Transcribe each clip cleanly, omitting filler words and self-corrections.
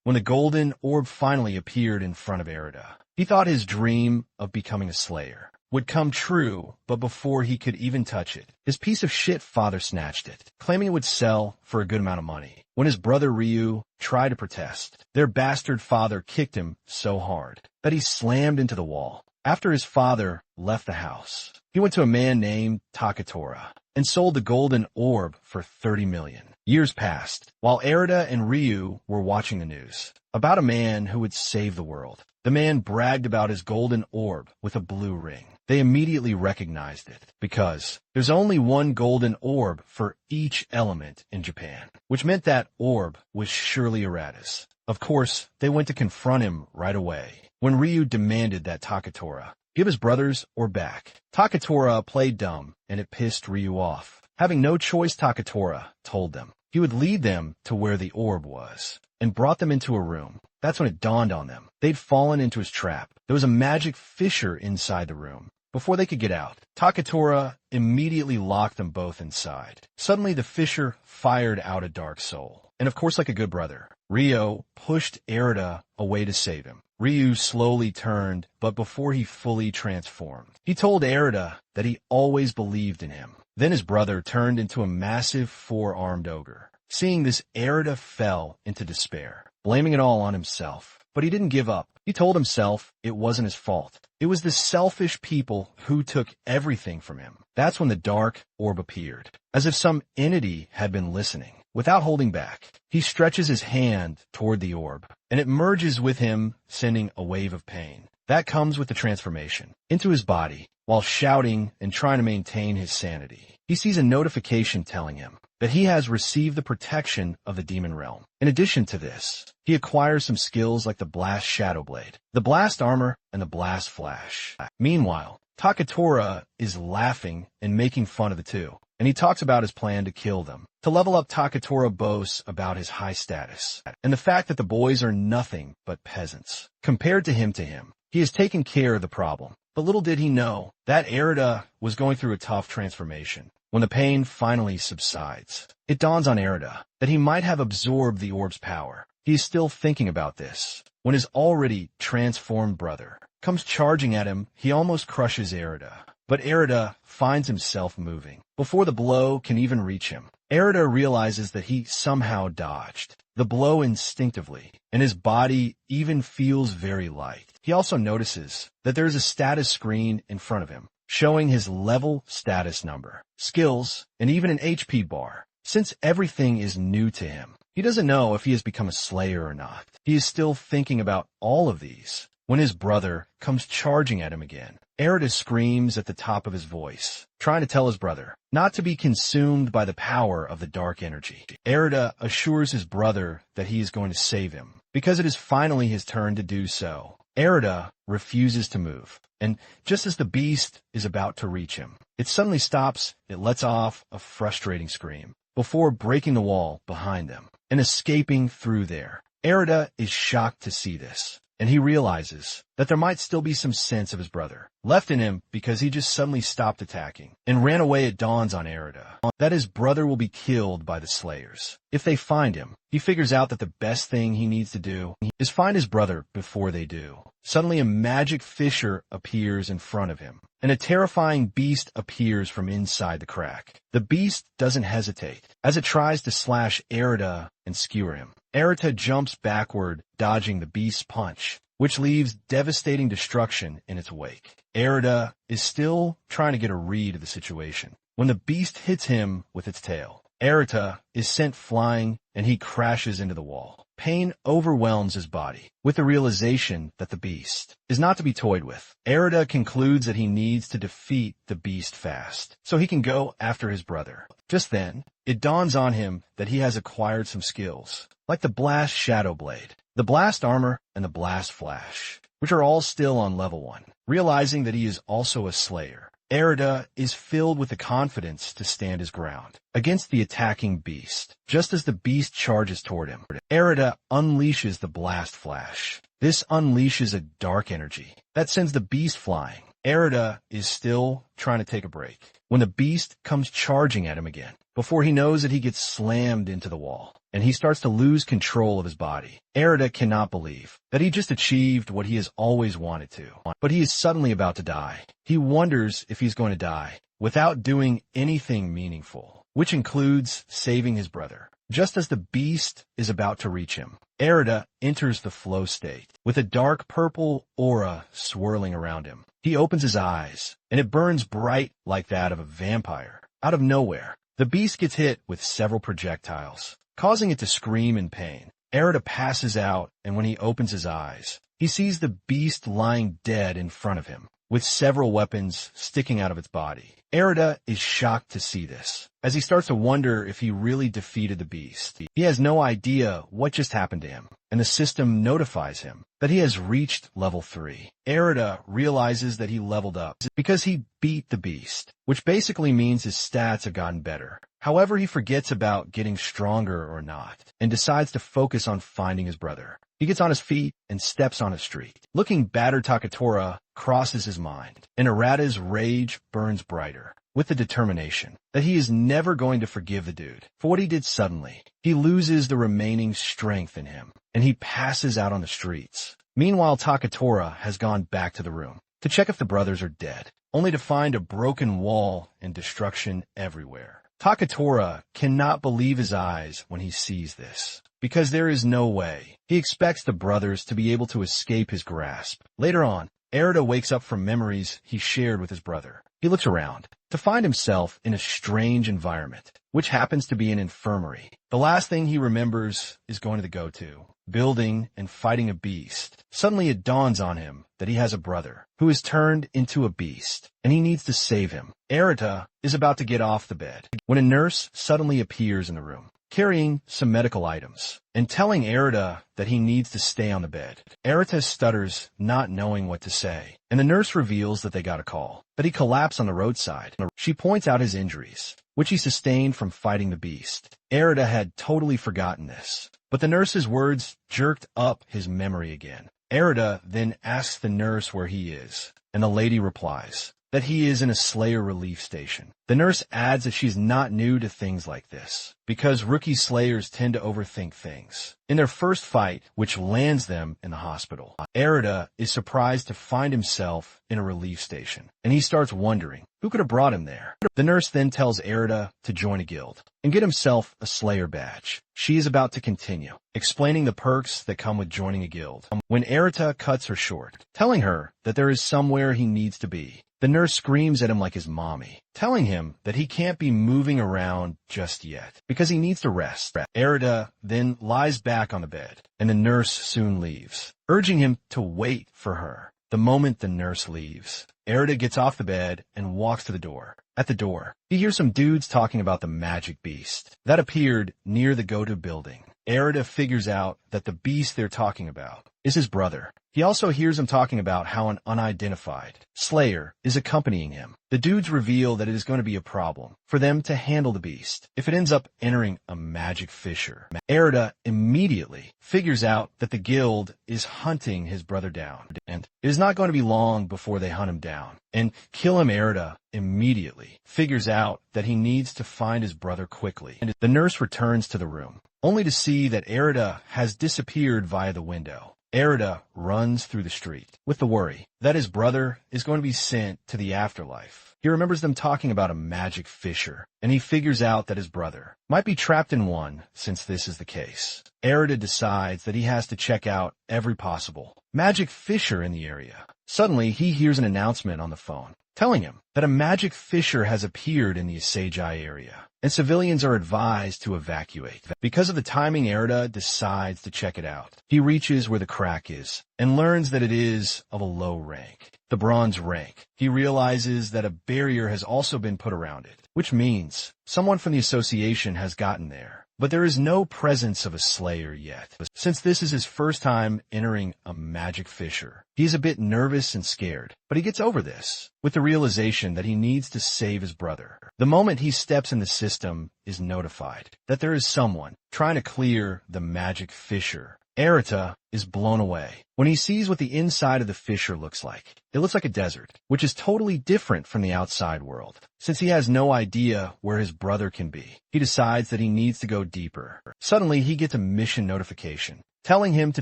when the golden orb finally appeared in front of Erida. He thought his dream of becoming a slayer would come true, but before he could even touch it, his piece of shit father snatched it, claiming it would sell for a good amount of money. When his brother Ryu tried to protest, their bastard father kicked him so hard that he slammed into the wall. After his father left the house, he went to a man named Takura and sold the golden orb for 30 million. Years passed, while Erida and Ryu were watching the news about a man who would save the world. The man bragged about his golden orb with a blue ring. They immediately recognized it because there's only one golden orb for each element in Japan, which meant that orb was surely Erada's. Of course, they went to confront him right away when Ryu demanded that Takura give his brother's orb back. Takura played dumb, and it pissed Ryu off. Having no choice, Takura told them he would lead them to where the orb was and brought them into a room. That's when it dawned on them. They'd fallen into his trap. There was a magic fissure inside the room. Before they could get out, Takura immediately locked them both inside. Suddenly, the fissure fired out a dark soul. And of course, like a good brother, Ryu pushed Erida away to save him. Ryu slowly turned, but before he fully transformed, he told Erida that he always believed in him. Then his brother turned into a massive four-armed ogre. Seeing this, Erida fell into despair, blaming it all on himself. But he didn't give up. He told himself it wasn't his fault. It was the selfish people who took everything from him. That's when the dark orb appeared, as if some entity had been listening. Without holding back, he stretches his hand toward the orb, and it merges with him, sending a wave of pain. That comes with the transformation into his body. While shouting and trying to maintain his sanity, he sees a notification telling him that he has received the protection of the demon realm. In addition to this, he acquires some skills like the blast shadow blade, the blast armor, and the blast flash. Meanwhile, Takura is laughing and making fun of the two, and he talks about his plan to kill them. To level up, Takura boasts about his high status and the fact that the boys are nothing but peasants. Compared to him, he has taken care of the problem. But little did he know that Erida was going through a tough transformation. When the pain finally subsides, it dawns on Erida that he might have absorbed the orb's power. He is still thinking about this when his already transformed brother comes charging at him. He almost crushes Erida, but Erida finds himself moving before the blow can even reach him. Erida realizes that he somehow dodged the blow instinctively, and his body even feels very light. He also notices that there is a status screen in front of him, showing his level, status number, skills, and even an HP bar. Since everything is new to him, he doesn't know if he has become a slayer or not. He is still thinking about all of these when his brother comes charging at him again. Erida screams at the top of his voice, trying to tell his brother not to be consumed by the power of the dark energy. Erida assures his brother that he is going to save him, because it is finally his turn to do so. Erida refuses to move, and just as the beast is about to reach him, it suddenly stops. It lets off a frustrating scream before breaking the wall behind them and escaping through there. Erida is shocked to see this, and he realizes that there might still be some sense of his brother left in him because he just suddenly stopped attacking and ran away. It dawns on Erida that his brother will be killed by the Slayers if they find him. He figures out that the best thing he needs to do is find his brother before they do. Suddenly, a magic fissure appears in front of him, and a terrifying beast appears from inside the crack. The beast doesn't hesitate as it tries to slash Erida and skewer him. Erida jumps backward, dodging the beast's punch, which leaves devastating destruction in its wake. Erida is still trying to get a read of the situation when the beast hits him with its tail. Erida is sent flying, and he crashes into the wall. Pain overwhelms his body with the realization that the beast is not to be toyed with. Erida concludes that he needs to defeat the beast fast so he can go after his brother. Just then, it dawns on him that he has acquired some skills, like the blast shadow blade, the blast armor, and the blast flash, which are all still on level 1. Realizing that he is also a slayer, Erida is filled with the confidence to stand his ground against the attacking beast. Just as the beast charges toward him, Erida unleashes the blast flash. This unleashes a dark energy that sends the beast flying. Erida is still trying to take a break when the beast comes charging at him again. Before he knows it, he gets slammed into the wall. and he starts to lose control of his body. Erida cannot believe that he just achieved what he has always wanted to, but he is suddenly about to die. He wonders if he's going to die without doing anything meaningful, which includes saving his brother. Just as the beast is about to reach him, Erida enters the flow state, with a dark purple aura swirling around him. He opens his eyes, and it burns bright like that of a vampire. Out of nowhere, the beast gets hit with several projectiles, causing it to scream in pain. Erida passes out, and when he opens his eyes, he sees the beast lying dead in front of him, with several weapons sticking out of its body. Erida is shocked to see this, as he starts to wonder if he really defeated the beast. He has no idea what just happened to him, and the system notifies him that he has reached level 3. Erida realizes that he leveled up because he beat the beast, which basically means his stats have gotten better. However, he forgets about getting stronger or not, and decides to focus on finding his brother. He gets on his feet and steps on a street. Looking battered Takura crosses his mind, and Arata's rage burns brighter, with the determination that he is never going to forgive the dude for what he did suddenly. He loses the remaining strength in him, and he passes out on the streets. Meanwhile, Takura has gone back to the room to check if the brothers are dead, only to find a broken wall and destruction everywhere. Takura cannot believe his eyes when he sees this, because there is no way. He expects the brothers to be able to escape his grasp. Later on, Erida wakes up from memories he shared with his brother. He looks around to find himself in a strange environment, which happens to be an infirmary. The last thing he remembers is going to the go-to, building and fighting a beast. Suddenly it dawns on him that he has a brother who is turned into a beast, and he needs to save him. Erida is about to get off the bed when a nurse suddenly appears in the room, carrying some medical items, and telling Erida that he needs to stay on the bed. Erida stutters, not knowing what to say, and the nurse reveals that they got a call, that he collapsed on the roadside. She points out his injuries, which he sustained from fighting the beast. Erida had totally forgotten this, but the nurse's words jerked up his memory again. Erida then asks the nurse where he is, and the lady replies that he is in a Slayer relief station. The nurse adds that she's not new to things like this, because rookie Slayers tend to overthink things. In their first fight, which lands them in the hospital, Erida is surprised to find himself in a relief station, and he starts wondering who could have brought him there. The nurse then tells Erida to join a guild and get himself a Slayer badge. She is about to continue, explaining the perks that come with joining a guild, when Erida cuts her short, telling her that there is somewhere he needs to be. The nurse screams at him like his mommy, telling him that he can't be moving around just yet because he needs to rest. Erida then lies back on the bed, and the nurse soon leaves, urging him to wait for her. The moment the nurse leaves, Erida gets off the bed and walks to the door. At the door, he hears some dudes talking about the magic beast that appeared near the go-to building. Erida figures out that the beast they're talking about is his brother. He also hears him talking about how an unidentified Slayer is accompanying him. The dudes reveal that it is going to be a problem for them to handle the beast if it ends up entering a magic fissure. Erida immediately figures out that the guild is hunting his brother down, and it is not going to be long before they hunt him down and kill him. Erida immediately figures out that he needs to find his brother quickly. And the nurse returns to the room, only to see that Erida has disappeared via the window. Erida runs through the street with the worry that his brother is going to be sent to the afterlife. He remembers them talking about a magic fissure, and he figures out that his brother might be trapped in one since this is the case. Erida decides that he has to check out every possible magic fissure in the area. Suddenly, he hears an announcement on the phone telling him that a magic fissure has appeared in the Asagi area, and civilians are advised to evacuate. Because of the timing, Erida decides to check it out. He reaches where the crack is and learns that it is of a low rank, the bronze rank. He realizes that a barrier has also been put around it, which means someone from the association has gotten there. But there is no presence of a Slayer yet. Since this is his first time entering a magic fissure, he is a bit nervous and scared, but he gets over this with the realization that he needs to save his brother. The moment he steps in the system is notified that there is someone trying to clear the magic fissure Erita is blown away when he sees what the inside of the fissure looks like. It looks like a desert, which is totally different from the outside world. Since he has no idea where his brother can be, he decides that he needs to go deeper. Suddenly, he gets a mission notification telling him to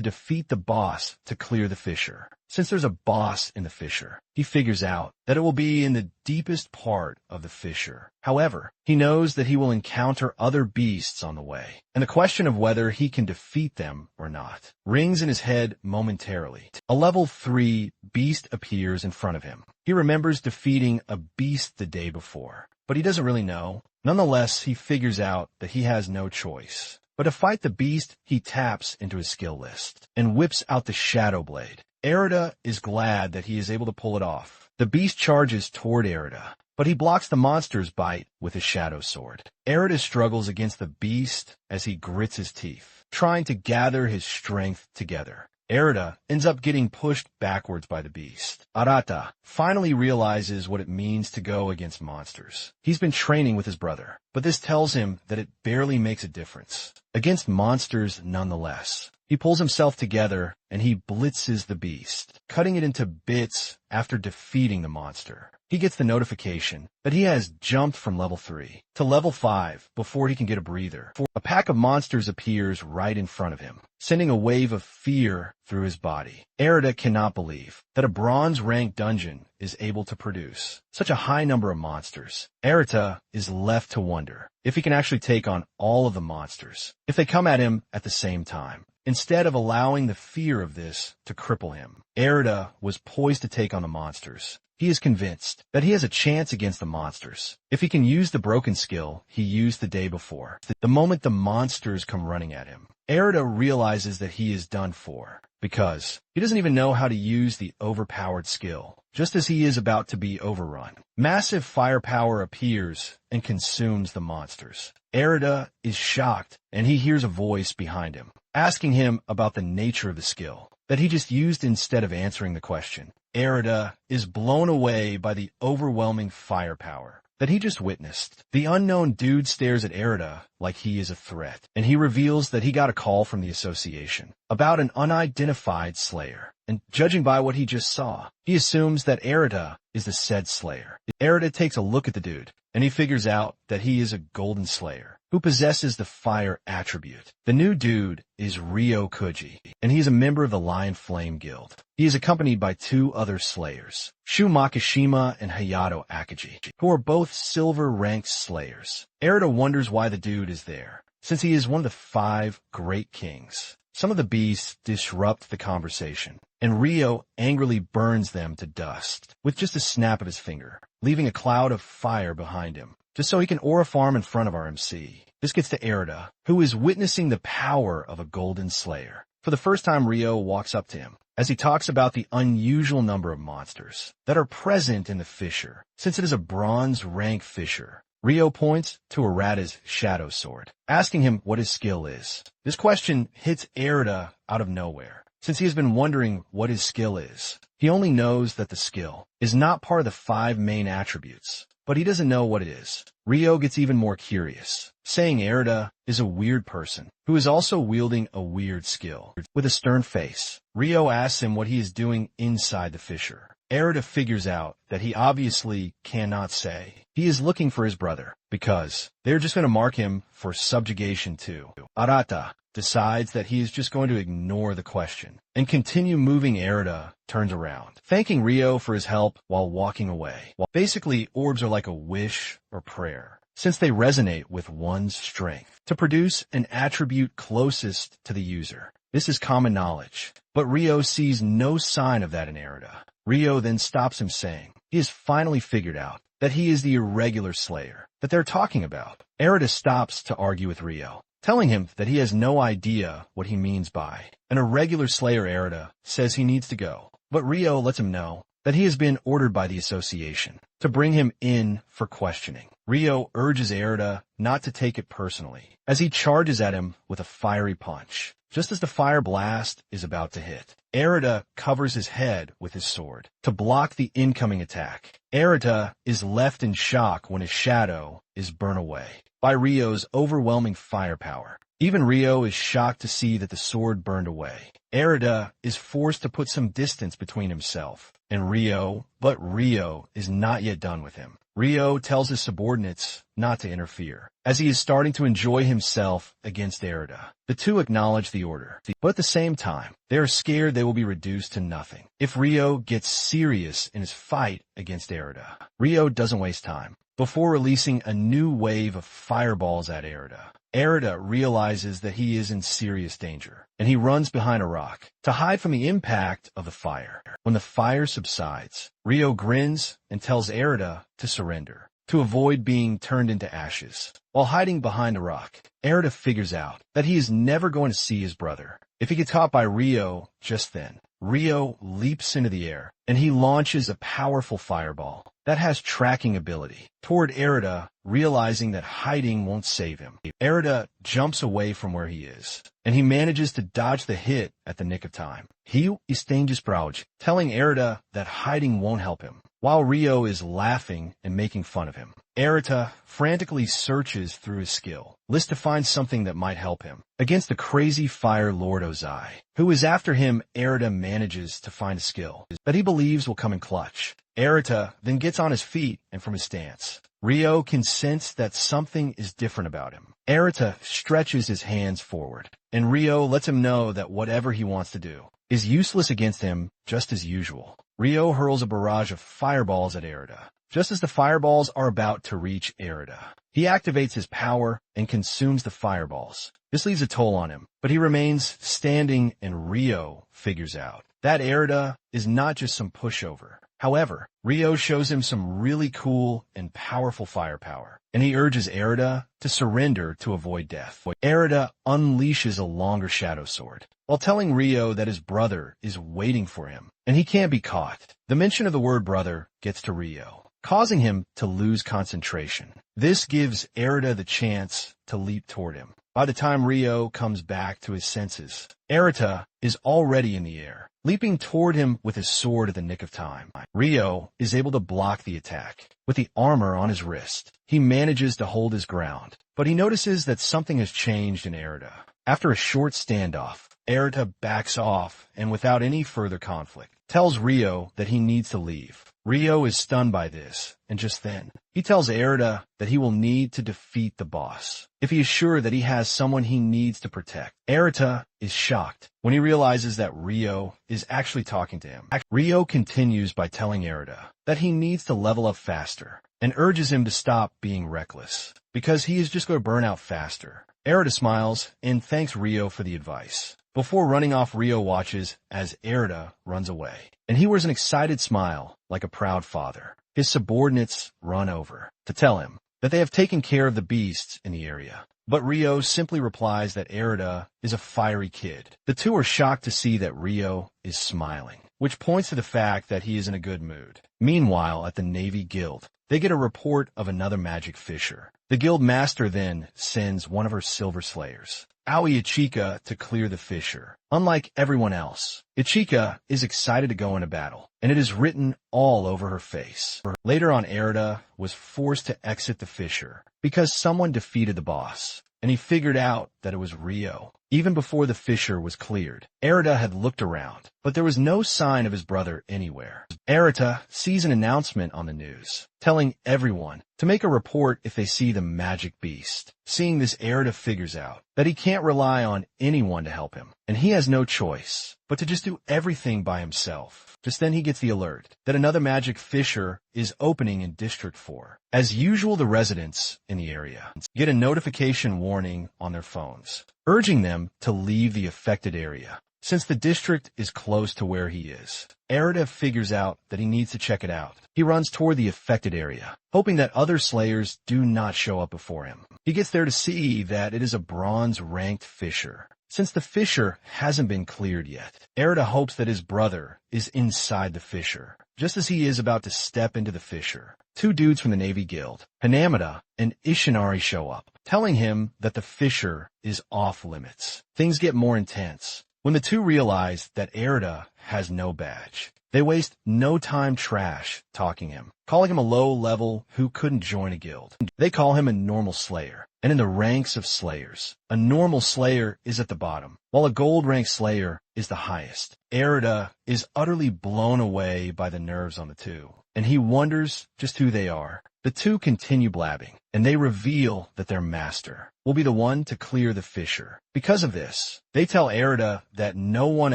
defeat the boss to clear the fissure. Since there's a boss in the fissure, he figures out that it will be in the deepest part of the fissure. However, he knows that he will encounter other beasts on the way, and the question of whether he can defeat them or not rings in his head momentarily. A level 3 beast appears in front of him. He remembers defeating a beast the day before, but he doesn't really know. Nonetheless, he figures out that he has no choice but to fight the beast. He taps into his skill list and whips out the Shadow Blade. Erita is glad that he is able to pull it off. The beast charges toward Erita, but he blocks the monster's bite with his shadow sword. Erita struggles against the beast as he grits his teeth, trying to gather his strength together. Erita ends up getting pushed backwards by the beast. Arata finally realizes what it means to go against monsters. He's been training with his brother, but this tells him that it barely makes a difference against monsters nonetheless. He pulls himself together and he blitzes the beast, cutting it into bits after defeating the monster. He gets the notification that he has jumped from level 3 to level 5 before he can get a breather. A pack of monsters appears right in front of him, sending a wave of fear through his body. Erita cannot believe that a bronze-ranked dungeon is able to produce such a high number of monsters. Erita is left to wonder if he can actually take on all of the monsters if they come at him at the same time, instead of allowing the fear of this to cripple him. Erita was poised to take on the monsters. He is convinced that he has a chance against the monsters if he can use the broken skill he used the day before. The moment the monsters come running at him, Erita realizes that he is done for because he doesn't even know how to use the overpowered skill, just as he is about to be overrun. Massive firepower appears and consumes the monsters. Erita is shocked and he hears a voice behind him, asking him about the nature of the skill that he just used instead of answering the question. Erita is blown away by the overwhelming firepower that he just witnessed. The unknown dude stares at Erita like he is a threat, and he reveals that he got a call from the association about an unidentified slayer. And judging by what he just saw, he assumes that Erita is the said slayer. Erita takes a look at the dude, and he figures out that he is a golden slayer who possesses the fire attribute. The new dude is Ryo Kuji, and he is a member of the Lion Flame Guild. He is accompanied by 2 other slayers, Shu Makishima and Hayato Akiji, who are both silver-ranked slayers. Erita wonders why the dude is there, since he is one of the 5 great kings. Some of the beasts disrupt the conversation, and Ryo angrily burns them to dust with just a snap of his finger, leaving a cloud of fire behind him, just so he can aura farm in front of our MC. This gets to Erita, who is witnessing the power of a golden slayer. For the first time, Ryo walks up to him as he talks about the unusual number of monsters that are present in the fissure, since it is a bronze rank fissure. Ryo points to Arata's shadow sword, asking him what his skill is. This question hits Erita out of nowhere, since he has been wondering what his skill is. He only knows that the skill is not part of the 5 main attributes, but he doesn't know what it is. Ryo gets even more curious, saying Erita is a weird person who is also wielding a weird skill. With a stern face, Ryo asks him what he is doing inside the fissure. Erita figures out that he obviously cannot say. He is looking for his brother because they're just going to mark him for subjugation too. Arata decides that he is just going to ignore the question and continue moving. Erita turns around, thanking Ryo for his help while walking away. Basically, orbs are like a wish or prayer, since they resonate with one's strength to produce an attribute closest to the user. This is common knowledge, but Ryo sees no sign of that in Erita. Ryo then stops him, saying he has finally figured out that he is the irregular slayer that they're talking about. Erita stops to argue with Ryo, telling him that he has no idea what he means by an irregular slayer. Erita says he needs to go, but Ryo lets him know that he has been ordered by the association to bring him in for questioning. Ryo urges Erita not to take it personally as he charges at him with a fiery punch. Just as the fire blast is about to hit, Erita covers his head with his sword to block the incoming attack. Erita is left in shock when his shadow is burned away by Ryo's overwhelming firepower. Even Rio is shocked to see that the sword burned away. Erida is forced to put some distance between himself and Rio, but Rio is not yet done with him. Rio tells his subordinates not to interfere, as he is starting to enjoy himself against Erida. The two acknowledge the order, but at the same time, they are scared they will be reduced to nothing if Rio gets serious in his fight against Erida. Rio doesn't waste time. Before releasing a new wave of fireballs at Erida, Erida realizes that he is in serious danger, and he runs behind a rock to hide from the impact of the fire. When the fire subsides, Rio grins and tells Erida to surrender, to avoid being turned into ashes. While hiding behind a rock, Erida figures out that he is never going to see his brother if he gets caught by Rio just then. Rio leaps into the air, and he launches a powerful fireball that has tracking ability toward Erida, realizing that hiding won't save him. Erida jumps away from where he is, and he manages to dodge the hit at the nick of time. He is proud, telling Erida that hiding won't help him, while Rio is laughing and making fun of him. Erida frantically searches through his skill list to find something that might help him against the crazy Fire Lord Ozai, who is after him. Erida manages to find a skill that he believes will come in clutch. Erida then gets on his feet and from his stance. Rio can sense that something is different about him. Erida stretches his hands forward, and Rio lets him know that whatever he wants to do is useless against him, just as usual. Rio hurls a barrage of fireballs at Erida, just as the fireballs are about to reach Erida. He activates his power and consumes the fireballs. This leaves a toll on him, but he remains standing, and Rio figures out that Erida is not just some pushover. However, Rio shows him some really cool and powerful firepower, and he urges Erida to surrender to avoid death. Erida unleashes a longer shadow sword, while telling Rio that his brother is waiting for him, and he can't be caught. The mention of the word brother gets to Rio, causing him to lose concentration. This gives Erida the chance to leap toward him. By the time Rio comes back to his senses, Erida is already in the air, leaping toward him with his sword at the nick of time. Rio is able to block the attack with the armor on his wrist. He manages to hold his ground, but he notices that something has changed in Erida. After a short standoff, Erida backs off and, without any further conflict, tells Rio that he needs to leave. Rio is stunned by this, and just then, he tells Erida that he will need to defeat the boss if he is sure that he has someone he needs to protect. Erida is shocked when he realizes that Rio is actually talking to him. Rio continues by telling Erida that he needs to level up faster and urges him to stop being reckless because he is just going to burn out faster. Erida smiles and thanks Rio for the advice. Before running off, Rio watches as Erida runs away, and he wears an excited smile like a proud father. His subordinates run over to tell him that they have taken care of the beasts in the area, but Rio simply replies that Erida is a fiery kid. The two are shocked to see that Rio is smiling, which points to the fact that he is in a good mood. Meanwhile, at the Navy Guild, they get a report of another magic fissure. The guild master then sends one of her silver slayers, Owie Ichika, to clear the fissure. Unlike everyone else, Ichika is excited to go into battle, and it is written all over her face. Later on, Erida was forced to exit the fissure because someone defeated the boss, and he figured out that it was Rio. Even before the fissure was cleared, Erida had looked around, but there was no sign of his brother anywhere. Erida sees an announcement on the news, telling everyone to make a report if they see the magic beast. Seeing this, Erida figures out that he can't rely on anyone to help him, and he has no choice but to just do everything by himself. Just then he gets the alert that another magic fissure is opening in District 4. As usual, the residents in the area get a notification warning on their phones, urging them to leave the affected area, since the district is close to where he is. Erida figures out that he needs to check it out. He runs toward the affected area, hoping that other slayers do not show up before him. He gets there to see that it is a bronze-ranked fissure, since the fissure hasn't been cleared yet. Erida hopes that his brother is inside the fissure. Just as he is about to step into the fissure, two dudes from the Navy Guild, Hanamada and Ishinari, show up, telling him that the fissure is off limits. Things get more intense when the two realize that Erida has no badge. They waste no time talking him, calling him a low level who couldn't join a guild. They call him a normal slayer. And in the ranks of slayers, a normal slayer is at the bottom, while a gold rank slayer is the highest. Erida is utterly blown away by the nerves on the two, and he wonders just who they are. The two continue blabbing, and they reveal that their master will be the one to clear the fissure. Because of this, they tell Erida that no one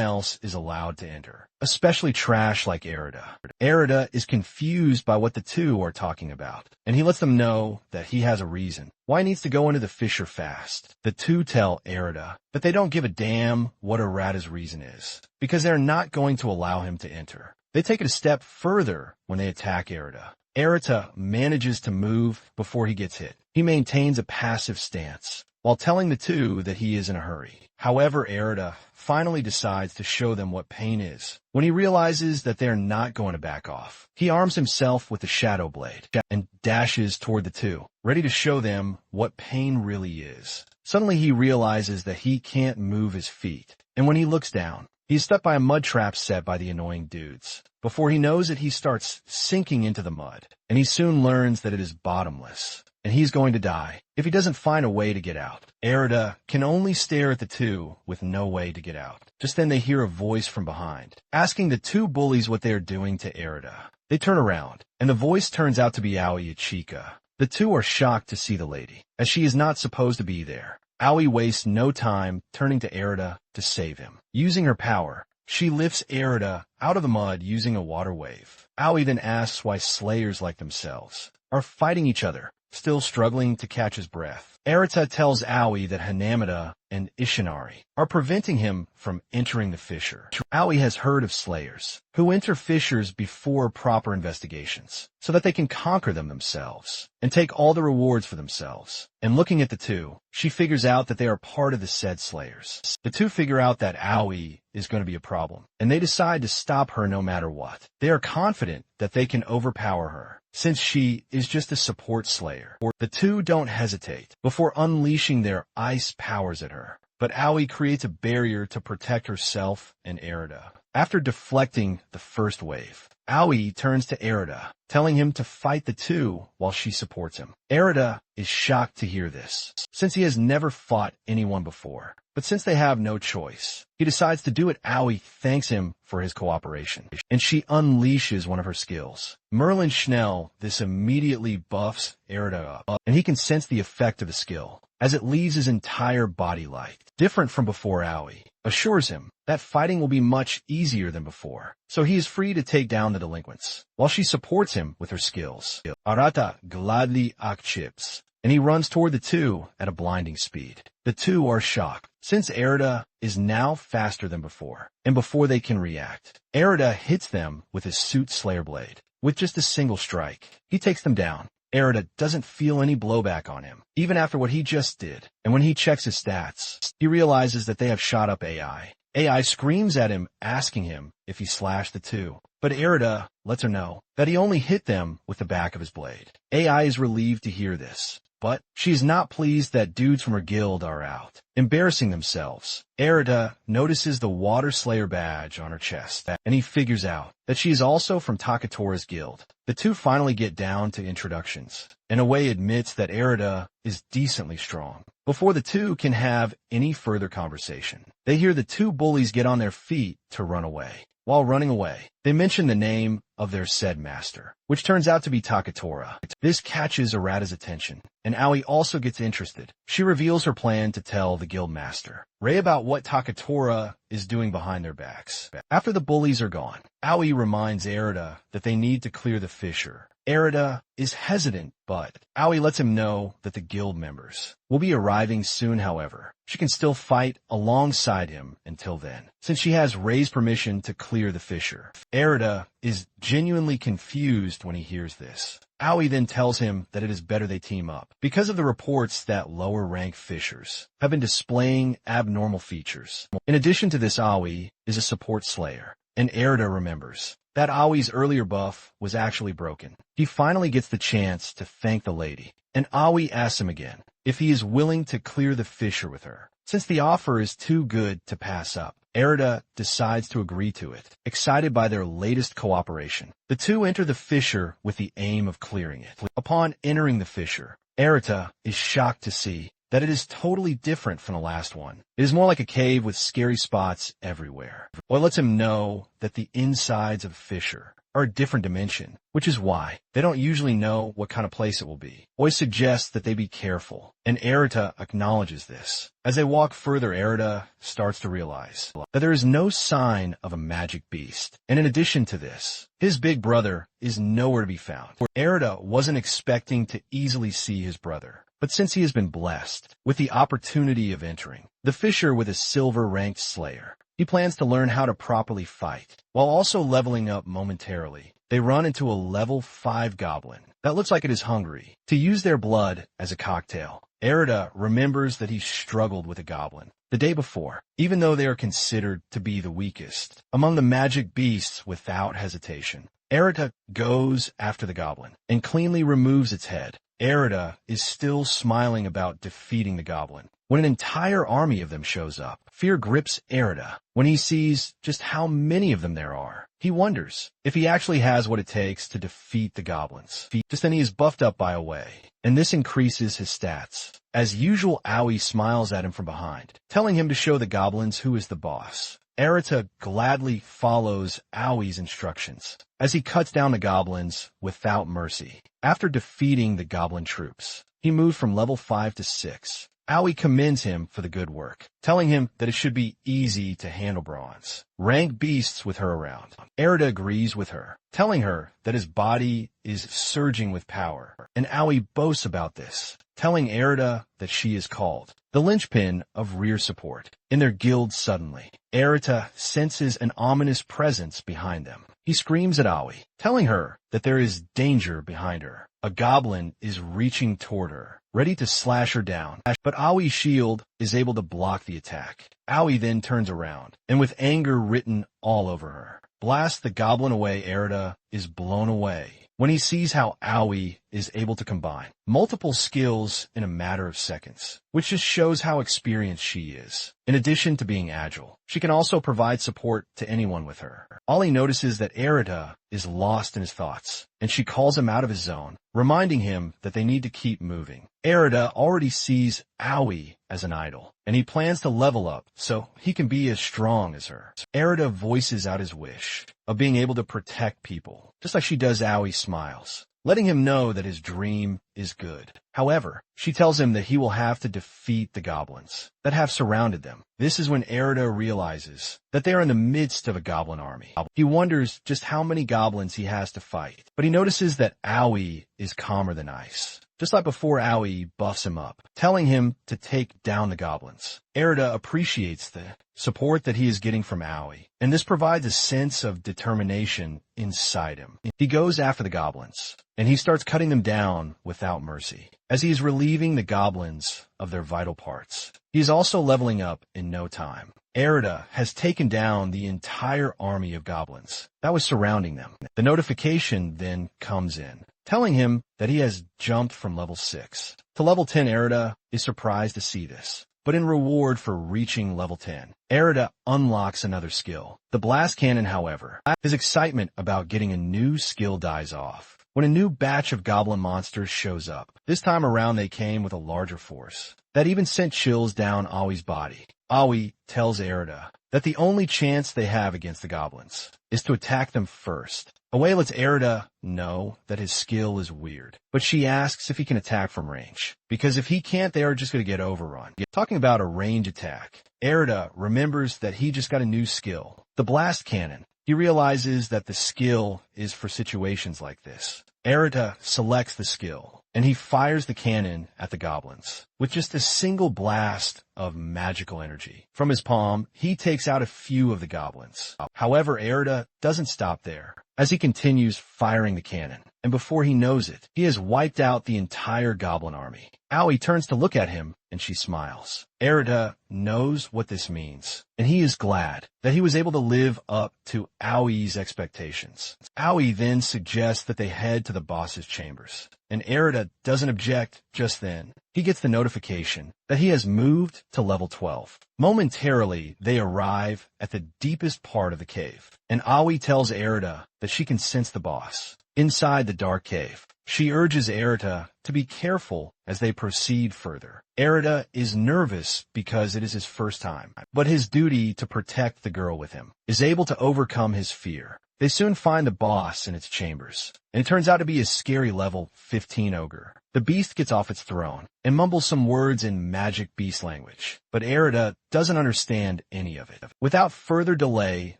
else is allowed to enter, especially trash like Erida. Erida is confused by what the two are talking about, and he lets them know that he has a reason why he needs to go into the fissure fast. The two tell Erida that they don't give a damn what Erada's reason is, because they're not going to allow him to enter. They take it a step further when they attack Erida. Erida manages to move before he gets hit. He maintains a passive stance, while telling the two that he is in a hurry. However, Erida finally decides to show them what pain is. When he realizes that they're not going to back off, he arms himself with the shadow blade and dashes toward the two, ready to show them what pain really is. Suddenly he realizes that he can't move his feet, and when he looks down, he's stuck by a mud trap set by the annoying dudes. Before he knows it, he starts sinking into the mud, and he soon learns that it is bottomless, and he's going to die if he doesn't find a way to get out. Erida can only stare at the two with no way to get out. Just then they hear a voice from behind, asking the two bullies what they are doing to Erida. They turn around, and the voice turns out to be Owie Ichika. The two are shocked to see the lady, as she is not supposed to be there. Owie wastes no time turning to Erida to save him. Using her power, she lifts Erida out of the mud using a water wave. Owie then asks why slayers like themselves are fighting each other, still struggling to catch his breath. Erida tells Owie that Hanamada and Ishinari are preventing him from entering the fissure. Owie has heard of slayers who enter fissures before proper investigations, so that they can conquer them themselves and take all the rewards for themselves. And looking at the two, she figures out that they are part of the said slayers. The two figure out that Owie is going to be a problem, and they decide to stop her no matter what. They are confident that they can overpower her, since she is just a support slayer. The two don't hesitate before unleashing their ice powers at her, but Owie creates a barrier to protect herself and Erida. After deflecting the first wave, Owie turns to Erida, telling him to fight the two while she supports him. Erida is shocked to hear this, since he has never fought anyone before. But since they have no choice, he decides to do it. Owie thanks him for his cooperation, and she unleashes one of her skills. Merlin Schnell this immediately buffs Erida up, and he can sense the effect of the skill, as it leaves his entire body light. Different from before, Owie assures him that fighting will be much easier than before, so he is free to take down the delinquents, while she supports him with her skills. Arata gladly accepts, and he runs toward the two at a blinding speed. The two are shocked, since Erida is now faster than before, and before they can react, Erida hits them with his suit slayer blade. With just a single strike, he takes them down. Erida doesn't feel any blowback on him, even after what he just did, and when he checks his stats, he realizes that they have shot up AI. AI screams at him, asking him if he slashed the two, but Erida lets her know that he only hit them with the back of his blade. AI is relieved to hear this, but she is not pleased that dudes from her guild are out, embarrassing themselves. Erida notices the Water Slayer badge on her chest, and he figures out that she is also from Takatora's guild. The two finally get down to introductions, and Owie admits that Erida is decently strong. Before the two can have any further conversation, they hear the two bullies get on their feet to run away. While running away, they mention the name of their said master, which turns out to be Takatora. This catches Arata's attention, and Owie also gets interested. She reveals her plan to tell the guild master Ray about what Takatora is doing behind their backs. After the bullies are gone, Owie reminds Erida that they need to clear the fissure. Erida is hesitant, but Owie lets him know that the guild members will be arriving soon. However, she can still fight alongside him until then, since she has Ray's permission to clear the fissure. Erida is genuinely confused when he hears this. Owie then tells him that it is better they team up, because of the reports that lower-rank fissures have been displaying abnormal features. In addition to this, Owie is a support slayer, and Erida remembers that Owie's earlier buff was actually broken. He finally gets the chance to thank the lady, and Owie asks him again if he is willing to clear the fissure with her, since the offer is too good to pass up. Erida decides to agree to it, excited by their latest cooperation. The two enter the fissure with the aim of clearing it. Upon entering the fissure, Erida is shocked to see that it is totally different from the last one. It is more like a cave with scary spots everywhere. Owie lets him know that the insides of the fissure are a different dimension, which is why they don't usually know what kind of place it will be. Owie suggests that they be careful, and Erida acknowledges this. As they walk further, Erida starts to realize that there is no sign of a magic beast, and in addition to this, his big brother is nowhere to be found. Erida wasn't expecting to easily see his brother, but since he has been blessed with the opportunity of entering the fissure with a silver-ranked slayer, he plans to learn how to properly fight, while also leveling up momentarily. They run into a level 5 goblin that looks like it is hungry to use their blood as a cocktail. Erida remembers that he struggled with a goblin the day before, even though they are considered to be the weakest among the magic beasts. Without hesitation, Erida goes after the goblin and cleanly removes its head. Erida is still smiling about defeating the goblin when an entire army of them shows up. Fear grips Erida when he sees just how many of them there are. He wonders if he actually has what it takes to defeat the goblins. Just then he is buffed up by Owie, and this increases his stats. As usual, Owie smiles at him from behind, telling him to show the goblins who is the boss. Erida gladly follows Owie's instructions as he cuts down the goblins without mercy. After defeating the goblin troops, he moved from level 5 to 6. Owie commends him for the good work, telling him that it should be easy to handle bronze rank beasts with her around. Erida agrees with her, telling her that his body is surging with power, and Owie boasts about this, telling Erida that she is called the linchpin of rear support in their guild. Suddenly, Erida senses an ominous presence behind them. He screams at Owie, telling her that there is danger behind her. A goblin is reaching toward her, ready to slash her down, but Owie's shield is able to block the attack. Owie then turns around, and with anger written all over her, blasts the goblin away. Erida is blown away when he sees how Owie is able to combine multiple skills in a matter of seconds, which just shows how experienced she is. In addition to being agile, she can also provide support to anyone with her. Ollie notices that Erida is lost in his thoughts, and she calls him out of his zone, reminding him that they need to keep moving. Erida already sees Owie as an idol, and he plans to level up so he can be as strong as her. Erida voices out his wish of being able to protect people, just like she does. Owie smiles, letting him know that his dream is good. However, she tells him that he will have to defeat the goblins that have surrounded them. This is when Erida realizes that they are in the midst of a goblin army. He wonders just how many goblins he has to fight, but he notices that Owie is calmer than ice. Just like before, Owie buffs him up, telling him to take down the goblins. Erida appreciates the support that he is getting from Owie, and this provides a sense of determination inside him. He goes after the goblins, and he starts cutting them down without mercy, as he is relieving the goblins of their vital parts. He is also leveling up in no time. Erida has taken down the entire army of goblins that was surrounding them. The notification then comes in, telling him that he has jumped from level 6 to level 10. Erida is surprised to see this, but in reward for reaching level 10, Erida unlocks another skill, the blast cannon. However, his excitement about getting a new skill dies off when a new batch of goblin monsters shows up. This time around, they came with a larger force that even sent chills down Owie's body. Owie tells Erida that the only chance they have against the goblins is to attack them first. Owie lets Erida know that his skill is weird, but she asks if he can attack from range, because if he can't, they are just going to get overrun. Talking about a range attack, Erida remembers that he just got a new skill, the blast cannon. He realizes that the skill is for situations like this. Erida selects the skill, and he fires the cannon at the goblins. With just a single blast of magical energy from his palm, he takes out a few of the goblins. However, Erida doesn't stop there, as he continues firing the cannon. and before he knows it, he has wiped out the entire goblin army. Owie turns to look at him, and she smiles. Erida knows what this means, and he is glad that he was able to live up to Owie's expectations. Owie then suggests that they head to the boss's chambers, and Erida doesn't object just then. He gets the notification that he has moved to level 12. Momentarily, they arrive at the deepest part of the cave, and Owie tells Erida that she can sense the boss inside the dark cave. She urges Erida to be careful as they proceed further. Erida is nervous because it is his first time, but his duty to protect the girl with him is able to overcome his fear. They soon find the boss in its chambers, and it turns out to be a scary level 15 ogre. The beast gets off its throne and mumbles some words in magic beast language, but Erida doesn't understand any of it. Without further delay,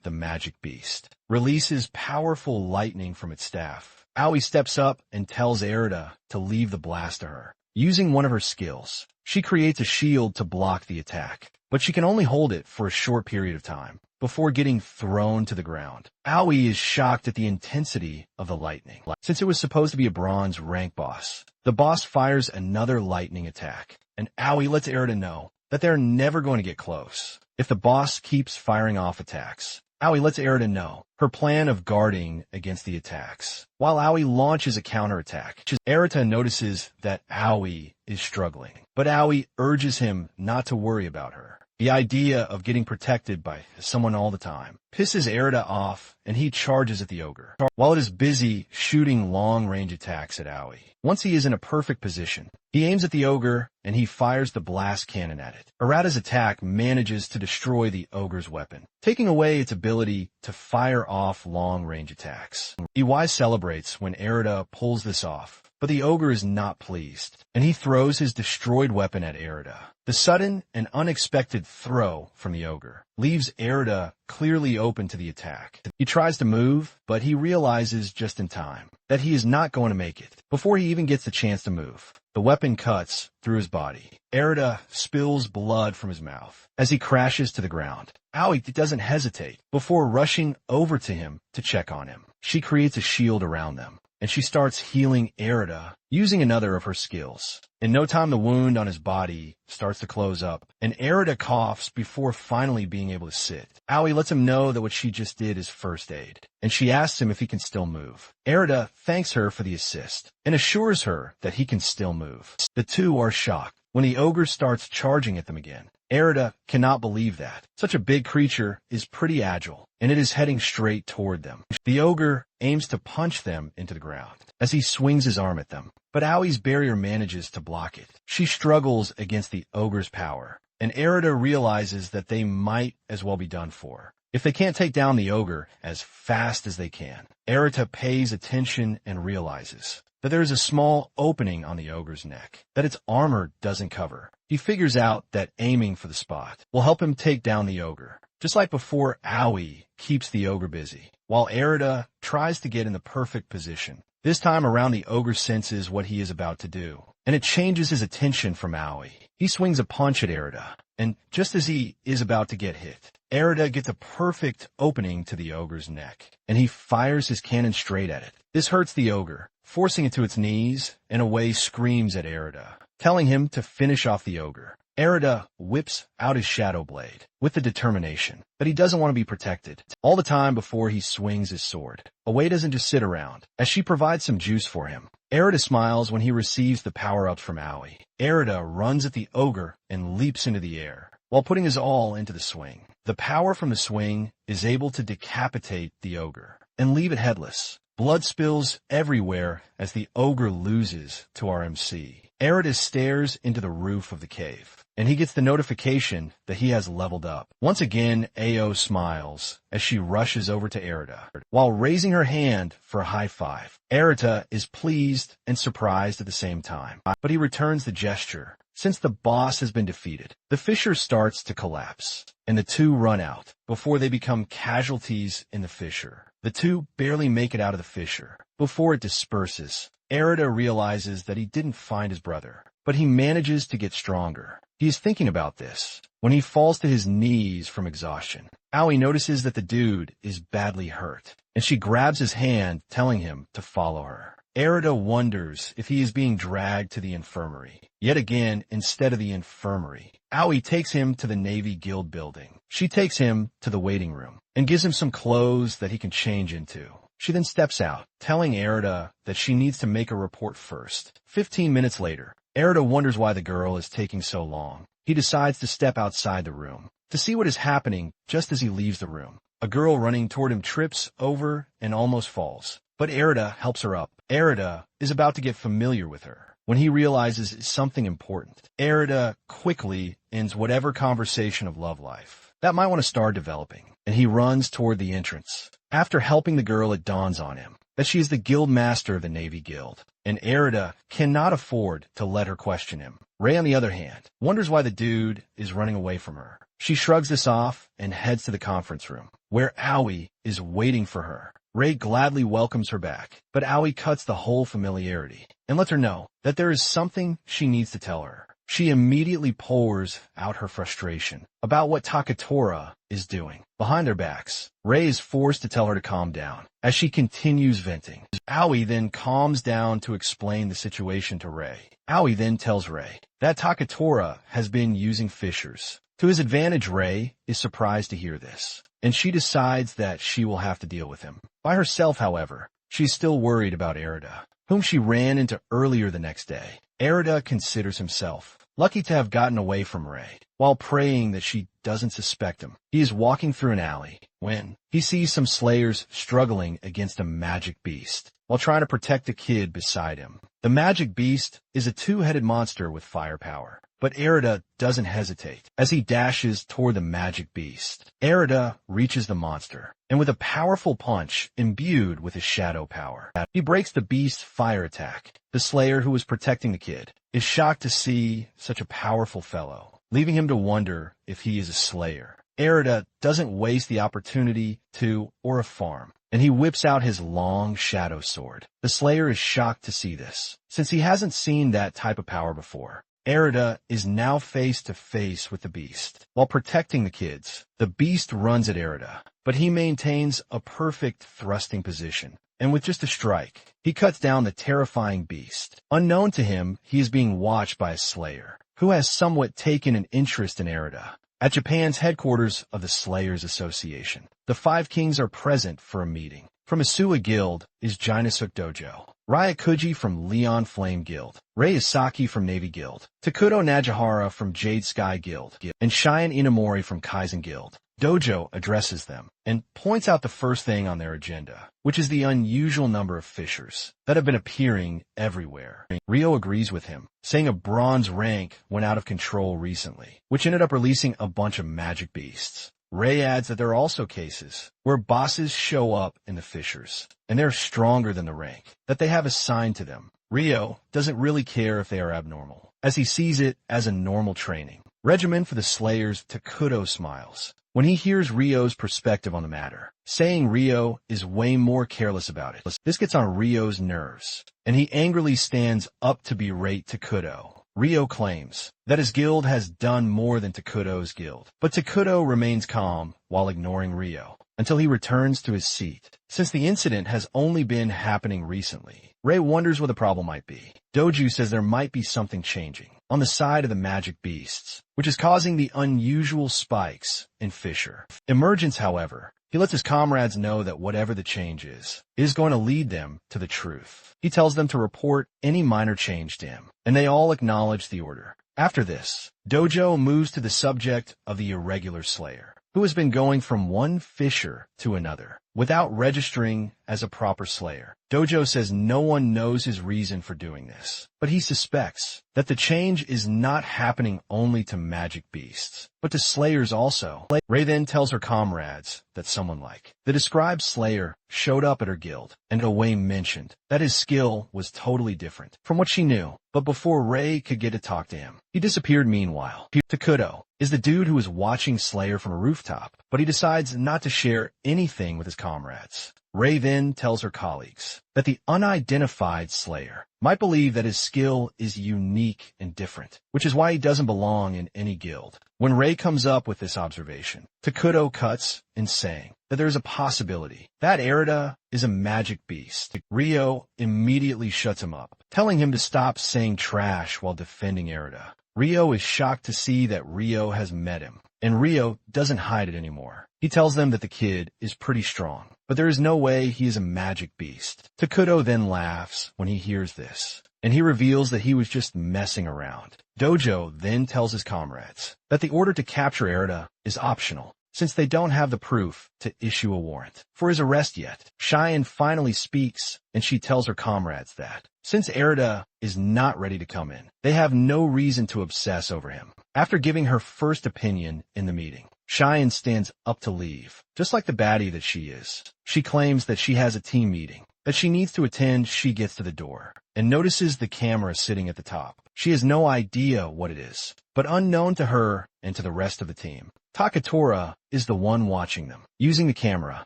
the magic beast releases powerful lightning from its staff. Owie steps up and tells Erida to leave the blast to her. Using one of her skills, she creates a shield to block the attack, but she can only hold it for a short period of time before getting thrown to the ground. Owie is shocked at the intensity of the lightning. Since it was supposed to be a bronze rank boss, the boss fires another lightning attack, and Owie lets Erida know that they're never going to get close if the boss keeps firing off attacks. Owie lets Erida know her plan of guarding against the attacks, while Owie launches a counterattack. Erida notices that Owie is struggling, but Owie urges him not to worry about her. The idea of getting protected by someone all the time pisses Erida off, and he charges at the ogre, while it is busy shooting long-range attacks at Owie. Once he is in a perfect position, he aims at the ogre, and he fires the blast cannon at it. Erida's attack manages to destroy the ogre's weapon, taking away its ability to fire off long-range attacks. Owie celebrates when Erida pulls this off, but the ogre is not pleased, and he throws his destroyed weapon at Erida. The sudden and unexpected throw from the ogre leaves Erida clearly open to the attack. He tries to move, but he realizes just in time that he is not going to make it. Before he even gets the chance to move, the weapon cuts through his body. Erida spills blood from his mouth as he crashes to the ground. Owie doesn't hesitate before rushing over to him to check on him. She creates a shield around them, and she starts healing Erida using another of her skills. In no time, the wound on his body starts to close up, and Erida coughs before finally being able to sit. Owie lets him know that what she just did is first aid, and she asks him if he can still move. Erida thanks her for the assist and assures her that he can still move. The two are shocked when the ogre starts charging at them again. Erida cannot believe that. Such a big creature is pretty agile, and it is heading straight toward them. The ogre aims to punch them into the ground as he swings his arm at them, but Owie's barrier manages to block it. She struggles against the ogre's power, and Erida realizes that they might as well be done for if they can't take down the ogre as fast as they can. Erida pays attention and realizes that there is a small opening on the ogre's neck that its armor doesn't cover. He figures out that aiming for the spot will help him take down the ogre. Just like before, Owie keeps the ogre busy, while Erida tries to get in the perfect position. This time around, the ogre senses what he is about to do, and it changes his attention from Owie. He swings a punch at Erida, and just as he is about to get hit, Erida gets a perfect opening to the ogre's neck, and he fires his cannon straight at it. This hurts the ogre, forcing it to its knees, and Owie screams at Erida, telling him to finish off the ogre. Erida whips out his shadow blade with the determination that he doesn't want to be protected all the time before he swings his sword. Owie doesn't just sit around, as she provides some juice for him. Erida smiles when he receives the power-ups from Owie. Erida runs at the ogre and leaps into the air, while putting his all into the swing. The power from the swing is able to decapitate the ogre and leave it headless. Blood spills everywhere as the ogre loses to our MC. Erida stares into the roof of the cave, and he gets the notification that he has leveled up. Once again, Ao smiles as she rushes over to Erida, while raising her hand for a high five. Erida is pleased and surprised at the same time, but he returns the gesture. Since the boss has been defeated, the fissure starts to collapse, and the two run out before they become casualties in the fissure. The two barely make it out of the fissure before it disperses. Erida realizes that he didn't find his brother, but he manages to get stronger. He is thinking about this when he falls to his knees from exhaustion. Owie notices that the dude is badly hurt, and she grabs his hand, telling him to follow her. Erida wonders if he is being dragged to the infirmary. Yet again, instead of the infirmary, Owie takes him to the Navy Guild building. She takes him to the waiting room and gives him some clothes that he can change into. She then steps out, telling Erida that she needs to make a report first. 15 minutes later, Erida wonders why the girl is taking so long. He decides to step outside the room to see what is happening just as he leaves the room. A girl running toward him trips over and almost falls, but Erida helps her up. Erida is about to get familiar with her when he realizes it's something important. Erida quickly ends whatever conversation of love life that might want to start developing, and he runs toward the entrance. After helping the girl, it dawns on him that she is the guild master of the Navy Guild, and Erida cannot afford to let her question him. Ray, on the other hand, wonders why the dude is running away from her. She shrugs this off and heads to the conference room, where Owie is waiting for her. Ray gladly welcomes her back, but Owie cuts the whole familiarity and lets her know that there is something she needs to tell her. She immediately pours out her frustration about what Takura is doing. Behind their backs, Ray is forced to tell her to calm down as she continues venting. Owie then calms down to explain the situation to Ray. Owie then tells Ray that Takura has been using fissures. To his advantage, Ray is surprised to hear this, and she decides that she will have to deal with him. By herself, however, she's still worried about Erida, whom she ran into earlier the next day. Erida considers himself lucky to have gotten away from Ray, while praying that she doesn't suspect him. He is walking through an alley when he sees some slayers struggling against a magic beast while trying to protect a kid beside him. The magic beast is a two-headed monster with firepower, but Erida doesn't hesitate as he dashes toward the magic beast. Erida reaches the monster, and with a powerful punch imbued with his shadow power, he breaks the beast's fire attack. The slayer who was protecting the kid is shocked to see such a powerful fellow, leaving him to wonder if he is a slayer. Erida doesn't waste the opportunity to or a farm, and he whips out his long shadow sword. The slayer is shocked to see this, since he hasn't seen that type of power before. Erida is now face to face with the beast. While protecting the kids, the beast runs at Erida, but he maintains a perfect thrusting position, and with just a strike, he cuts down the terrifying beast. Unknown to him, he is being watched by a slayer, who has somewhat taken an interest in Erida. At Japan's headquarters of the Slayers Association, the five kings are present for a meeting. From Asuwa Guild is Jinasuk Dojo, Ryakuji from Leon Flame Guild, Rei Isaki from Navy Guild, Takuto Najihara from Jade Sky Guild, and Cheyenne Inamori from Kaizen Guild. Dojo addresses them and points out the first thing on their agenda, which is the unusual number of fissures that have been appearing everywhere. Ryo agrees with him, saying a bronze rank went out of control recently, which ended up releasing a bunch of magic beasts. Ray adds that there are also cases where bosses show up in the fissures, and they're stronger than the rank that they have assigned to them. Ryo doesn't really care if they are abnormal, as he sees it as a normal training regimen for the Slayers. Takuto smiles when he hears Ryo's perspective on the matter, saying Ryo is way more careless about it. This gets on Ryo's nerves, and he angrily stands up to berate Takuto. Ryo claims that his guild has done more than Takuto's guild, but Takuto remains calm while ignoring Ryo until he returns to his seat. Since the incident has only been happening recently, Ray wonders what the problem might be. Doju says there might be something changing on the side of the magic beasts, which is causing the unusual spikes in fissure. Emergence, however, he lets his comrades know that whatever the change is going to lead them to the truth. He tells them to report any minor change to him, and they all acknowledge the order. After this, Dojo moves to the subject of the irregular slayer, who has been going from one fissure to another without registering as a proper slayer. Dojo says no one knows his reason for doing this, but he suspects that the change is not happening only to magic beasts, but to slayers also. Ray then tells her comrades that someone like the described slayer showed up at her guild, and Owie mentioned that his skill was totally different from what she knew. But before Ray could get to talk to him, he disappeared. Meanwhile, Takuto is the dude who was watching Slayer from a rooftop, but he decides not to share anything with his comrades. Ray then tells her colleagues that the unidentified slayer might believe that his skill is unique and different, which is why he doesn't belong in any guild. When Ray comes up with this observation, Takura cuts in saying that there is a possibility that Erida is a magic beast. Ryo immediately shuts him up, telling him to stop saying trash while defending Erida. Ryo is shocked to see that Ryo has met him, and Ryo doesn't hide it anymore. He tells them that the kid is pretty strong, but there is no way he is a magic beast. Takura then laughs when he hears this, and he reveals that he was just messing around. Dojo then tells his comrades that the order to capture Erida is optional, since they don't have the proof to issue a warrant for his arrest yet. Cheyenne finally speaks, and she tells her comrades that since Erida is not ready to come in, they have no reason to obsess over him. After giving her first opinion in the meeting, Cheyenne stands up to leave, just like the baddie that she is. She claims that she has a team meeting that she needs to attend. She gets to the door and notices the camera sitting at the top. She has no idea what it is, but unknown to her and to the rest of the team, Takura is the one watching them, using the camera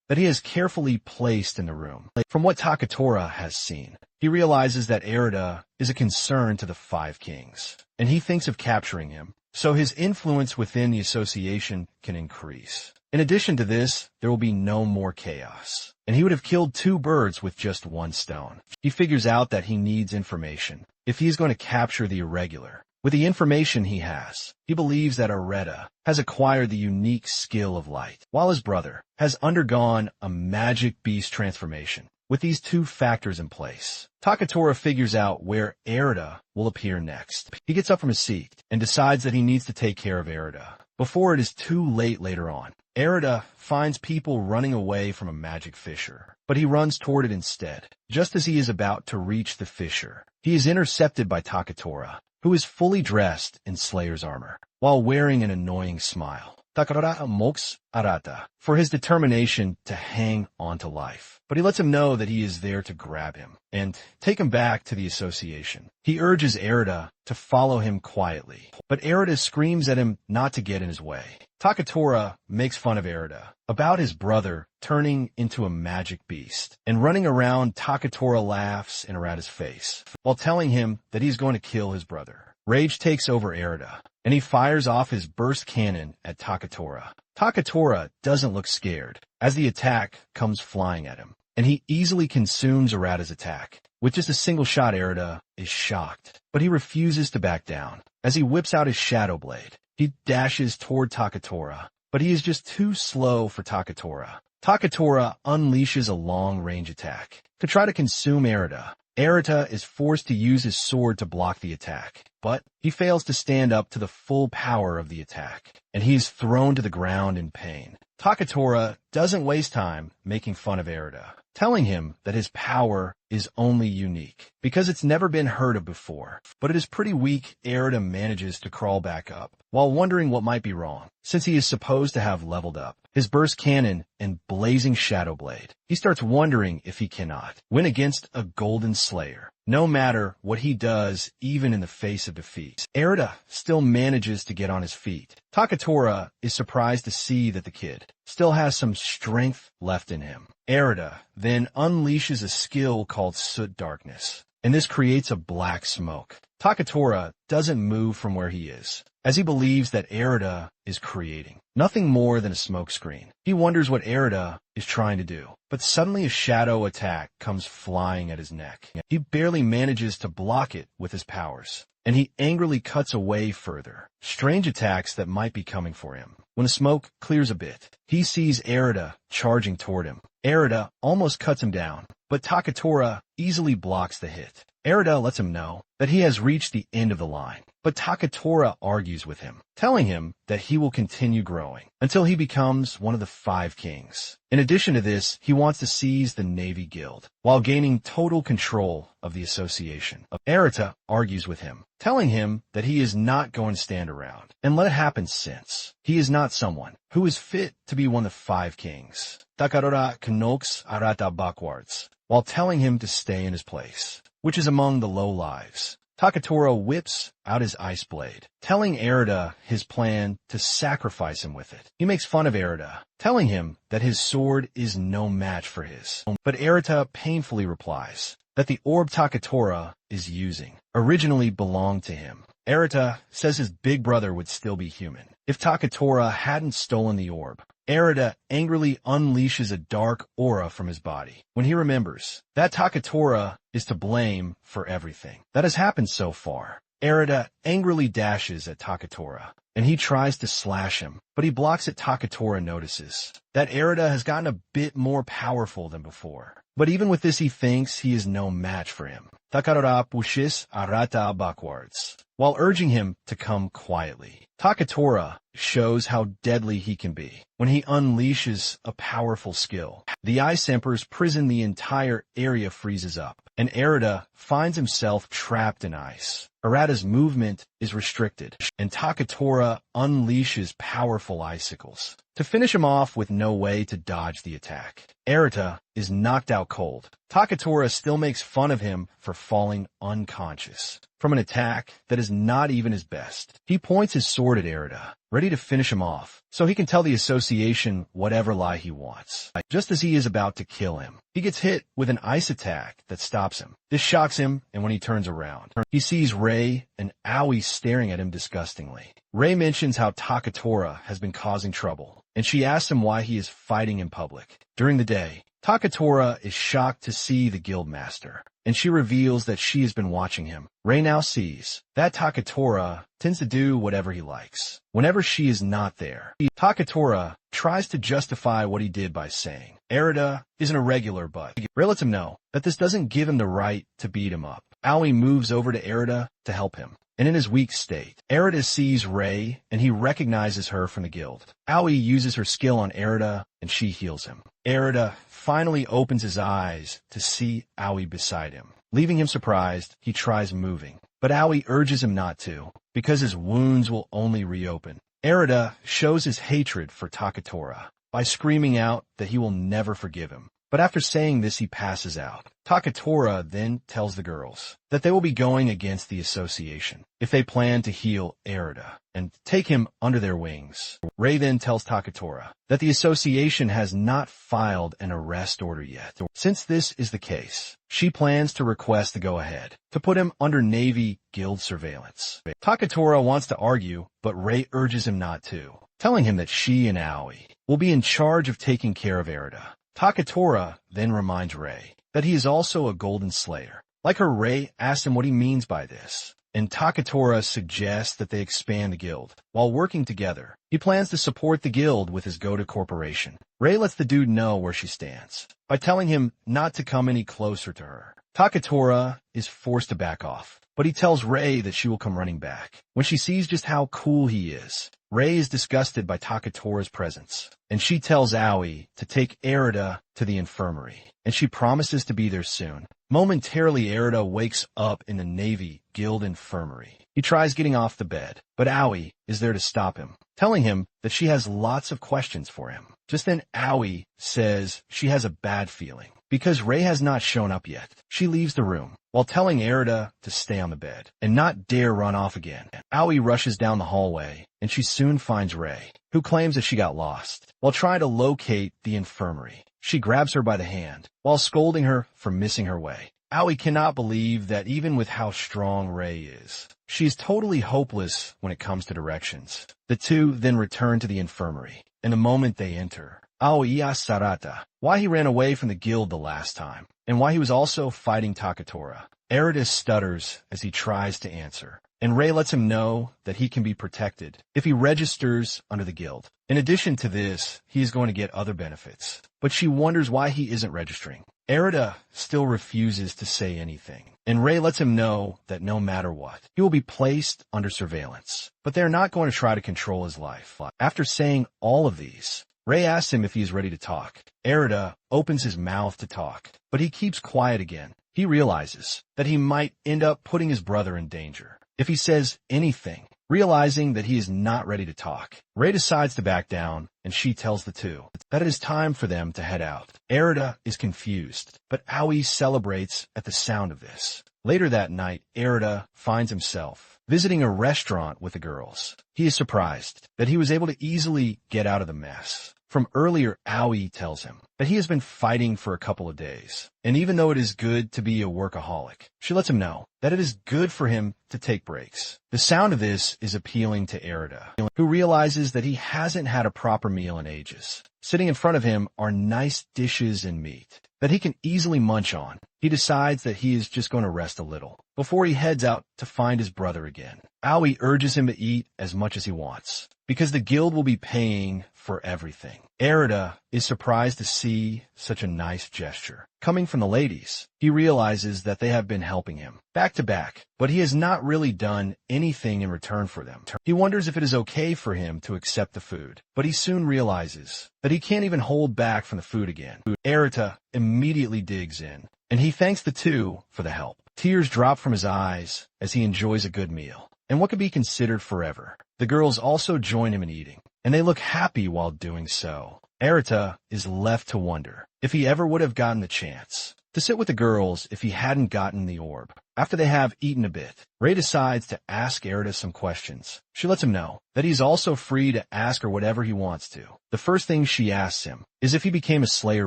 that he has carefully placed in the room. From what Takura has seen, he realizes that Erida is a concern to the Five Kings, and he thinks of capturing him, so his influence within the association can increase. In addition to this, there will be no more chaos, and he would have killed 2 birds with just 1 stone. He figures out that he needs information if he is going to capture the irregular. With the information he has, he believes that Erida has acquired the unique skill of light, while his brother has undergone a magic beast transformation. With these 2 factors in place, Takura figures out where Erida will appear next. He gets up from his seat and decides that he needs to take care of Erida before it is too late later on. Erida finds people running away from a magic fissure, but he runs toward it instead. Just as he is about to reach the fissure, he is intercepted by Takura, who is fully dressed in Slayer's armor, while wearing an annoying smile. Takura mocks Arata for his determination to hang on to life, but he lets him know that he is there to grab him and take him back to the association. He urges Erida to follow him quietly, but Erida screams at him not to get in his way. Takura makes fun of Erida about his brother turning into a magic beast, and running around, Takura laughs in Erata's face while telling him that he's going to kill his brother. Rage takes over Erida, and he fires off his burst cannon at Takura. Takura doesn't look scared as the attack comes flying at him, and he easily consumes Arata's attack. With just a single shot, Erida is shocked, but he refuses to back down. As he whips out his shadow blade, he dashes toward Takura, but he is just too slow for Takura. Takura unleashes a long-range attack to try to consume Erida. Erida is forced to use his sword to block the attack, but he fails to stand up to the full power of the attack, and he is thrown to the ground in pain. Takura doesn't waste time making fun of Erida, telling him that his power is only unique because it's never been heard of before, but it is pretty weak. Erida manages to crawl back up while wondering what might be wrong, since he is supposed to have leveled up his burst cannon and blazing shadow blade. He starts wondering if he cannot win against a golden slayer, no matter what he does, even in the face of defeat. Erida still manages to get on his feet. Takura is surprised to see that the kid still has some strength left in him. Erida then unleashes a skill called Soot Darkness, and this creates a black smoke. Takura doesn't move from where he is, as he believes that Erida is creating nothing more than a smoke screen. He wonders what Erida is trying to do, but suddenly a shadow attack comes flying at his neck. He barely manages to block it with his powers, and he angrily cuts away further. Strange attacks that might be coming for him. When the smoke clears a bit, he sees Erida charging toward him. Erida almost cuts him down, but Takura easily blocks the hit. Erida lets him know that he has reached the end of the line, but Takura argues with him, telling him that he will continue growing until he becomes one of the Five Kings. In addition to this, he wants to seize the Navy Guild while gaining total control of the association. Erida argues with him, telling him that he is not going to stand around and let it happen, since he is not someone who is fit to be one of the Five Kings. Takura knocks Arata backwards while telling him to stay in his place, which is among the low lives. Takatora whips out his ice blade, telling Erida his plan to sacrifice him with it. He makes fun of Erida, telling him that his sword is no match for his. But Erida painfully replies that the orb Takatora is using originally belonged to him. Erida says his big brother would still be human if Takatora hadn't stolen the orb. Erida angrily unleashes a dark aura from his body when he remembers that Takatora is to blame for everything that has happened so far. Erida angrily dashes at Takatora, and he tries to slash him, but he blocks it. Takatora notices that Erida has gotten a bit more powerful than before. But even with this, he thinks he is no match for him. Takatora pushes Arata backwards, while urging him to come quietly. Takatora shows how deadly he can be when he unleashes a powerful skill. The Ice Emperor's prison, the entire area freezes up, and Erida finds himself trapped in ice. Arata's movement is restricted, and Takatora unleashes powerful icicles to finish him off with no way to dodge the attack. Erida is knocked out cold. Takatora still makes fun of him for falling unconscious from an attack that is not even his best. He points his sword at Erida, ready to finish him off, so he can tell the association whatever lie he wants. Just as he is about to kill him, he gets hit with an ice attack that stops him. This shocks him, and when he turns around, he sees Rei and Owie staring at him disgustingly. Rei mentions how Takatora has been causing trouble, and she asks him why he is fighting in public. During the day, Takatora is shocked to see the guildmaster, and she reveals that she has been watching him. Rei now sees that Takatora tends to do whatever he likes whenever she is not there. Takatora tries to justify what he did by saying Erida is an irregular, but Rei lets him know that this doesn't give him the right to beat him up. Owie moves over to Erida to help him, and in his weak state, Erida sees Rei and he recognizes her from the guild. Owie uses her skill on Erida and she heals him. Erida finally opens his eyes to see Owie beside him. Leaving him surprised, he tries moving, but Owie urges him not to, because his wounds will only reopen. Erida shows his hatred for Takatora by screaming out that he will never forgive him. But after saying this, he passes out. Takatora then tells the girls that they will be going against the association if they plan to heal Erida and take him under their wings. Rei then tells Takatora that the association has not filed an arrest order yet. Since this is the case, she plans to request the go-ahead to put him under Navy Guild surveillance. Takatora wants to argue, but Rei urges him not to, telling him that she and Owie will be in charge of taking care of Erida. Takatora then reminds Rei that he is also a Golden Slayer. Like her, Rei asks him what he means by this, and Takatora suggests that they expand the guild. While working together, he plans to support the guild with his Goda Corporation. Rei lets the dude know where she stands by telling him not to come any closer to her. Takatora is forced to back off, but he tells Rei that she will come running back when she sees just how cool he is. Rei is disgusted by Takatora's presence, and she tells Owie to take Erida to the infirmary, and she promises to be there soon. Momentarily, Erida wakes up in the Navy Guild infirmary. He tries getting off the bed, but Owie is there to stop him, telling him that she has lots of questions for him. Just then, Owie says she has a bad feeling because Rei has not shown up yet. She leaves the room while telling Erida to stay on the bed and not dare run off again. Owie rushes down the hallway, and she soon finds Rei, who claims that she got lost while trying to locate the infirmary. She grabs her by the hand while scolding her for missing her way. Owie cannot believe that even with how strong Rei is, she is totally hopeless when it comes to directions. The two then return to the infirmary, and the moment they enter, Owie asks Sarata why he ran away from the guild the last time, and why he was also fighting Takatora. Erida stutters as he tries to answer, and Rei lets him know that he can be protected if he registers under the guild. In addition to this, he is going to get other benefits, but she wonders why he isn't registering. Erida still refuses to say anything, and Rei lets him know that no matter what, he will be placed under surveillance, but they are not going to try to control his life. After saying all of these, Rei asks him if he is ready to talk. Erida opens his mouth to talk, but he keeps quiet again. He realizes that he might end up putting his brother in danger if he says anything. Realizing that he is not ready to talk, Rei decides to back down, and she tells the two that it is time for them to head out. Erida is confused, but Owie celebrates at the sound of this. Later that night, Erida finds himself visiting a restaurant with the girls. He is surprised that he was able to easily get out of the mess. From earlier, Owie tells him that he has been fighting for a couple of days, and even though it is good to be a workaholic, she lets him know that it is good for him to take breaks. The sound of this is appealing to Erida, who realizes that he hasn't had a proper meal in ages. Sitting in front of him are nice dishes and meat that he can easily munch on. He decides that he is just going to rest a little before he heads out to find his brother again. Owie urges him to eat as much as he wants, because the guild will be paying for everything. Erida is surprised to see such a nice gesture coming from the ladies. He realizes that they have been helping him back to back, but he has not really done anything in return for them. He wonders if it is okay for him to accept the food, but he soon realizes that he can't even hold back from the food again. Erida immediately digs in, and he thanks the two for the help. Tears drop from his eyes as he enjoys a good meal, and what could be considered forever. The girls also join him in eating, and they look happy while doing so. Erida is left to wonder if he ever would have gotten the chance to sit with the girls if he hadn't gotten the orb. After they have eaten a bit, Ray decides to ask Erida some questions. She lets him know that he's also free to ask her whatever he wants to. The first thing she asks him is if he became a slayer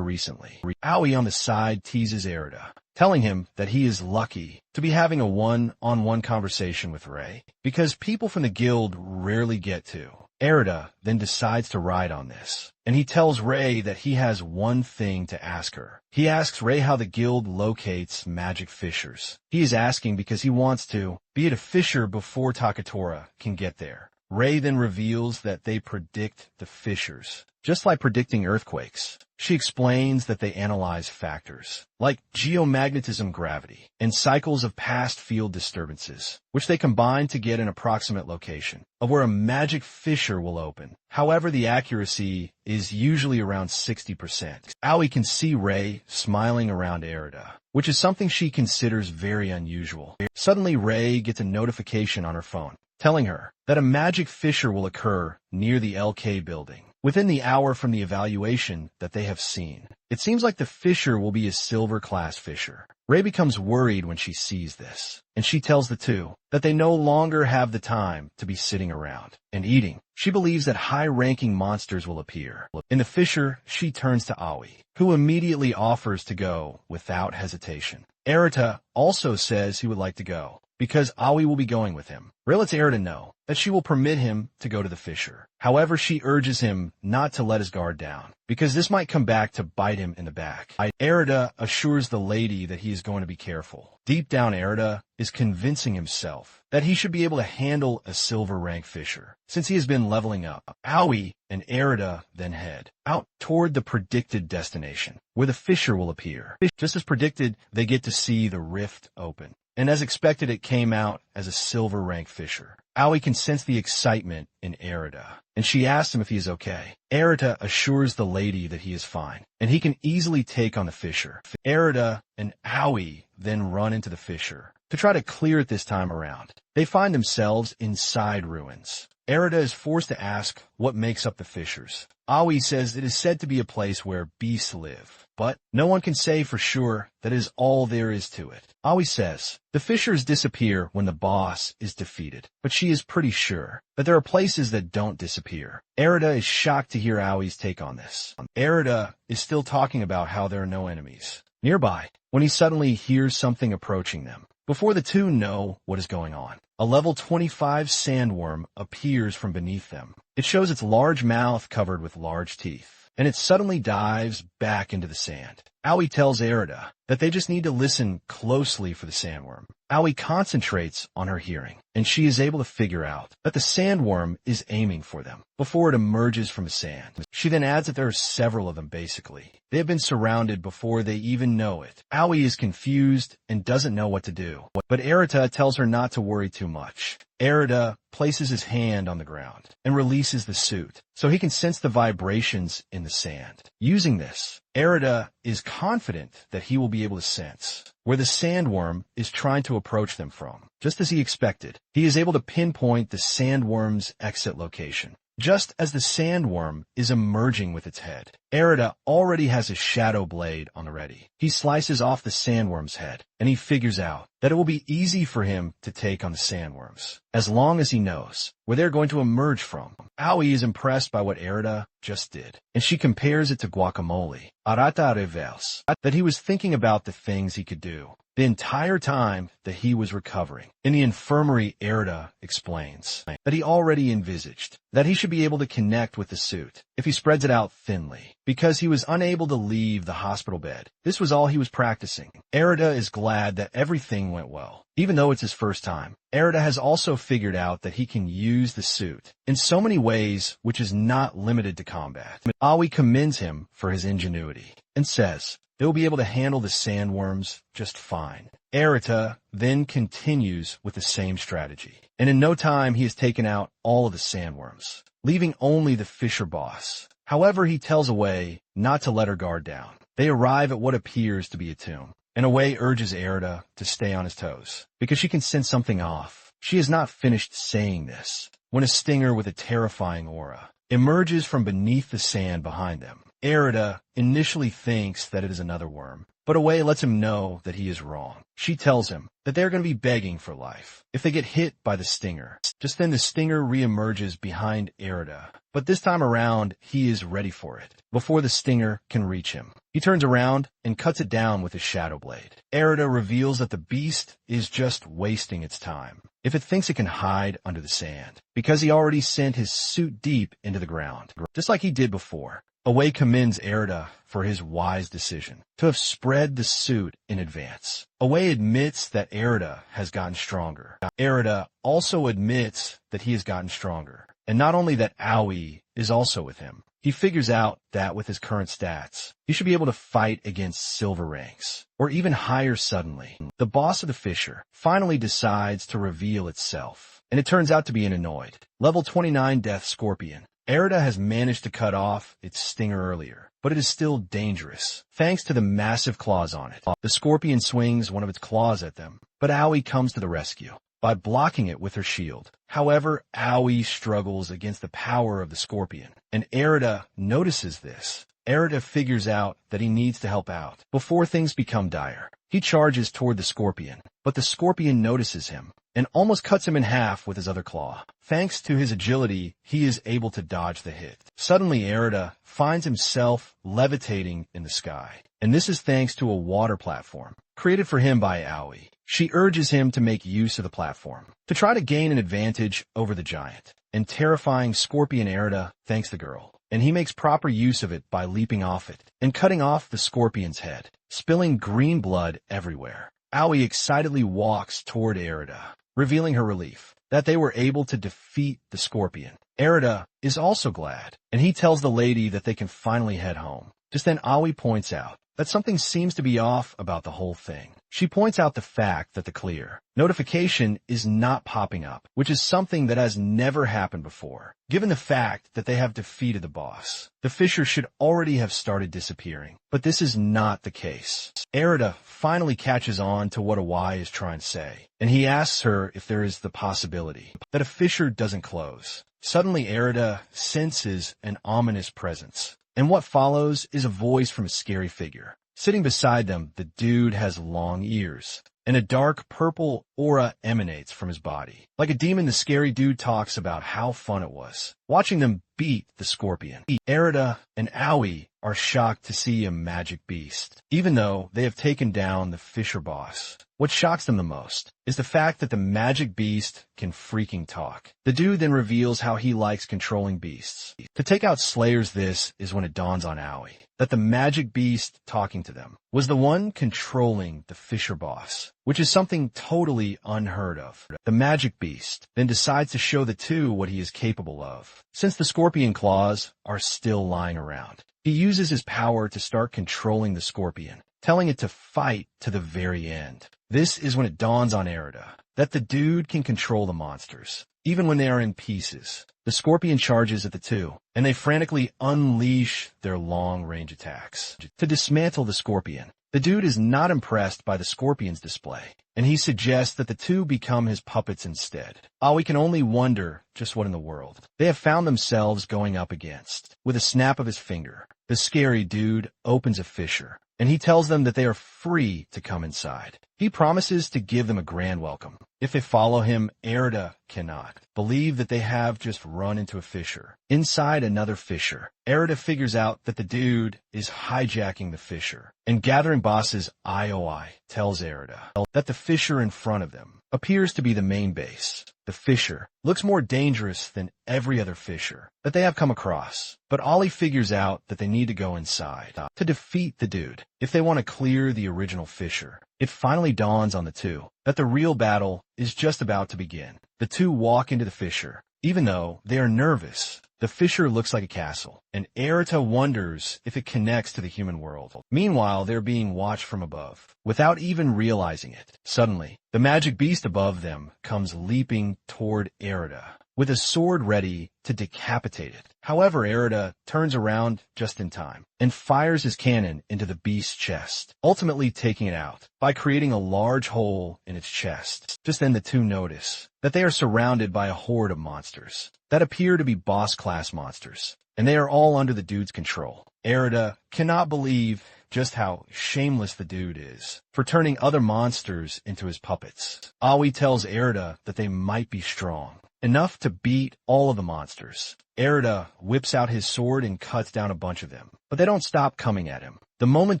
recently. Owie on the side teases Erida, telling him that he is lucky to be having a one-on-one conversation with Ray, because people from the guild rarely get to. Erida then decides to ride on this, and he tells Ray that he has one thing to ask her. He asks Ray how the guild locates magic fissures. He is asking because he wants to be at a fissure before Takura can get there. Ray then reveals that they predict the fissures, just like predicting earthquakes. She explains that they analyze factors like geomagnetism, gravity, and cycles of past field disturbances, which they combine to get an approximate location of where a magic fissure will open. However, the accuracy is usually around 60%. Owie can see Ray smiling around Erida, which is something she considers very unusual. Suddenly, Ray gets a notification on her phone telling her that a magic fissure will occur near the LK building within the hour from the evaluation that they have seen. It seems like the fissure will be a silver-class fissure. Ray becomes worried when she sees this, and she tells the two that they no longer have the time to be sitting around and eating. She believes that high-ranking monsters will appear. In the fissure, she turns to Owie, who immediately offers to go without hesitation. Erida also says he would like to go, because Owie will be going with him. Ray lets Erida know that she will permit him to go to the fissure. However, she urges him not to let his guard down, because this might come back to bite him in the back. Erida assures the lady that he is going to be careful. Deep down, Erida is convincing himself that he should be able to handle a silver rank fissure, since he has been leveling up. Owie and Erida then head out toward the predicted destination, where the fissure will appear. Just as predicted, they get to see the rift open, and as expected, it came out as a silver rank fissure. Owie can sense the excitement in Erida, and she asks him if he is okay. Erida assures the lady that he is fine, and he can easily take on the fissure. Erida and Owie then run into the fissure to try to clear it this time around. They find themselves inside ruins. Erida is forced to ask what makes up the fissures. Owie says it is said to be a place where beasts live, but no one can say for sure that is all there is to it. Owie says the fissures disappear when the boss is defeated, but she is pretty sure that there are places that don't disappear. Erida is shocked to hear Owie's take on this. Erida is still talking about how there are no enemies nearby when he suddenly hears something approaching them. Before the two know what is going on, a level 25 sandworm appears from beneath them. It shows its large mouth covered with large teeth, and it suddenly dives back into the sand. Owie tells Erida that they just need to listen closely for the sandworm. Owie concentrates on her hearing, and she is able to figure out that the sandworm is aiming for them before it emerges from the sand. She then adds that there are several of them basically. They have been surrounded before they even know it. Owie is confused and doesn't know what to do, but Erida tells her not to worry too much. Erida places his hand on the ground and releases the suit so he can sense the vibrations in the sand. Using this, Erida is confident that he will be able to sense where the sandworm is trying to approach them from. Just as he expected, he is able to pinpoint the sandworm's exit location. Just as the sandworm is emerging with its head, Erida already has a shadow blade on the ready. He slices off the sandworm's head and he figures out that it will be easy for him to take on the sandworms, as long as he knows where they're going to emerge from. Owie is impressed by what Erida just did, and she compares it to guacamole, arata revels, that he was thinking about the things he could do the entire time that he was recovering. In the infirmary, Erida explains that he already envisaged that he should be able to connect with the suit if he spreads it out thinly, because he was unable to leave the hospital bed. This was all he was practicing. Erida is glad that everything went well, even though it's his first time. Erida has also figured out that he can use the suit in so many ways, which is not limited to combat. Owie commends him for his ingenuity and says they'll be able to handle the sandworms just fine. Erida then continues with the same strategy, and in no time he has taken out all of the sandworms, leaving only the fissure boss. However, he tells Owie not to let her guard down. They arrive at what appears to be a tomb, and Owie urges Erida to stay on his toes, because she can sense something off. She has not finished saying this when a stinger with a terrifying aura emerges from beneath the sand behind them. Erida initially thinks that it is another worm, but Owie lets him know that he is wrong. She tells him that they're going to be begging for life if they get hit by the stinger. Just then the stinger reemerges behind Erida, but this time around he is ready for it before the stinger can reach him. He turns around and cuts it down with his shadow blade. Erida reveals that the beast is just wasting its time if it thinks it can hide under the sand, because he already sent his suit deep into the ground, just like he did before. Owie commends Erida for his wise decision to have spread the suit in advance. Owie admits that Erida has gotten stronger. Erida also admits that he has gotten stronger, and not only that, Owie is also with him. He figures out that with his current stats, he should be able to fight against silver ranks, or even higher suddenly. The boss of the fissure finally decides to reveal itself, and it turns out to be an annoyed level 29 death scorpion. Erida has managed to cut off its stinger earlier, but it is still dangerous, thanks to the massive claws on it. The scorpion swings one of its claws at them, but Owie comes to the rescue by blocking it with her shield. However, Owie struggles against the power of the scorpion, and Erida notices this. Erida figures out that he needs to help out before things become dire. He charges toward the scorpion, but the scorpion notices him and almost cuts him in half with his other claw. Thanks to his agility, he is able to dodge the hit. Suddenly, Erida finds himself levitating in the sky, and this is thanks to a water platform created for him by Owie. She urges him to make use of the platform to try to gain an advantage over the giant and terrifying scorpion. Erida thanks the girl, and he makes proper use of it by leaping off it and cutting off the scorpion's head, spilling green blood everywhere. Owie excitedly walks toward Erida, revealing her relief that they were able to defeat the scorpion. Erida is also glad, and he tells the lady that they can finally head home. Just then Owie points out that something seems to be off about the whole thing. She points out the fact that the clear notification is not popping up, which is something that has never happened before. Given the fact that they have defeated the boss, the fissure should already have started disappearing, but this is not the case. Erida finally catches on to what Owie is trying to say, and he asks her if there is the possibility that a fissure doesn't close. Suddenly, Erida senses an ominous presence, and what follows is a voice from a scary figure. Sitting beside them, the dude has long ears, and a dark purple aura emanates from his body. Like a demon, the scary dude talks about how fun it was watching them beat the scorpion. Erida and Owie are shocked to see a magic beast, even though they have taken down the fissure boss. What shocks them the most is the fact that the magic beast can freaking talk. The dude then reveals how he likes controlling beasts. To take out slayers, this is when it dawns on Owie that the magic beast talking to them was the one controlling the fissure boss, which is something totally unheard of. The magic beast then decides to show the two what he is capable of. Since the scorpion claws are still lying around, he uses his power to start controlling the scorpion, telling it to fight to the very end. This is when it dawns on Erida that the dude can control the monsters, even when they are in pieces. The scorpion charges at the two, and they frantically unleash their long-range attacks to dismantle the scorpion. The dude is not impressed by the scorpion's display, and he suggests that the two become his puppets instead. Owie can only wonder just what in the world they have found themselves going up against. With a snap of his finger, the scary dude opens a fissure, and he tells them that they are free to come inside. He promises to give them a grand welcome. If they follow him, Erida cannot believe that they have just run into a fissure. Inside another fissure, Erida figures out that the dude is hijacking the fissure, and gathering bosses Owie tells Erida that the fissure in front of them appears to be the main base. The fissure looks more dangerous than every other fissure that they have come across, but Ollie figures out that they need to go inside to defeat the dude if they want to clear the original fissure. It finally dawns on the two that the real battle is just about to begin. The two walk into the fissure. Even though they are nervous, the fissure looks like a castle, and Erita wonders if it connects to the human world. Meanwhile, they're being watched from above, without even realizing it. Suddenly, the magic beast above them comes leaping toward Erida, with a sword ready to decapitate it. However, Erida turns around just in time and fires his cannon into the beast's chest, ultimately taking it out by creating a large hole in its chest. Just then the two notice that they are surrounded by a horde of monsters that appear to be boss-class monsters, and they are all under the dude's control. Erida cannot believe just how shameless the dude is for turning other monsters into his puppets. Owie tells Erida that they might be strong enough to beat all of the monsters. Erida whips out his sword and cuts down a bunch of them, but they don't stop coming at him. The moment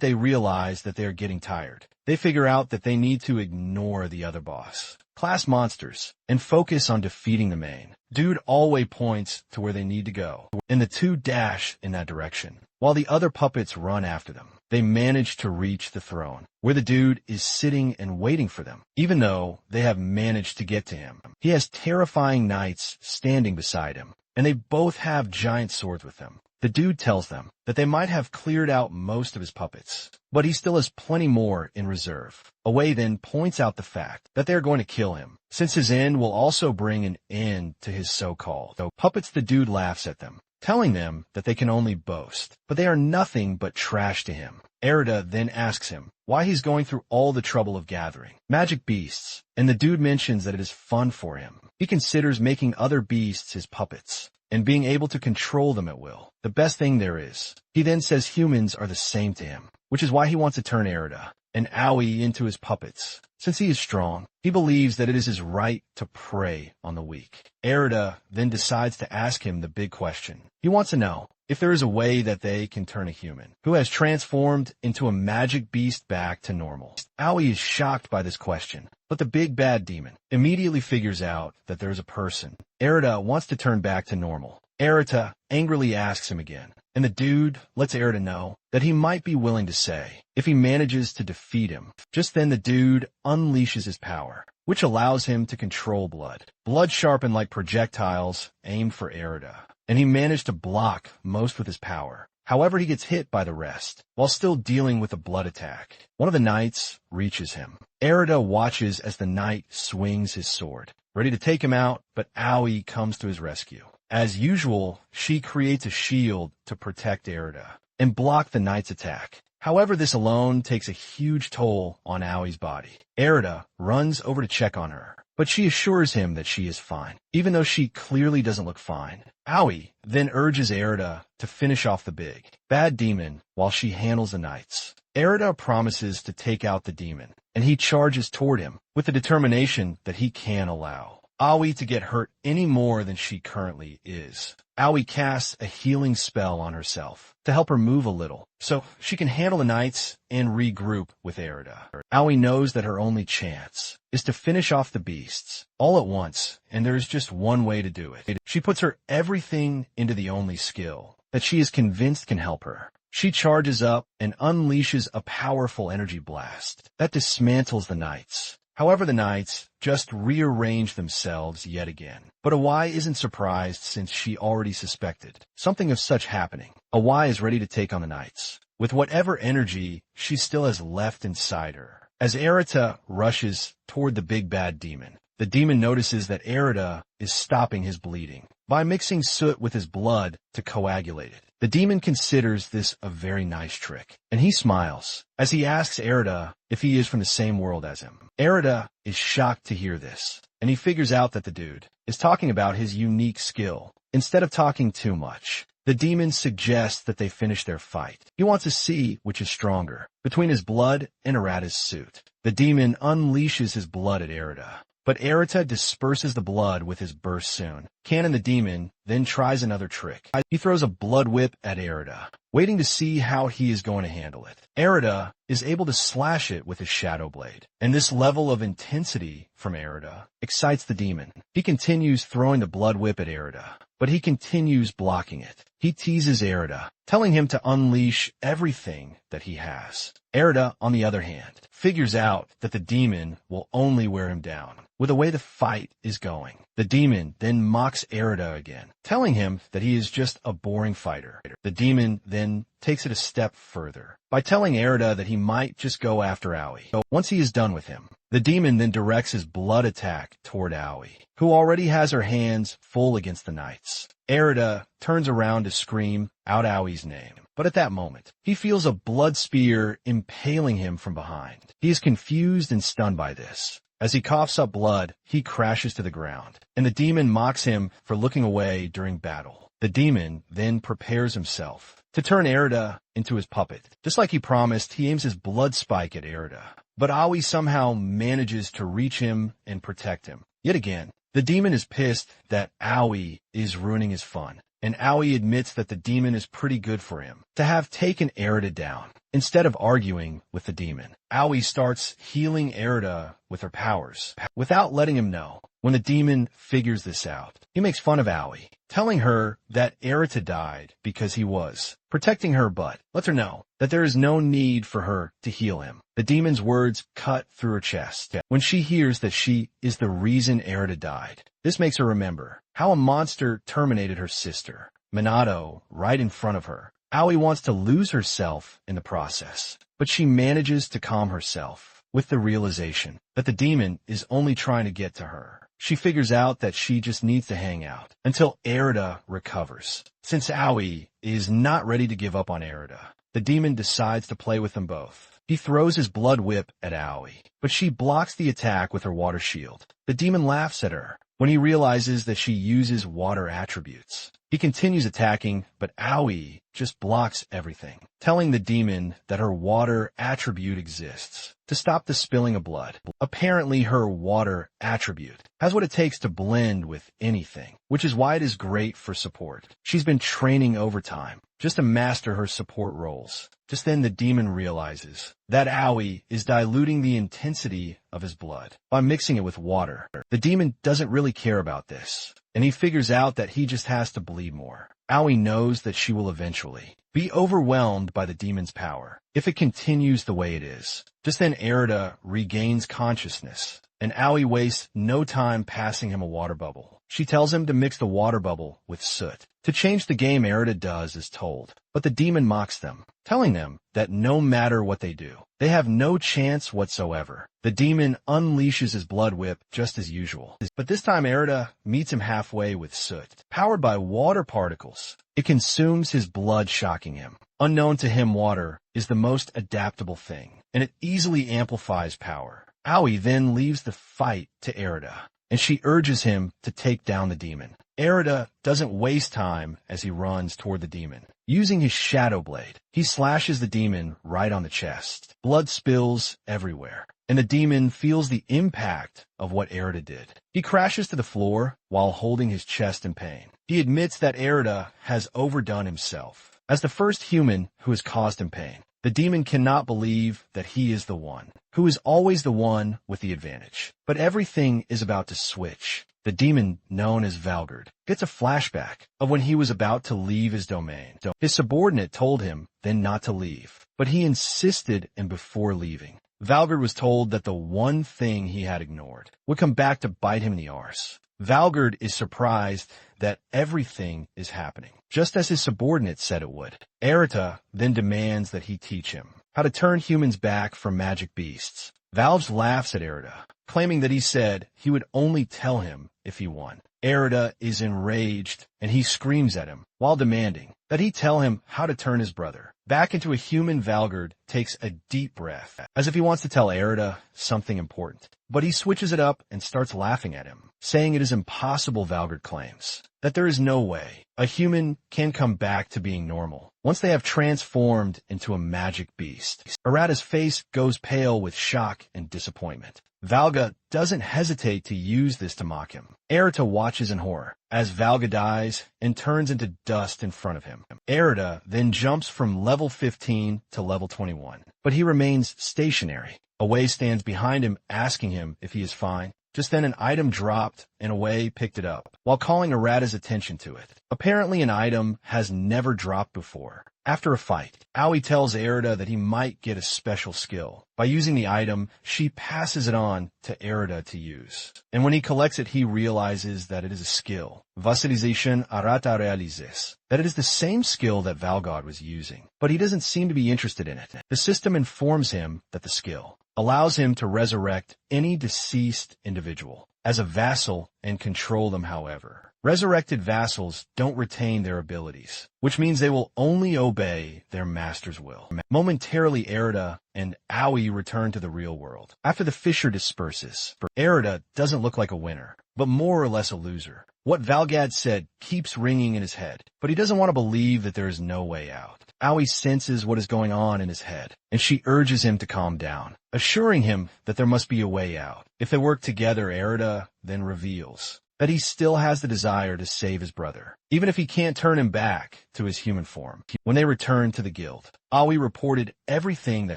they realize that they are getting tired, they figure out that they need to ignore the other boss-class monsters and focus on defeating the main. Dude always points to where they need to go, and the two dash in that direction, while the other puppets run after them. They manage to reach the throne, where the dude is sitting and waiting for them, even though they have managed to get to him. He has terrifying knights standing beside him, and they both have giant swords with them. The dude tells them that they might have cleared out most of his puppets, but he still has plenty more in reserve. Owie then points out the fact that they are going to kill him, since his end will also bring an end to his so-called puppets. The dude laughs at them, telling them that they can only boast, but they are nothing but trash to him. Erida then asks him why he's going through all the trouble of gathering magic beasts, and the dude mentions that it is fun for him. He considers making other beasts his puppets and being able to control them at will the best thing there is. He then says humans are the same to him, which is why he wants to turn Erida and Owie into his puppets. Since he is strong, he believes that it is his right to prey on the weak. Erida then decides to ask him the big question. He wants to know if there is a way that they can turn a human who has transformed into a magic beast back to normal. Owie is shocked by this question, but the big bad demon immediately figures out that there is a person Erida wants to turn back to normal. Erida angrily asks him again, and the dude lets Erida know that he might be willing to say if he manages to defeat him. Just then the dude unleashes his power, which allows him to control blood. Blood sharpened like projectiles aimed for Erida, and he managed to block most with his power. However, he gets hit by the rest, while still dealing with a blood attack. One of the knights reaches him. Erida watches as the knight swings his sword, ready to take him out, but Owie comes to his rescue. As usual, she creates a shield to protect Erida and block the knight's attack. However, this alone takes a huge toll on Owie's body. Erida runs over to check on her, but she assures him that she is fine, even though she clearly doesn't look fine. Owie then urges Erida to finish off the big bad demon while she handles the knights. Erida promises to take out the demon, and he charges toward him with the determination that he can't allow Owie to get hurt any more than she currently is. Owie casts a healing spell on herself to help her move a little, so she can handle the knights and regroup with Erida. Owie knows that her only chance is to finish off the beasts all at once, and there is just one way to do it. She puts her everything into the only skill that she is convinced can help her. She charges up and unleashes a powerful energy blast that dismantles the knights. However, the knights just rearrange themselves yet again. But Owie isn't surprised since she already suspected something of such happening. Owie is ready to take on the knights with whatever energy she still has left inside her. As Erida rushes toward the big bad demon, the demon notices that Erida is stopping his bleeding by mixing soot with his blood to coagulate it. The demon considers this a very nice trick, and he smiles as he asks Erida if he is from the same world as him. Erida is shocked to hear this, and he figures out that the dude is talking about his unique skill. Instead of talking too much, The demon suggests that they finish their fight. He wants to see which is stronger, between his blood and Arata's suit. The demon unleashes his blood at Arata, but Arata disperses the blood with his burst soon. Canon the demon then tries another trick. He throws a blood whip at Arata, waiting to see how he is going to handle it. Arata is able to slash it with his shadow blade, and this level of intensity from Arata excites the demon. He continues throwing the blood whip at Arata, but he continues blocking it. He teases Arata, telling him to unleash everything that he has. Arata, on the other hand, figures out that the demon will only wear him down with the way the fight is going. The demon then mocks Arata again, telling him that he is just a boring fighter. The demon then takes it a step further by telling Arata that he might just go after Owie. Once he is done with him, the demon then directs his blood attack toward Owie, who already has her hands full against the knights. Arata turns around to scream out Owie's name, but at that moment, he feels a blood spear impaling him from behind. He is confused and stunned by this. As he coughs up blood, he crashes to the ground, and the demon mocks him for looking away during battle. The demon then prepares himself to turn Arata into his puppet. Just like he promised, he aims his blood spike at Arata, but Owie somehow manages to reach him and protect him. Yet again, the demon is pissed that Owie is ruining his fun, and Owie admits that the demon is pretty good for him to have taken Arata down. Instead of arguing with the demon, Owie starts healing Arata with her powers, without letting him know. When the demon figures this out, he makes fun of Owie, telling her that Arata died because he was protecting her, but lets her know that there is no need for her to heal him. The demon's words cut through her chest when she hears that she is the reason Arata died. This makes her remember how a monster terminated her sister, Minato, right in front of her. Owie wants to lose herself in the process, but she manages to calm herself with the realization that the demon is only trying to get to her. She figures out that she just needs to hang out until Arata recovers. Since Owie is not ready to give up on Arata, the demon decides to play with them both. He throws his blood whip at Owie, but she blocks the attack with her water shield. The demon laughs at her when he realizes that she uses water attributes. He continues attacking, but Owie just blocks everything, telling the demon that her water attribute exists to stop the spilling of blood. Apparently, her water attribute has what it takes to blend with anything, which is why it is great for support. She's been training overtime just to master her support roles. Just then the demon realizes that Owie is diluting the intensity of his blood by mixing it with water. The demon doesn't really care about this, and he figures out that he just has to bleed more. Owie knows that she will eventually be overwhelmed by the demon's power if it continues the way it is. Just then Arata regains consciousness, and Owie wastes no time passing him a water bubble. She tells him to mix the water bubble with soot. To change the game, Arata does as told, but the demon mocks them, telling them that no matter what they do, they have no chance whatsoever. The demon unleashes his blood whip just as usual, but this time Arata meets him halfway with soot, powered by water particles. It consumes his blood, shocking him. Unknown to him, water is the most adaptable thing, and it easily amplifies power. Owie then leaves the fight to Arata, and she urges him to take down the demon. Arata doesn't waste time as he runs toward the demon. Using his shadow blade, he slashes the demon right on the chest. Blood spills everywhere, and the demon feels the impact of what Arata did. He crashes to the floor while holding his chest in pain. He admits that Arata has overdone himself as the first human who has caused him pain. The demon cannot believe that he is the one who is always the one with the advantage. But everything is about to switch. The demon, known as Valgard, gets a flashback of when he was about to leave his domain. His subordinate told him then not to leave, but he insisted, and before leaving, Valgard was told that the one thing he had ignored would come back to bite him in the arse. Valgard is surprised that everything is happening, just as his subordinate said it would. Arata then demands that he teach him how to turn humans back from magic beasts. Valves laughs at Arata, claiming that he said he would only tell him if he won. Arata is enraged, and he screams at him while demanding that he tell him how to turn his brother back into a human. Valgard takes a deep breath, as if he wants to tell Arata something important. But he switches it up and starts laughing at him, saying it is impossible. Valgard claims that there is no way a human can come back to being normal once they have transformed into a magic beast. Arata's face goes pale with shock and disappointment. Valga doesn't hesitate to use this to mock him. Arata watches in horror as Valga dies and turns into dust in front of him. Arata then jumps from level 15 to level 21, but he remains stationary. Owie stands behind him asking him if he is fine. Just then an item dropped and Owie picked it up, while calling Arata's attention to it. Apparently an item has never dropped before. After a fight, Owie tells Arata that he might get a special skill. By using the item, she passes it on to Arata to use. And when he collects it, he realizes that it is a skill. Vasilization Arata realizes that it is the same skill that Valgod was using, but he doesn't seem to be interested in it. The system informs him that the skill allows him to resurrect any deceased individual as a vassal and control them, however. Resurrected vassals don't retain their abilities, which means they will only obey their master's will. Momentarily, Arata and Owie return to the real world. After the fissure disperses, Arata doesn't look like a winner, but more or less a loser. What Valgad said keeps ringing in his head, but he doesn't want to believe that there is no way out. Owie senses what is going on in his head, and she urges him to calm down, assuring him that there must be a way out. If they work together, Arata then reveals that he still has the desire to save his brother, even if he can't turn him back to his human form. When they return to the guild, Owie reported everything that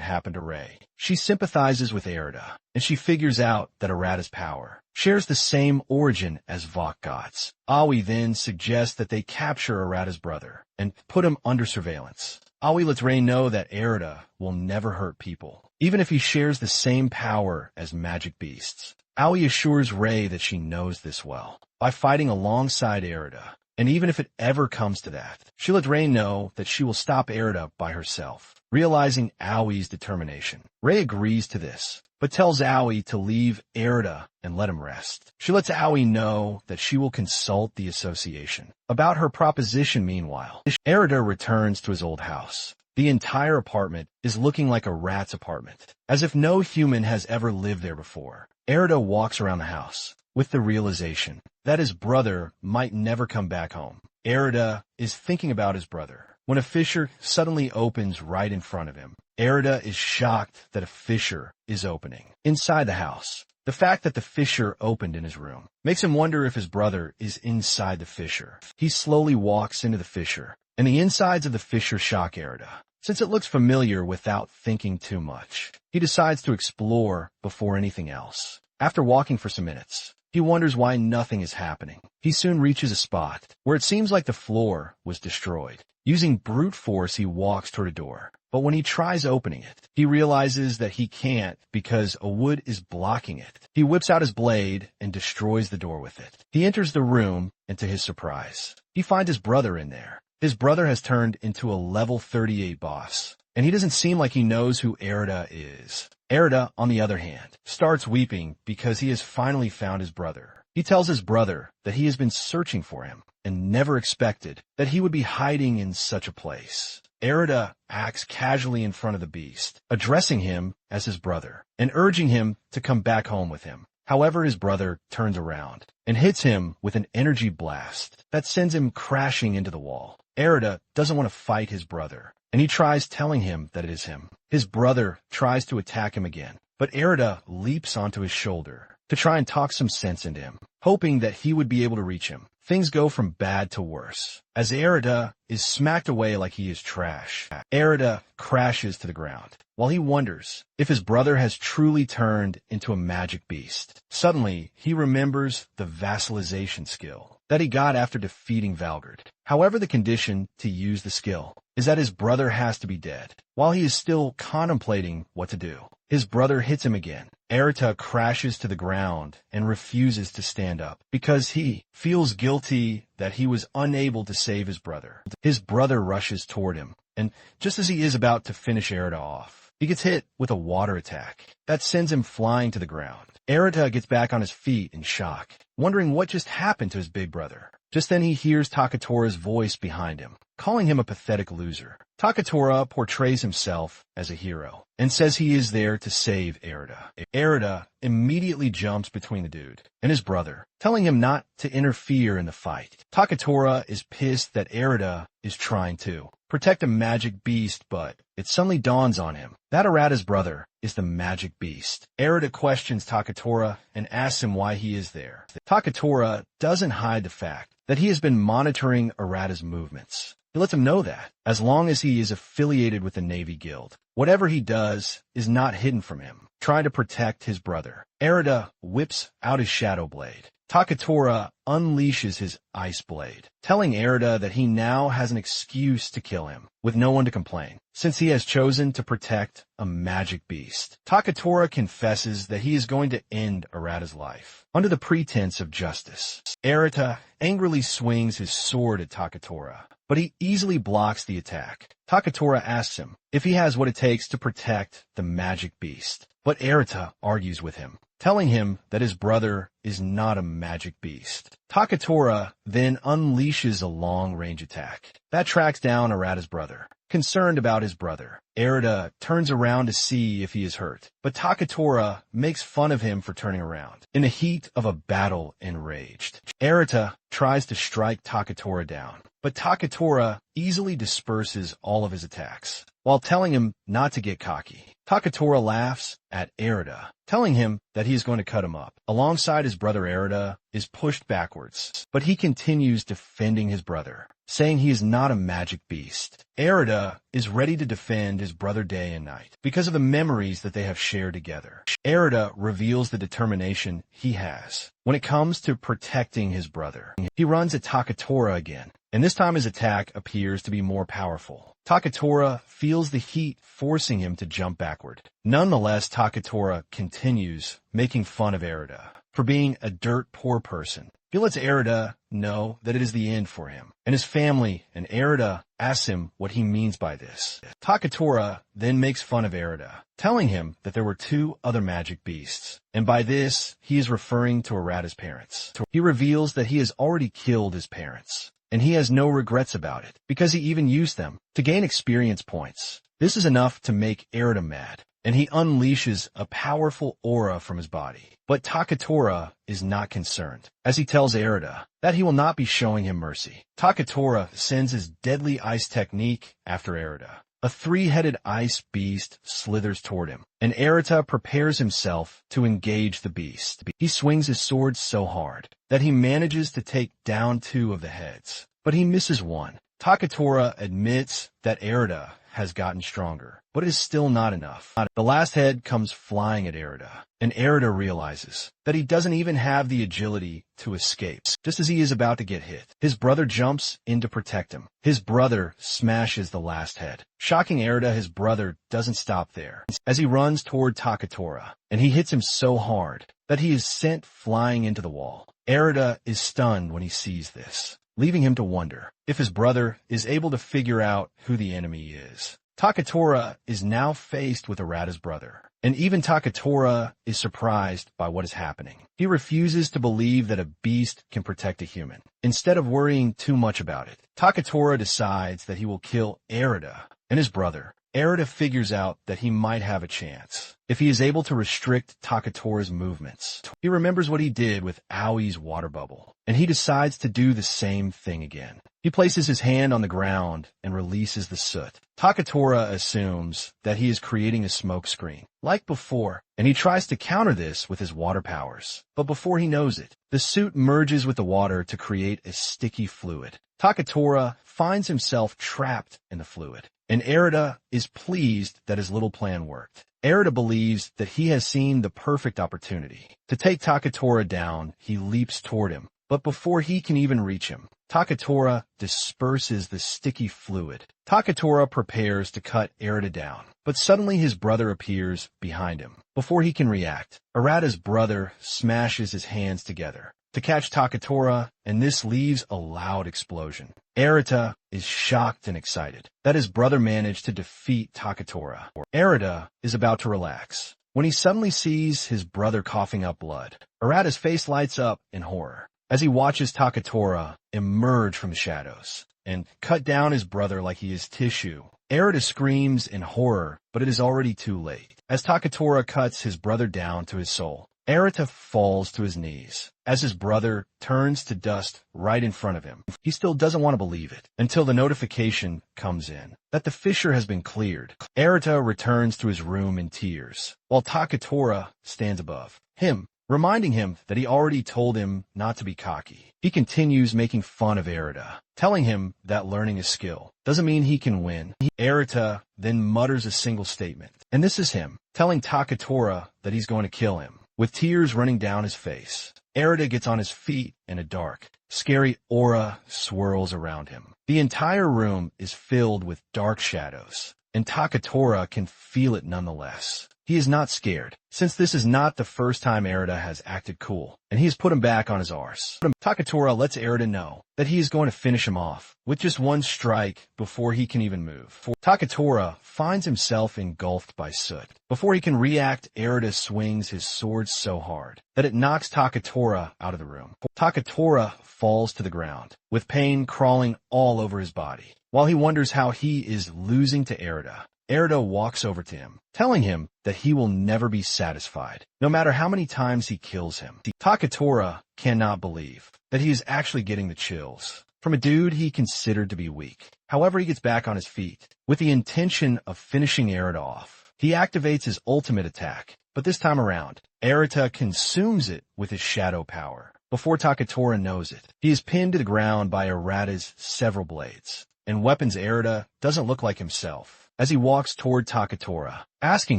happened to Ray. She sympathizes with Arata, and she figures out that Arata's power shares the same origin as Valgod's. Owie then suggests that they capture Arata's brother and put him under surveillance. Owie lets Ray know that Arata will never hurt people, even if he shares the same power as magic beasts. Owie assures Ray that she knows this well by fighting alongside Arata, and even if it ever comes to that, she lets Ray know that she will stop Arata by herself. Realizing Owie's determination, Ray agrees to this, but tells Owie to leave Arata and let him rest. She lets Owie know that she will consult the association about her proposition. Meanwhile, Arata returns to his old house. The entire apartment is looking like a rat's apartment, as if no human has ever lived there before. Arata walks around the house with the realization that his brother might never come back home. Arata is thinking about his brother when a fissure suddenly opens right in front of him. Arata is shocked that a fissure is opening inside the house. The fact that the fissure opened in his room makes him wonder if his brother is inside the fissure. He slowly walks into the fissure, and the insides of the fissure shock Arata. Since it looks familiar without thinking too much, he decides to explore before anything else. After walking for some minutes, he wonders why nothing is happening. He soon reaches a spot where it seems like the floor was destroyed. Using brute force, he walks toward a door. But when he tries opening it, he realizes that he can't because a wood is blocking it. He whips out his blade and destroys the door with it. He enters the room, and to his surprise, he finds his brother in there. His brother has turned into a level 38 boss, and he doesn't seem like he knows who Arata is. Arata, on the other hand, starts weeping because he has finally found his brother. He tells his brother that he has been searching for him and never expected that he would be hiding in such a place. Arata acts casually in front of the beast, addressing him as his brother and urging him to come back home with him. However, his brother turns around and hits him with an energy blast that sends him crashing into the wall. Arata doesn't want to fight his brother, and he tries telling him that it is him. His brother tries to attack him again, but Arata leaps onto his shoulder to try and talk some sense into him, hoping that he would be able to reach him. Things go from bad to worse, as Arata is smacked away like he is trash. Arata crashes to the ground, while he wonders if his brother has truly turned into a magic beast. Suddenly, he remembers the vassalization skill that he got after defeating Valgard. However, the condition to use the skill is that his brother has to be dead. While he is still contemplating what to do, his brother hits him again. Arata crashes to the ground and refuses to stand up because he feels guilty that he was unable to save his brother. His brother rushes toward him, and just as he is about to finish Arata off, he gets hit with a water attack that sends him flying to the ground. Arata gets back on his feet in shock, wondering what just happened to his big brother. Just then he hears Takatora's voice behind him, calling him a pathetic loser. Takatora portrays himself as a hero and says he is there to save Erida. Erida immediately jumps between the dude and his brother, telling him not to interfere in the fight. Takatora is pissed that Erida is trying to protect a magic beast, but it suddenly dawns on him that Arata's brother is the magic beast. Erida questions Takatora and asks him why he is there. Takatora doesn't hide the fact that he has been monitoring Arata's movements. He lets him know that, as long as he is affiliated with the Navy Guild, whatever he does is not hidden from him, trying to protect his brother. Erida whips out his shadow blade. Takatora unleashes his ice blade, telling Erida that he now has an excuse to kill him, with no one to complain, since he has chosen to protect a magic beast. Takatora confesses that he is going to end Arata's life, under the pretense of justice. Erida angrily swings his sword at Takatora, but he easily blocks the attack. Takatora asks him if he has what it takes to protect the magic beast, but Erida argues with him, telling him that his brother is not a magic beast. Takatora then unleashes a long-range attack that tracks down Arata's brother. Concerned about his brother, Erida turns around to see if he is hurt, but Takatora makes fun of him for turning around. In the heat of a battle enraged, Erida tries to strike Takatora down, but Takatora easily disperses all of his attacks, while telling him not to get cocky. Takatora laughs at Erida, telling him that he is going to cut him up. Alongside his brother, Erida is pushed backwards, but he continues defending his brother, saying he is not a magic beast. Erida is ready to defend his brother day and night because of the memories that they have shared together. Erida reveals the determination he has when it comes to protecting his brother. He runs at Takatora again, and this time his attack appears to be more powerful. Takatora feels the heat forcing him to jump backward. Nonetheless, Takatora continues making fun of Erida for being a dirt-poor person. He lets Erida know that it is the end for him and his family, and Erida asks him what he means by this. Takatora then makes fun of Erida, telling him that there were two other magic beasts, and by this, he is referring to Arata's parents. He reveals that he has already killed his parents, and he has no regrets about it, because he even used them to gain experience points. This is enough to make Erida mad, and he unleashes a powerful aura from his body. But Takatora is not concerned, as he tells Erida that he will not be showing him mercy. Takatora sends his deadly ice technique after Erida. A three-headed ice beast slithers toward him, and Erida prepares himself to engage the beast. He swings his sword so hard that he manages to take down two of the heads, but he misses one. Takatora admits that Erida has gotten stronger, but it is still not enough. The last head comes flying at Erida, and Erida realizes that he doesn't even have the agility to escape. Just as he is about to get hit, his brother jumps in to protect him. His brother smashes the last head. Shocking Erida, his brother doesn't stop there, as he runs toward Takatora, and he hits him so hard that he is sent flying into the wall. Erida is stunned when he sees this, leaving him to wonder if his brother is able to figure out who the enemy is. Takatora is now faced with Arata's brother, and even Takatora is surprised by what is happening. He refuses to believe that a beast can protect a human. Instead of worrying too much about it, Takatora decides that he will kill Erida and his brother. Erida figures out that he might have a chance if he is able to restrict Takatora's movements. He remembers what he did with Owie's water bubble, and he decides to do the same thing again. He places his hand on the ground and releases the soot. Takatora assumes that he is creating a smoke screen, like before, and he tries to counter this with his water powers. But before he knows it, the soot merges with the water to create a sticky fluid. Takatora finds himself trapped in the fluid, and Erida is pleased that his little plan worked. Erida believes that he has seen the perfect opportunity. To take Takatora down, he leaps toward him, but before he can even reach him, Takatora disperses the sticky fluid. Takatora prepares to cut Erida down, but suddenly his brother appears behind him. Before he can react, Arata's brother smashes his hands together to catch Takatora, and this leaves a loud explosion. Erida is shocked and excited that his brother managed to defeat Takatora. Erida is about to relax when he suddenly sees his brother coughing up blood. Arata's face lights up in horror, as he watches Takatora emerge from the shadows and cut down his brother like he is tissue. Erida screams in horror, but it is already too late. As Takatora cuts his brother down to his soul, Erida falls to his knees as his brother turns to dust right in front of him. He still doesn't want to believe it until the notification comes in that the fissure has been cleared. Erida returns to his room in tears, while Takatora stands above him, reminding him that he already told him not to be cocky. He continues making fun of Erida, telling him that learning a skill doesn't mean he can win. Erida then mutters a single statement, and this is him telling Takatora that he's going to kill him. With tears running down his face, Erida gets on his feet and a dark, scary aura swirls around him. The entire room is filled with dark shadows, and Takatora can feel it nonetheless. He is not scared, since this is not the first time Erida has acted cool, and he has put him back on his arse. Takatora lets Erida know that he is going to finish him off with just one strike before he can even move. Takatora finds himself engulfed by soot. Before he can react, Erida swings his sword so hard that it knocks Takatora out of the room. Takatora falls to the ground, with pain crawling all over his body. While he wonders how he is losing to Erida, Erida walks over to him, telling him that he will never be satisfied, no matter how many times he kills him. Takatora cannot believe that he is actually getting the chills from a dude he considered to be weak. However, he gets back on his feet with the intention of finishing Erida off. He activates his ultimate attack, but this time around, Erida consumes it with his shadow power. Before Takatora knows it, he is pinned to the ground by Erida's several blades, and weapons Erida doesn't look like himself. As he walks toward Takatora, asking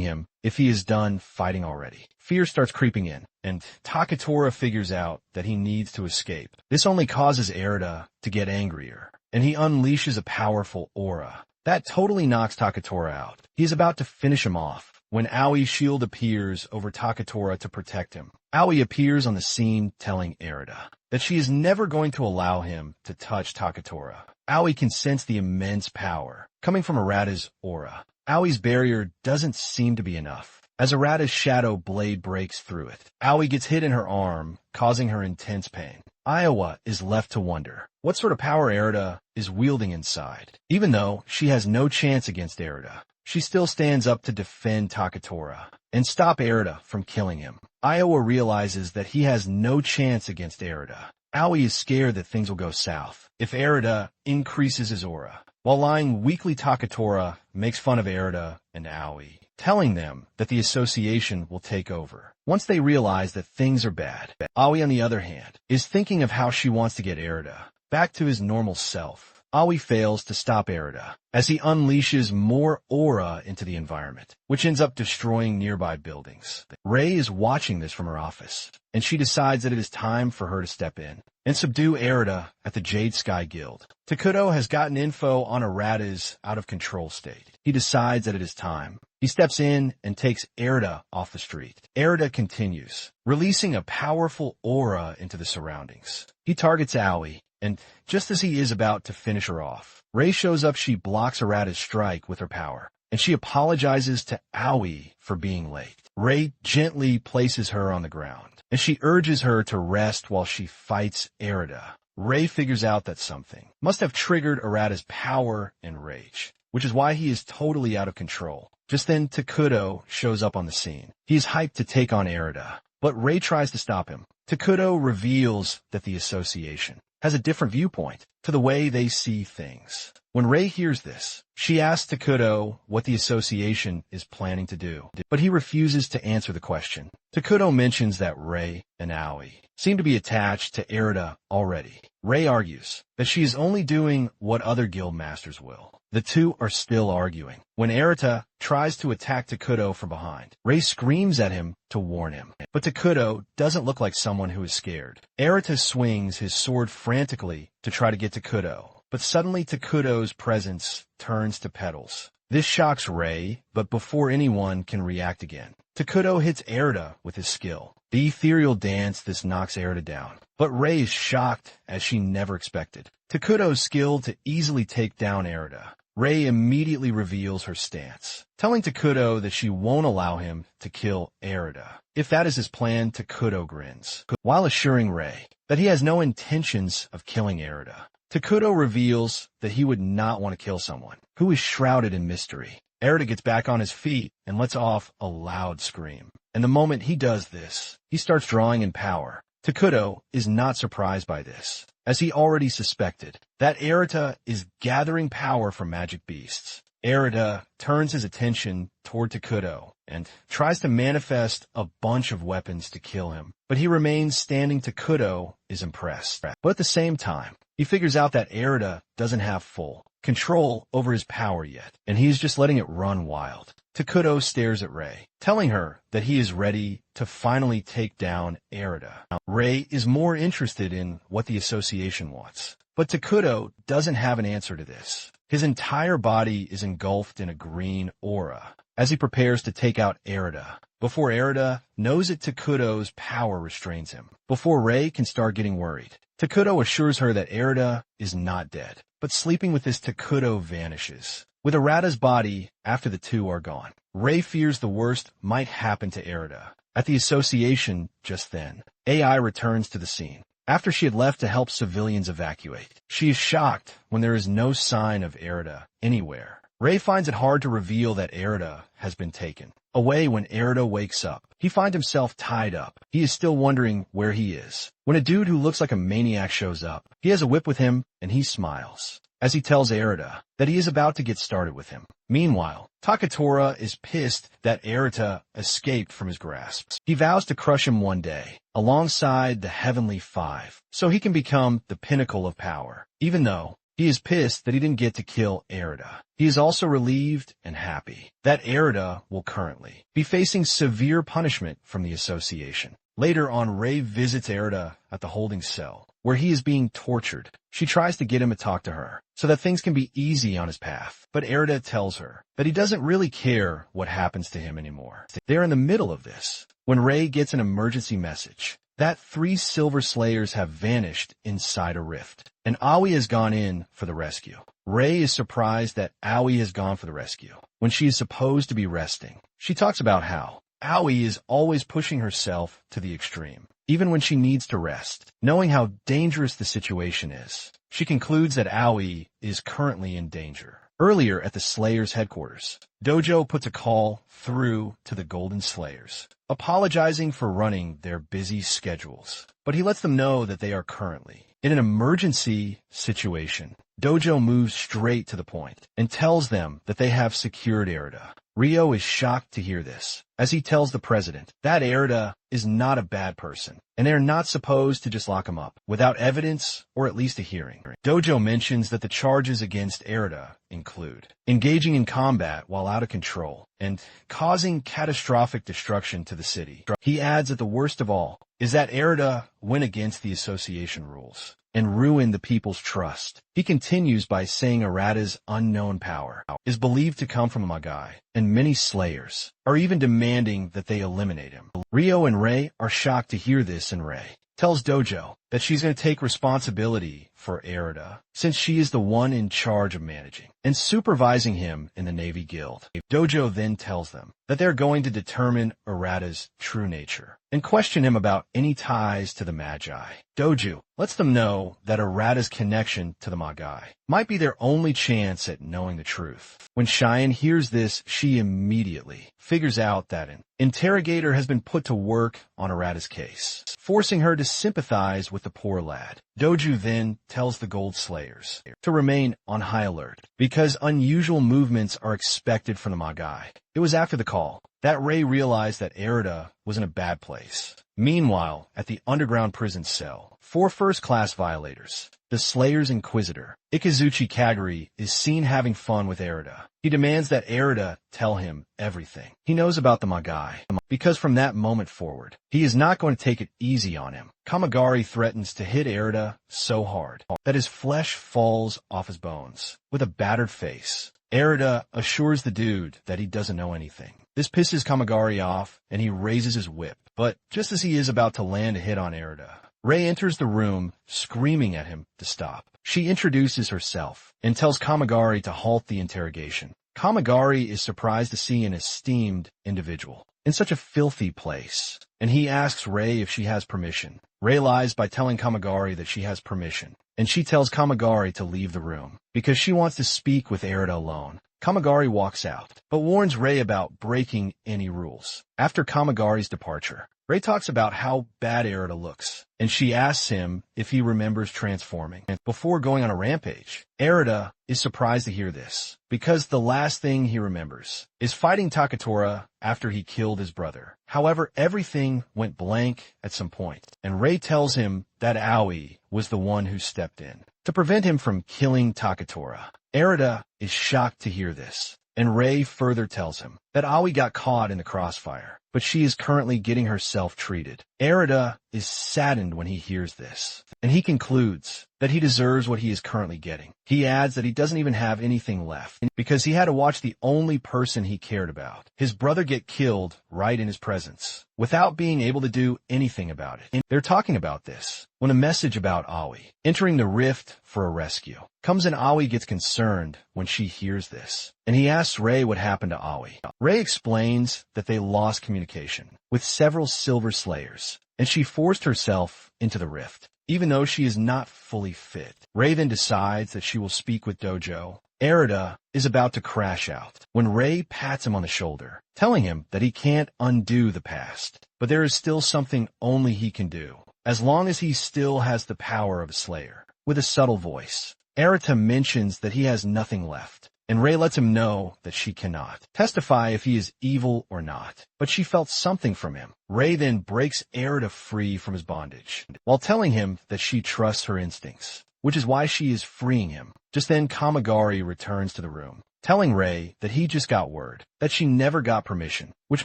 him if he is done fighting already. Fear starts creeping in, and Takatora figures out that he needs to escape. This only causes Erida to get angrier, and he unleashes a powerful aura. That totally knocks Takatora out. He is about to finish him off when Owie's shield appears over Takatora to protect him. Owie appears on the scene telling Erida that she is never going to allow him to touch Takatora. Owie can sense the immense power coming from Erida's aura. Owie's barrier doesn't seem to be enough. As Erida's shadow blade breaks through it, Owie gets hit in her arm, causing her intense pain. Iowa is left to wonder what sort of power Erida is wielding inside. Even though she has no chance against Erida, she still stands up to defend Takatora and stop Erida from killing him. Iowa realizes that he has no chance against Erida. Owie is scared that things will go south if Erida increases his aura. While lying weakly, Takatora makes fun of Erida and Owie, telling them that the association will take over once they realize that things are bad. Owie, on the other hand, is thinking of how she wants to get Erida back to his normal self. Owie fails to stop Erida as he unleashes more aura into the environment, which ends up destroying nearby buildings. Rei is watching this from her office, and she decides that it is time for her to step in and subdue Erida at the Jade Sky Guild. Takuto has gotten info on Erida's out-of-control state. He decides that it is time. He steps in and takes Erida off the street. Erida continues, releasing a powerful aura into the surroundings. He targets Owie, and just as he is about to finish her off, Rei shows up. She blocks Erida's strike with her power, and she apologizes to Owie for being late. Rei gently places her on the ground, and she urges her to rest while she fights Erida. Rei figures out that something must have triggered Erida's power and rage, which is why he is totally out of control. Just then, Takuto shows up on the scene. He is hyped to take on Erida, but Rei tries to stop him. Takuto reveals that the association has a different viewpoint to the way they see things. When Rei hears this, she asks Takuto what the association is planning to do, but he refuses to answer the question. Takuto mentions that Rei and Owie seem to be attached to Erida already. Rei argues that she is only doing what other guild masters will. The two are still arguing when Erida tries to attack Takuto from behind. Rei screams at him to warn him, but Takuto doesn't look like someone who is scared. Erida swings his sword frantically to try to get Takuto, but suddenly Takuto's presence turns to petals. This shocks Rei, but before anyone can react again, Takuto hits Erida with his skill. The ethereal dance this knocks Erida down, but Rei is shocked as she never expected Takuto's skill to easily take down Erida. Rei immediately reveals her stance, telling Takudo that she won't allow him to kill Erida. If that is his plan, Takudo grins, while assuring Rei that he has no intentions of killing Erida. Takudo reveals that he would not want to kill someone who is shrouded in mystery. Erida gets back on his feet and lets off a loud scream. And the moment he does this, he starts drawing in power. Takudo is not surprised by this, as he already suspected that Erida is gathering power from magic beasts. Erida turns his attention toward Takudo and tries to manifest a bunch of weapons to kill him, but he remains standing. Takudo is impressed. But at the same time, he figures out that Erida doesn't have full control over his power yet, and he's just letting it run wild. Takudo stares at Rei, telling her that he is ready to finally take down Erida. Rei is more interested in what the association wants, but Takudo doesn't have an answer to this. His entire body is engulfed in a green aura as he prepares to take out Erida. Before Erida knows it, Takudo's power restrains him. Before Rei can start getting worried, Takudo assures her that Erida is not dead, but sleeping with this. Takudo vanishes with Erida's body after the two are gone. Rei fears the worst might happen to Erida. At the association just then, AI returns to the scene. After she had left to help civilians evacuate, she is shocked when there is no sign of Erida anywhere. Rei finds it hard to reveal that Erida has been taken away. When Erida wakes up, he finds himself tied up. He is still wondering where he is when a dude who looks like a maniac shows up. He has a whip with him, and he smiles as he tells Erida that he is about to get started with him. Meanwhile, Takura is pissed that Erida escaped from his grasp. He vows to crush him one day, alongside the Heavenly Five, so he can become the pinnacle of power. Even though he is pissed that he didn't get to kill Erida, he is also relieved and happy that Erida will currently be facing severe punishment from the association. Later on, Rei visits Erida at the holding cell, where he is being tortured. She tries to get him to talk to her so that things can be easy on his path, but Erida tells her that he doesn't really care what happens to him anymore. They're in the middle of this when Rei gets an emergency message that 3 Silver Slayers have vanished inside a rift, and Owie has gone in for the rescue. Rei is surprised that Owie has gone for the rescue when she is supposed to be resting. She talks about how Owie is always pushing herself to the extreme, even when she needs to rest. Knowing how dangerous the situation is, she concludes that Owie is currently in danger. Earlier at the Slayers' headquarters, Dojo puts a call through to the Golden Slayers, apologizing for running their busy schedules, but he lets them know that they are currently in an emergency situation. Dojo moves straight to the point and tells them that they have secured Erida. Ryo is shocked to hear this, as he tells the president that Erida is not a bad person, and they are not supposed to just lock him up without evidence or at least a hearing. Dojo mentions that the charges against Erida include engaging in combat while out of control and causing catastrophic destruction to the city. He adds that the worst of all is that Erida went against the association rules and ruined the people's trust. He continues by saying Erida's unknown power is believed to come from a Magai, and many Slayers are even demanding that they eliminate him. Ryo and Rei are shocked to hear this, and Rei tells Dojo that she's going to take responsibility for Erida, since she is the one in charge of managing and supervising him in the Navy Guild. Dojo then tells them that they're going to determine Erida's true nature and question him about any ties to the Magi. Dojo lets them know that Erida's connection to the Magai might be their only chance at knowing the truth. When Cheyenne hears this, she immediately figures out that an interrogator has been put to work on Erida's case, forcing her to sympathize with the poor lad. Dojo then tells the Gold Slayers to remain on high alert because unusual movements are expected from the Magai. It was after the call that Rei realized that Erida was in a bad place. Meanwhile, at the underground prison cell, 4 first-class violators, the Slayer's Inquisitor, Ikazuchi Kaguri, is seen having fun with Erida. He demands that Erida tell him everything he knows about the Magai, because from that moment forward, he is not going to take it easy on him. Kamigari threatens to hit Erida so hard that his flesh falls off his bones. With a battered face, Erida assures the dude that he doesn't know anything. This pisses Kamigari off, and he raises his whip. But just as he is about to land a hit on Erida, Rei enters the room, screaming at him to stop. She introduces herself and tells Kamigari to halt the interrogation. Kamigari is surprised to see an esteemed individual in such a filthy place, and he asks Rei if she has permission. Rei lies by telling Kamigari that she has permission, and she tells Kamigari to leave the room because she wants to speak with Erida alone. Kamigari walks out, but warns Rei about breaking any rules. After Kamigari's departure, Rei talks about how bad Erida looks, and she asks him if he remembers transforming before going on a rampage. Erida is surprised to hear this, because the last thing he remembers is fighting Takura after he killed his brother. However, everything went blank at some point, and Rei tells him that Owie was the one who stepped in to prevent him from killing Takura. Erida is shocked to hear this, and Rei further tells him that Owie got caught in the crossfire, but she is currently getting herself treated. Erida is saddened when he hears this, and he concludes that he deserves what he is currently getting. He adds that he doesn't even have anything left, because he had to watch the only person he cared about, his brother, get killed right in his presence, without being able to do anything about it. They're talking about this when a message about Owie entering the rift for a rescue comes, and Owie gets concerned when she hears this, and he asks Rei what happened to Owie. Rei explains that they lost communication with several Silver Slayers, and she forced herself into the rift, even though she is not fully fit. Rei then decides that she will speak with Dojo. Erida is about to crash out when Rei pats him on the shoulder, telling him that he can't undo the past, but there is still something only he can do, as long as he still has the power of a Slayer. With a subtle voice, Erida mentions that he has nothing left, and Rei lets him know that she cannot testify if he is evil or not, but she felt something from him. Rei then breaks Erida free from his bondage, while telling him that she trusts her instincts, which is why she is freeing him. Just then, Kamigari returns to the room, telling Rei that he just got word that she never got permission, which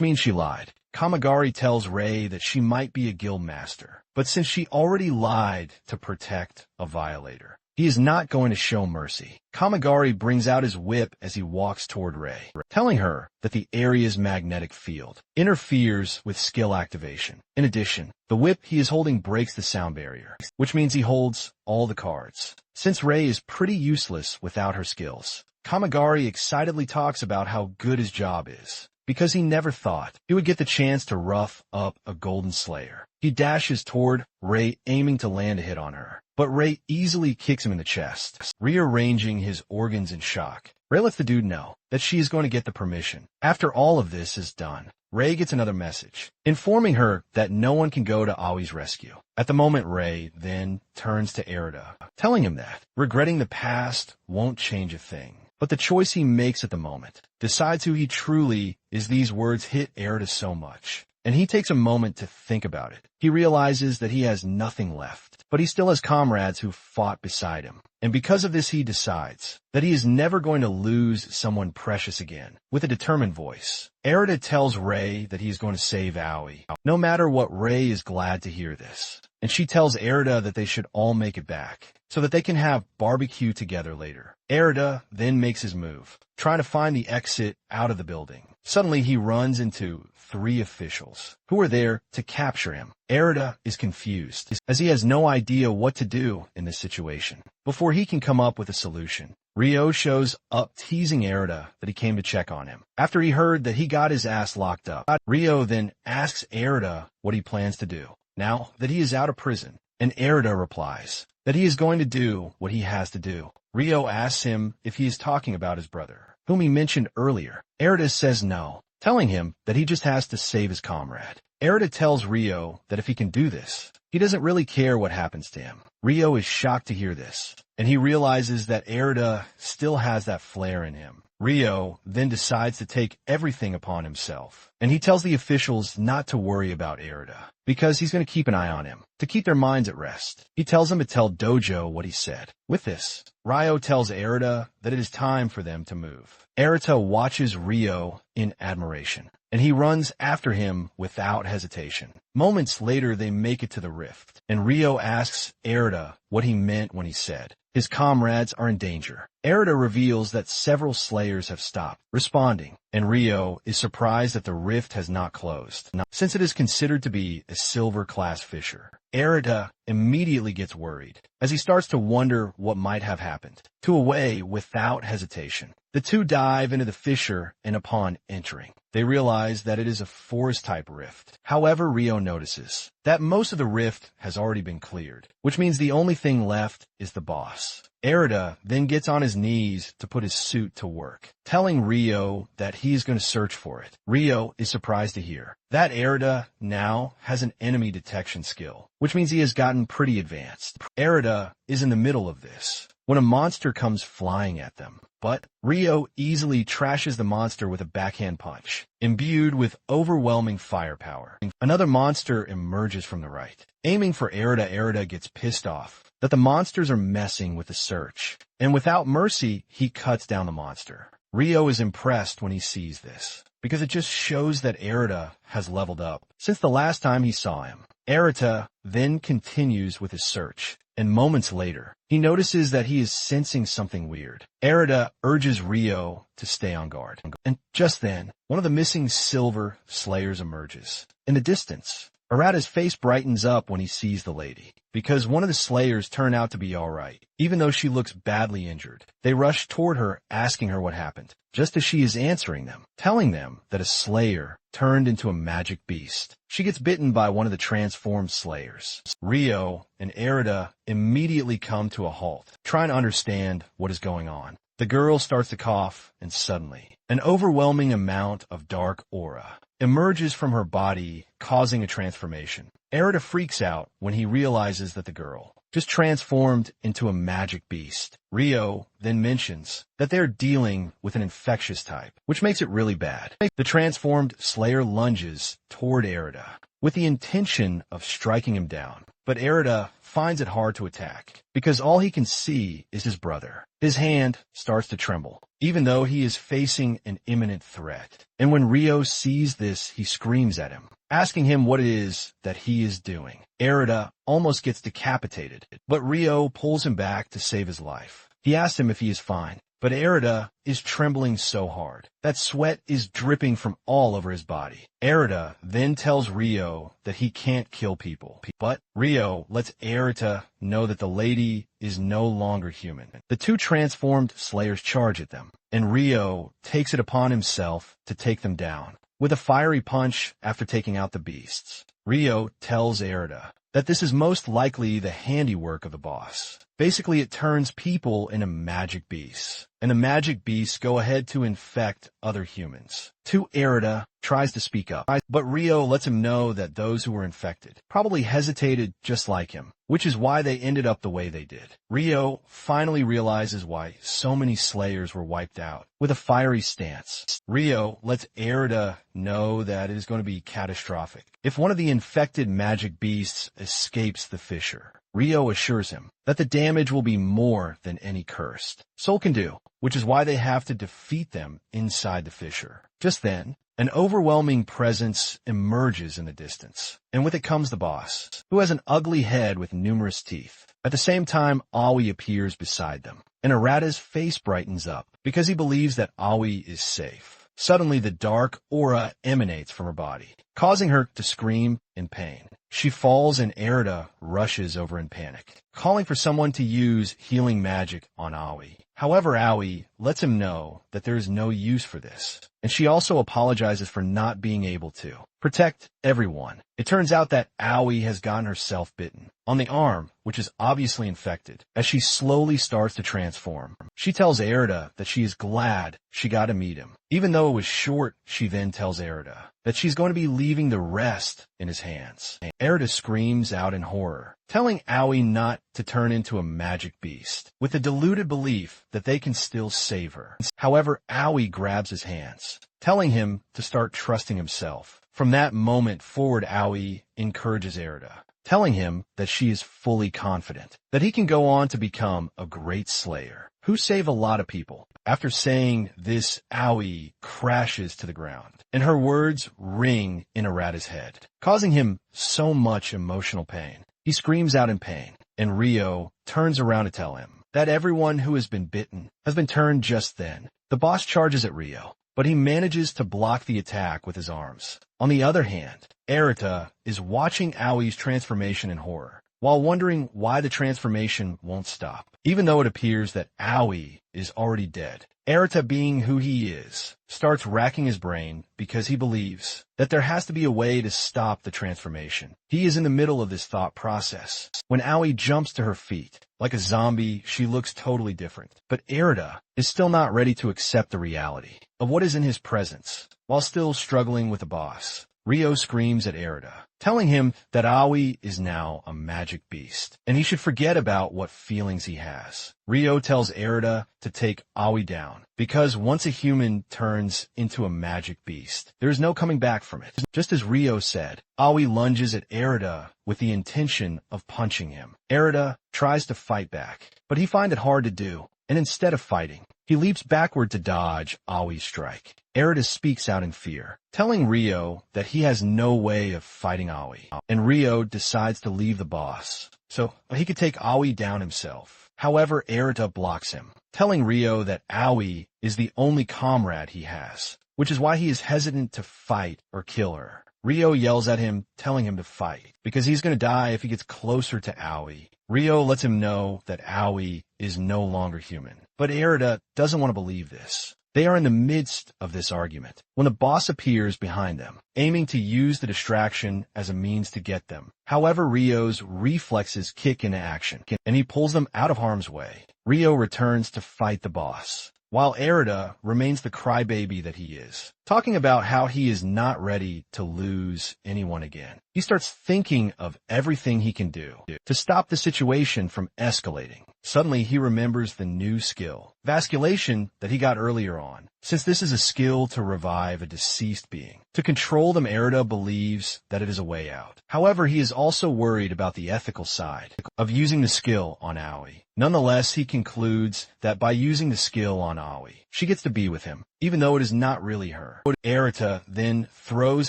means she lied. Kamigari tells Rei that she might be a guild master, but since she already lied to protect a violator, he is not going to show mercy. Kamigari brings out his whip as he walks toward Rei, telling her that the area's magnetic field interferes with skill activation. In addition, the whip he is holding breaks the sound barrier, which means he holds all the cards. Since Rei is pretty useless without her skills, Kamigari excitedly talks about how good his job is, because he never thought he would get the chance to rough up a Golden Slayer. He dashes toward Rei, aiming to land a hit on her, but Rei easily kicks him in the chest, rearranging his organs in shock. Rei lets the dude know that she is going to get the permission. After all of this is done, Rei gets another message, informing her that no one can go to Awie's rescue. At the moment, Rei then turns to Erida, telling him that regretting the past won't change a thing, but the choice he makes at the moment decides who he truly is. These words hit Erida so much, and he takes a moment to think about it. He realizes that he has nothing left, but he still has comrades who fought beside him. And because of this, he decides that he is never going to lose someone precious again. With a determined voice, Erida tells Rei that he is going to save Owie. No matter what, Rei is glad to hear this, and she tells Erida that they should all make it back, so that they can have barbecue together later. Erida then makes his move, trying to find the exit out of the building. Suddenly, he runs into 3 officials who are there to capture him. Erida is confused, as he has no idea what to do in this situation. Before he can come up with a solution, Ryo shows up, teasing Erida that he came to check on him. After he heard that he got his ass locked up, Ryo then asks Erida what he plans to do now that he is out of prison, and Erida replies that he is going to do what he has to do. Ryo asks him if he is talking about his brother, whom he mentioned earlier. Erida says no, telling him that he just has to save his comrade. Erida tells Ryo that if he can do this, he doesn't really care what happens to him. Ryo is shocked to hear this, and he realizes that Erida still has that flair in him. Ryo then decides to take everything upon himself, and he tells the officials not to worry about Erida, because he's going to keep an eye on him, to keep their minds at rest. He tells them to tell Dojo what he said. With this, Ryo tells Erida that it is time for them to move. Erida watches Ryo in admiration, and he runs after him without hesitation. Moments later, they make it to the rift, and Ryo asks Erida what he meant when he said his comrades are in danger. Erida reveals that several slayers have stopped responding, and Rio is surprised that the rift has not closed, since it is considered to be a silver-class fissure. Erida immediately gets worried, as he starts to wonder what might have happened to Owie without hesitation. The two dive into the fissure, and upon entering, they realize that it is a forest-type rift. However, Rio notices that most of the rift has already been cleared, which means the only thing left is the boss. Erida then gets on his knees to put his suit to work, telling Rio that he is going to search for it. Rio is surprised to hear that Erida now has an enemy detection skill, which means he has gotten pretty advanced. Erida is in the middle of this when a monster comes flying at them, but Rio easily trashes the monster with a backhand punch, imbued with overwhelming firepower. Another monster emerges from the right. Aiming for Erida, Erida gets pissed off that the monsters are messing with the search, and without mercy, he cuts down the monster. Rio is impressed when he sees this, because it just shows that Erida has leveled up since the last time he saw him. Erida then continues with his search, and moments later, he notices that he is sensing something weird. Erida urges Rio to stay on guard, and just then, one of the missing silver slayers emerges. In the distance, Erida's face brightens up when he sees the lady, because one of the slayers turn out to be alright, even though she looks badly injured. They rush toward her, asking her what happened, just as she is answering them, telling them that a slayer turned into a magic beast. She gets bitten by one of the transformed slayers. Rio and Erida immediately come to a halt, trying to understand what is going on. The girl starts to cough, and suddenly, an overwhelming amount of dark aura emerges from her body, causing a transformation. Erida freaks out when he realizes that the girl just transformed into a magic beast. Rio then mentions that they're dealing with an infectious type, which makes it really bad. The transformed slayer lunges toward Erida with the intention of striking him down, but Erida finds it hard to attack because all he can see is his brother. His hand starts to tremble, even though he is facing an imminent threat. And when Rio sees this, he screams at him, asking him what it is that he is doing. Erida almost gets decapitated, but Rio pulls him back to save his life. He asks him if he is fine, but Erida is trembling so hard that sweat is dripping from all over his body. Erida then tells Rio that he can't kill people, but Rio lets Erida know that the lady is no longer human. The two transformed slayers charge at them, and Rio takes it upon himself to take them down with a fiery punch after taking out the beasts. Rio tells Erida that this is most likely the handiwork of the boss. Basically, it turns people into magic beasts, and the magic beasts go ahead to infect other humans. Erida tries to speak up, but Rio lets him know that those who were infected probably hesitated just like him, which is why they ended up the way they did. Rio finally realizes why so many slayers were wiped out with a fiery stance. Rio lets Erida know that it is going to be catastrophic if one of the infected magic beasts escapes the fissure. Rio assures him that the damage will be more than any cursed soul can do, which is why they have to defeat them inside the fissure. Just then, an overwhelming presence emerges in the distance, and with it comes the boss, who has an ugly head with numerous teeth. At the same time, Owie appears beside them, and Erida's face brightens up because he believes that Owie is safe. Suddenly, the dark aura emanates from her body, causing her to scream in pain. She falls and Erida rushes over in panic, calling for someone to use healing magic on Owie. However, Owie lets him know that there is no use for this, and she also apologizes for not being able to protect everyone. It turns out that Owie has gotten herself bitten on the arm, which is obviously infected, as she slowly starts to transform. She tells Erida that she is glad she got to meet him. Even though it was short, she then tells Erida that she's going to be leaving the rest in his hands. Erida screams out in horror, telling Owie not to turn into a magic beast, with the deluded belief that they can still save her. However, Owie grabs his hands, telling him to start trusting himself. From that moment forward, Owie encourages Erida, telling him that she is fully confident that he can go on to become a great slayer who save a lot of people. After saying this, Owie crashes to the ground, and her words ring in Erida's head, causing him so much emotional pain. He screams out in pain, and Rio turns around to tell him that everyone who has been bitten has been turned. Just then, the boss charges at Ryo, but he manages to block the attack with his arms. On the other hand, Erita is watching Owie's transformation in horror, while wondering why the transformation won't stop. Even though it appears that Owie is already dead, Erita, being who he is, starts racking his brain because he believes that there has to be a way to stop the transformation. He is in the middle of this thought process when Owie jumps to her feet. Like a zombie, she looks totally different. But Erita is still not ready to accept the reality of what is in his presence. While still struggling with the boss, Ryo screams at Erita, telling him that Owie is now a magic beast, and he should forget about what feelings he has. Ryo tells Erita to take Owie down, because once a human turns into a magic beast, there is no coming back from it. Just as Ryo said, Owie lunges at Erita with the intention of punching him. Erita tries to fight back, but he finds it hard to do, and instead of fighting, he leaps backward to dodge Owie's strike. Erita speaks out in fear, telling Ryo that he has no way of fighting Owie, and Ryo decides to leave the boss so he could take Owie down himself. However, Erita blocks him, telling Ryo that Owie is the only comrade he has, which is why he is hesitant to fight or kill her. Ryo yells at him, telling him to fight, because he's going to die if he gets closer to Owie. Ryo lets him know that Owie is no longer human, but Erita doesn't want to believe this. They are in the midst of this argument when the boss appears behind them, aiming to use the distraction as a means to get them. However, Ryo's reflexes kick into action, and he pulls them out of harm's way. Ryo returns to fight the boss, while Erita remains the crybaby that he is, talking about how he is not ready to lose anyone again. He starts thinking of everything he can do to stop the situation from escalating. Suddenly, he remembers the new skill, vasculation, that he got earlier on, since this is a skill to revive a deceased being. To control them, Erita believes that it is a way out. However, he is also worried about the ethical side of using the skill on Owie. Nonetheless, he concludes that by using the skill on Owie, she gets to be with him, even though it is not really her. Erita then throws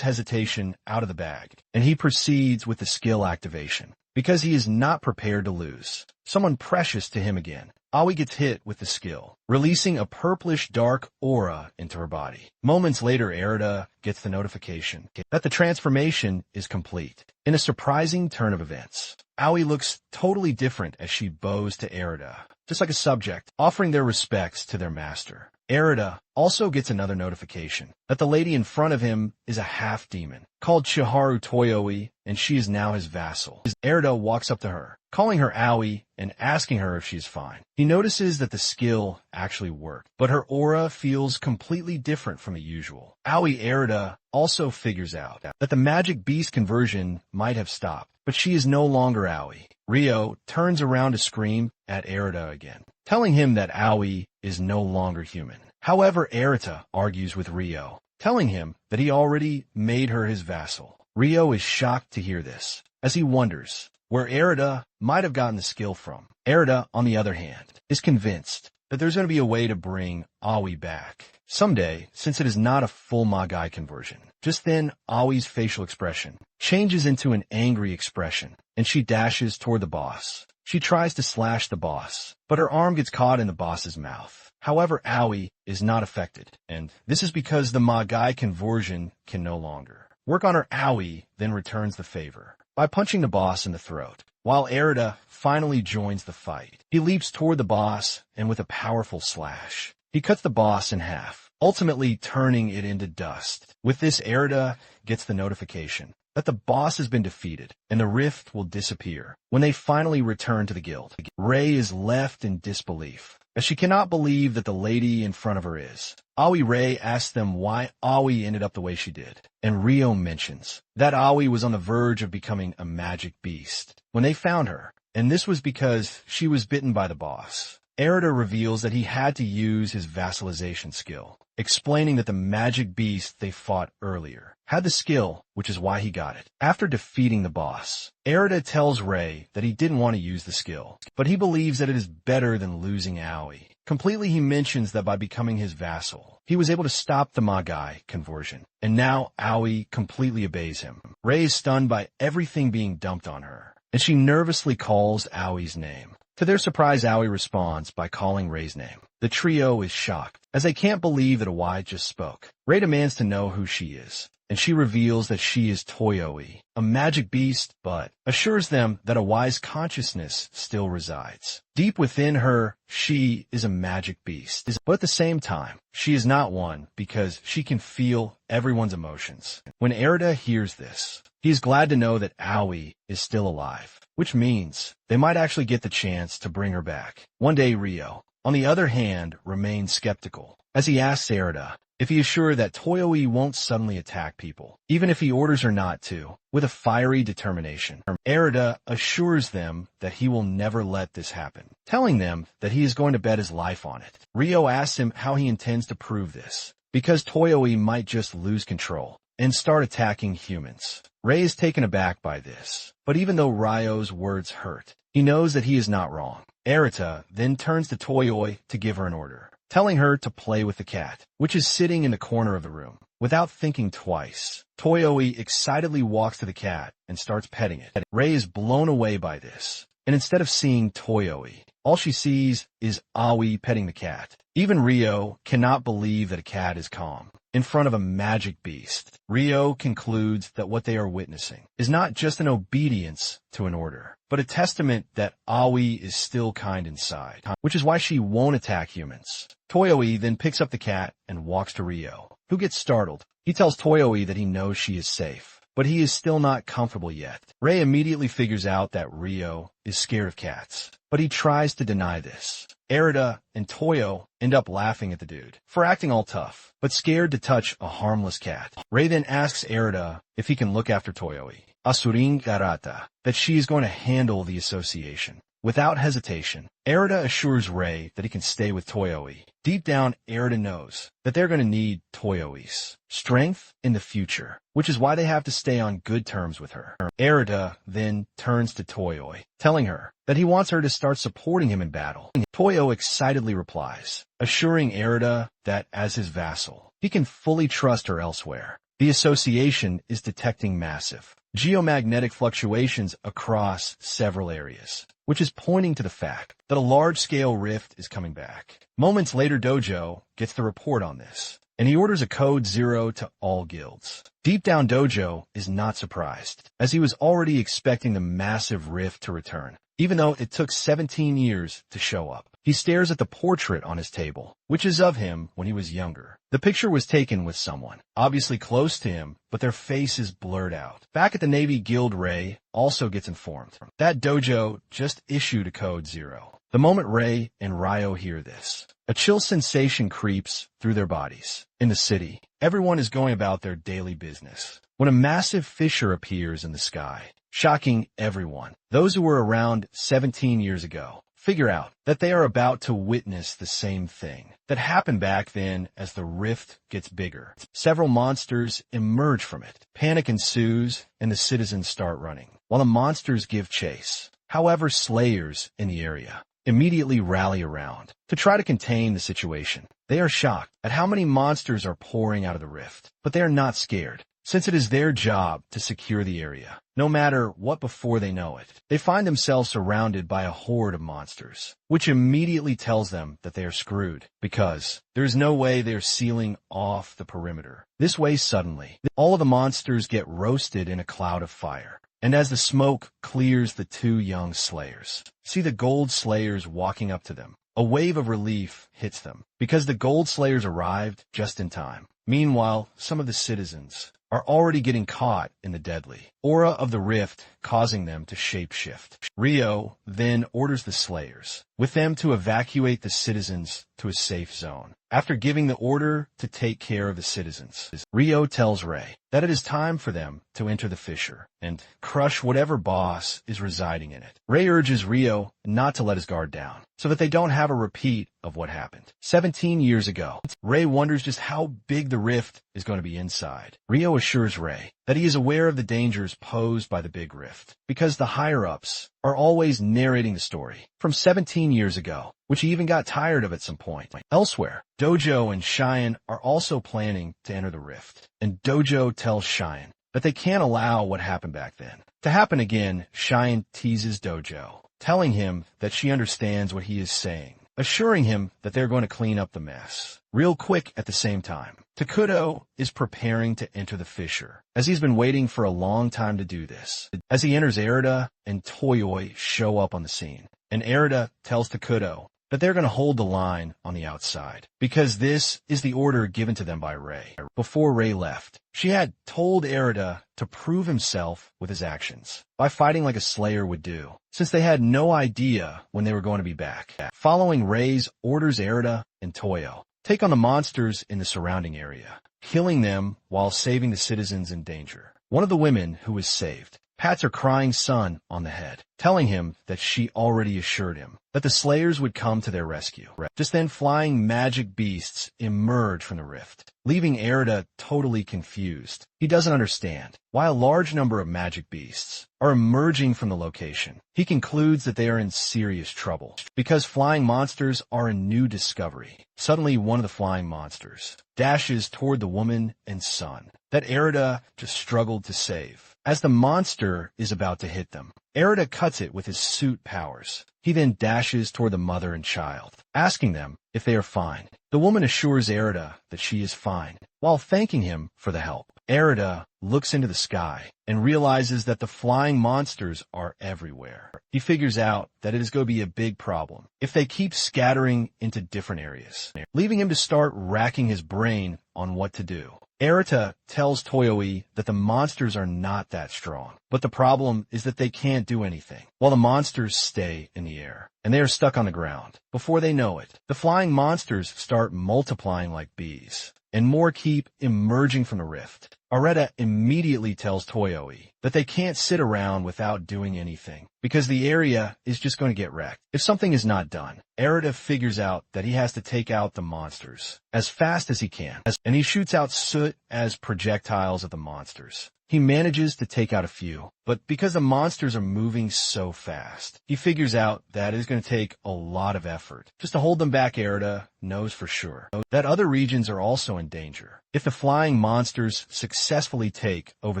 hesitation out of the bag, and he proceeds with the skill activation, because he is not prepared to lose someone precious to him again. Owie gets hit with the skill, releasing a purplish dark aura into her body. Moments later, Erita gets the notification that the transformation is complete. In a surprising turn of events, Owie looks totally different as she bows to Erita, just like a subject, offering their respects to their master. Erita also gets another notification that the lady in front of him is a half-demon called Chiharu Toyoe, and she is now his vassal. Erita walks up to her, calling her Owie and asking her if she is fine. He notices that the skill actually worked, but her aura feels completely different from the usual. Erita also figures out that the magic beast conversion might have stopped, but she is no longer Owie. Ryo turns around to scream at Erita again, telling him that Owie is no longer human. However, Erita argues with Ryo, telling him that he already made her his vassal. Ryo is shocked to hear this, as he wonders where Erita might have gotten the skill from. Erita, on the other hand, is convinced that there's going to be a way to bring Owie back someday, since it is not a full Manga conversion. Just then, Owie's facial expression changes into an angry expression, and she dashes toward the boss. She tries to slash the boss, but her arm gets caught in the boss's mouth. However, Owie is not affected, and this is because the Manga conversion can no longer work on her. Owie then returns the favor by punching the boss in the throat. While Erita finally joins the fight, he leaps toward the boss, and with a powerful slash, he cuts the boss in half, ultimately turning it into dust. With this, Erita gets the notification that the boss has been defeated, and the rift will disappear. When they finally return to the guild, Rei is left in disbelief, as she cannot believe that the lady in front of her is Owie. Rei asks them why Owie ended up the way she did, and Ryo mentions that Owie was on the verge of becoming a magic beast when they found her, and this was because she was bitten by the boss. Erita reveals that he had to use his vassalization skill, explaining that the magic beast they fought earlier had the skill, which is why he got it. After defeating the boss, Erita tells Rei that he didn't want to use the skill, but he believes that it is better than losing Owie. Completely, he mentions that by becoming his vassal, he was able to stop the Manga conversion, and now Owie completely obeys him. Rei is stunned by everything being dumped on her, and she nervously calls Owie's name. To their surprise, Owie responds by calling Rei's name. The trio is shocked, as they can't believe that Owie just spoke. Rei demands to know who she is, and she reveals that she is Owie, a magic beast, but assures them that Owie's consciousness still resides. Deep within her, she is a magic beast, but at the same time, she is not one because she can feel everyone's emotions. When Erida hears this, he is glad to know that Owie is still alive, which means they might actually get the chance to bring her back. One day, Rio, on the other hand, remains skeptical, as he asks Erida if he is sure that Owie won't suddenly attack people, even if he orders her not to, with a fiery determination. Erida assures them that he will never let this happen, telling them that he is going to bet his life on it. Rio asks him how he intends to prove this, because Owie might just lose control and start attacking humans. Rei is taken aback by this, but even though Ryo's words hurt, he knows that he is not wrong. Erida then turns to Owie to give her an order, telling her to play with the cat, which is sitting in the corner of the room. Without thinking twice, Owie excitedly walks to the cat and starts petting it. Rei is blown away by this, and instead of seeing Owie, all she sees is Owie petting the cat. Even Rio cannot believe that a cat is calm in front of a magic beast. Rio concludes that what they are witnessing is not just an obedience to an order, but a testament that Owie is still kind inside, which is why she won't attack humans. Owie then picks up the cat and walks to Rio, who gets startled. He tells Owie that he knows she is safe, but he is still not comfortable yet. Rei immediately figures out that Rio is scared of cats, but he tries to deny this. Erida and Toyo end up laughing at the dude for acting all tough, but scared to touch a harmless cat. Rei then asks Erida if he can look after Toyoe, Asurin Garata, that she is going to handle the association. Without hesitation, Erida assures Rei that he can stay with Toyoe. Deep down, Erida knows that they're going to need Toyoe's strength in the future, which is why they have to stay on good terms with her. Erida then turns to Toyoe, telling her that he wants her to start supporting him in battle. Toyo excitedly replies, assuring Erida that as his vassal, he can fully trust her elsewhere. The association is detecting massive geomagnetic fluctuations across several areas, which is pointing to the fact that a large-scale rift is coming back. Moments later, Dojo gets the report on this, and he orders a code 0 to all guilds. Deep down, Dojo is not surprised, as he was already expecting the massive rift to return, even though it took 17 years to show up. He stares at the portrait on his table, which is of him when he was younger. The picture was taken with someone, obviously close to him, but their face is blurred out. Back at the Navy Guild, Rei also gets informed that Dojo just issued a code 0. The moment Rei and Ryo hear this, a chill sensation creeps through their bodies. In the city, everyone is going about their daily business when a massive fissure appears in the sky, shocking everyone. Those who were around 17 years ago figure out that they are about to witness the same thing that happened back then as the rift gets bigger. Several monsters emerge from it. Panic ensues, and the citizens start running, while the monsters give chase. However, slayers in the area immediately rally around to try to contain the situation. They are shocked at how many monsters are pouring out of the rift, but they are not scared, since it is their job to secure the area. No matter what before they know it, they find themselves surrounded by a horde of monsters, which immediately tells them that they are screwed, because there is no way they are sealing off the perimeter. This way, suddenly, all of the monsters get roasted in a cloud of fire, and as the smoke clears, the two young slayers see the gold slayers walking up to them. A wave of relief hits them, because the gold slayers arrived just in time. Meanwhile, some of the citizens are already getting caught in the deadly aura of the rift, causing them to shapeshift. Rio then orders the slayers with them to evacuate the citizens to a safe zone. After giving the order to take care of the citizens, Rio tells Rei that it is time for them to enter the fissure and crush whatever boss is residing in it. Rei urges Rio not to let his guard down, so that they don't have a repeat of what happened 17 years ago. Rei wonders just how big the rift is going to be inside. Rio assures Rei that he is aware of the dangers posed by the big rift, because the higher-ups are always narrating the story from 17 years ago, which he even got tired of at some point. Elsewhere, Dojo and Cheyenne are also planning to enter the rift, and Dojo tells Cheyenne that they can't allow what happened back then to happen again. Cheyenne teases Dojo telling him that she understands what he is saying, assuring him that they're going to clean up the mess real quick at the same time. Takura is preparing to enter the fissure, as he's been waiting for a long time to do this. As he enters, Erida and Toyoi show up on the scene, and Erida tells Takura that they're going to hold the line on the outside, because this is the order given to them by Ray. Before Ray left, she had told Erida to prove himself with his actions, by fighting like a slayer would do, since they had no idea when they were going to be back. Following Ray's orders, Erida and Toyo take on the monsters in the surrounding area, killing them while saving the citizens in danger. One of the women who was saved pats her crying son on the head, telling him that she already assured him that the slayers would come to their rescue. Just then, flying magic beasts emerge from the rift, leaving Erida totally confused. He doesn't understand why a large number of magic beasts are emerging from the location. He concludes that they are in serious trouble, because flying monsters are a new discovery. Suddenly, one of the flying monsters dashes toward the woman and son that Erida just struggled to save. As the monster is about to hit them, Erida cuts it with his suit powers. He then dashes toward the mother and child, asking them if they are fine. The woman assures Erida that she is fine, while thanking him for the help. Erida looks into the sky and realizes that the flying monsters are everywhere. He figures out that it is going to be a big problem if they keep scattering into different areas, leaving him to start racking his brain on what to do. Erida tells Toyoi that the monsters are not that strong, but the problem is that they can't do anything, while the monsters stay in the air, and they are stuck on the ground. Before they know it, the flying monsters start multiplying like bees, and more keep emerging from the rift. Erida immediately tells Toyoi that they can't sit around without doing anything, because the area is just going to get wrecked if something is not done. Erida figures out that he has to take out the monsters as fast as he can, and he shoots out soot as projectiles at the monsters. He manages to take out a few, but because the monsters are moving so fast, he figures out that it is going to take a lot of effort just to hold them back. Erida knows for sure that other regions are also in danger if the flying monsters successfully take over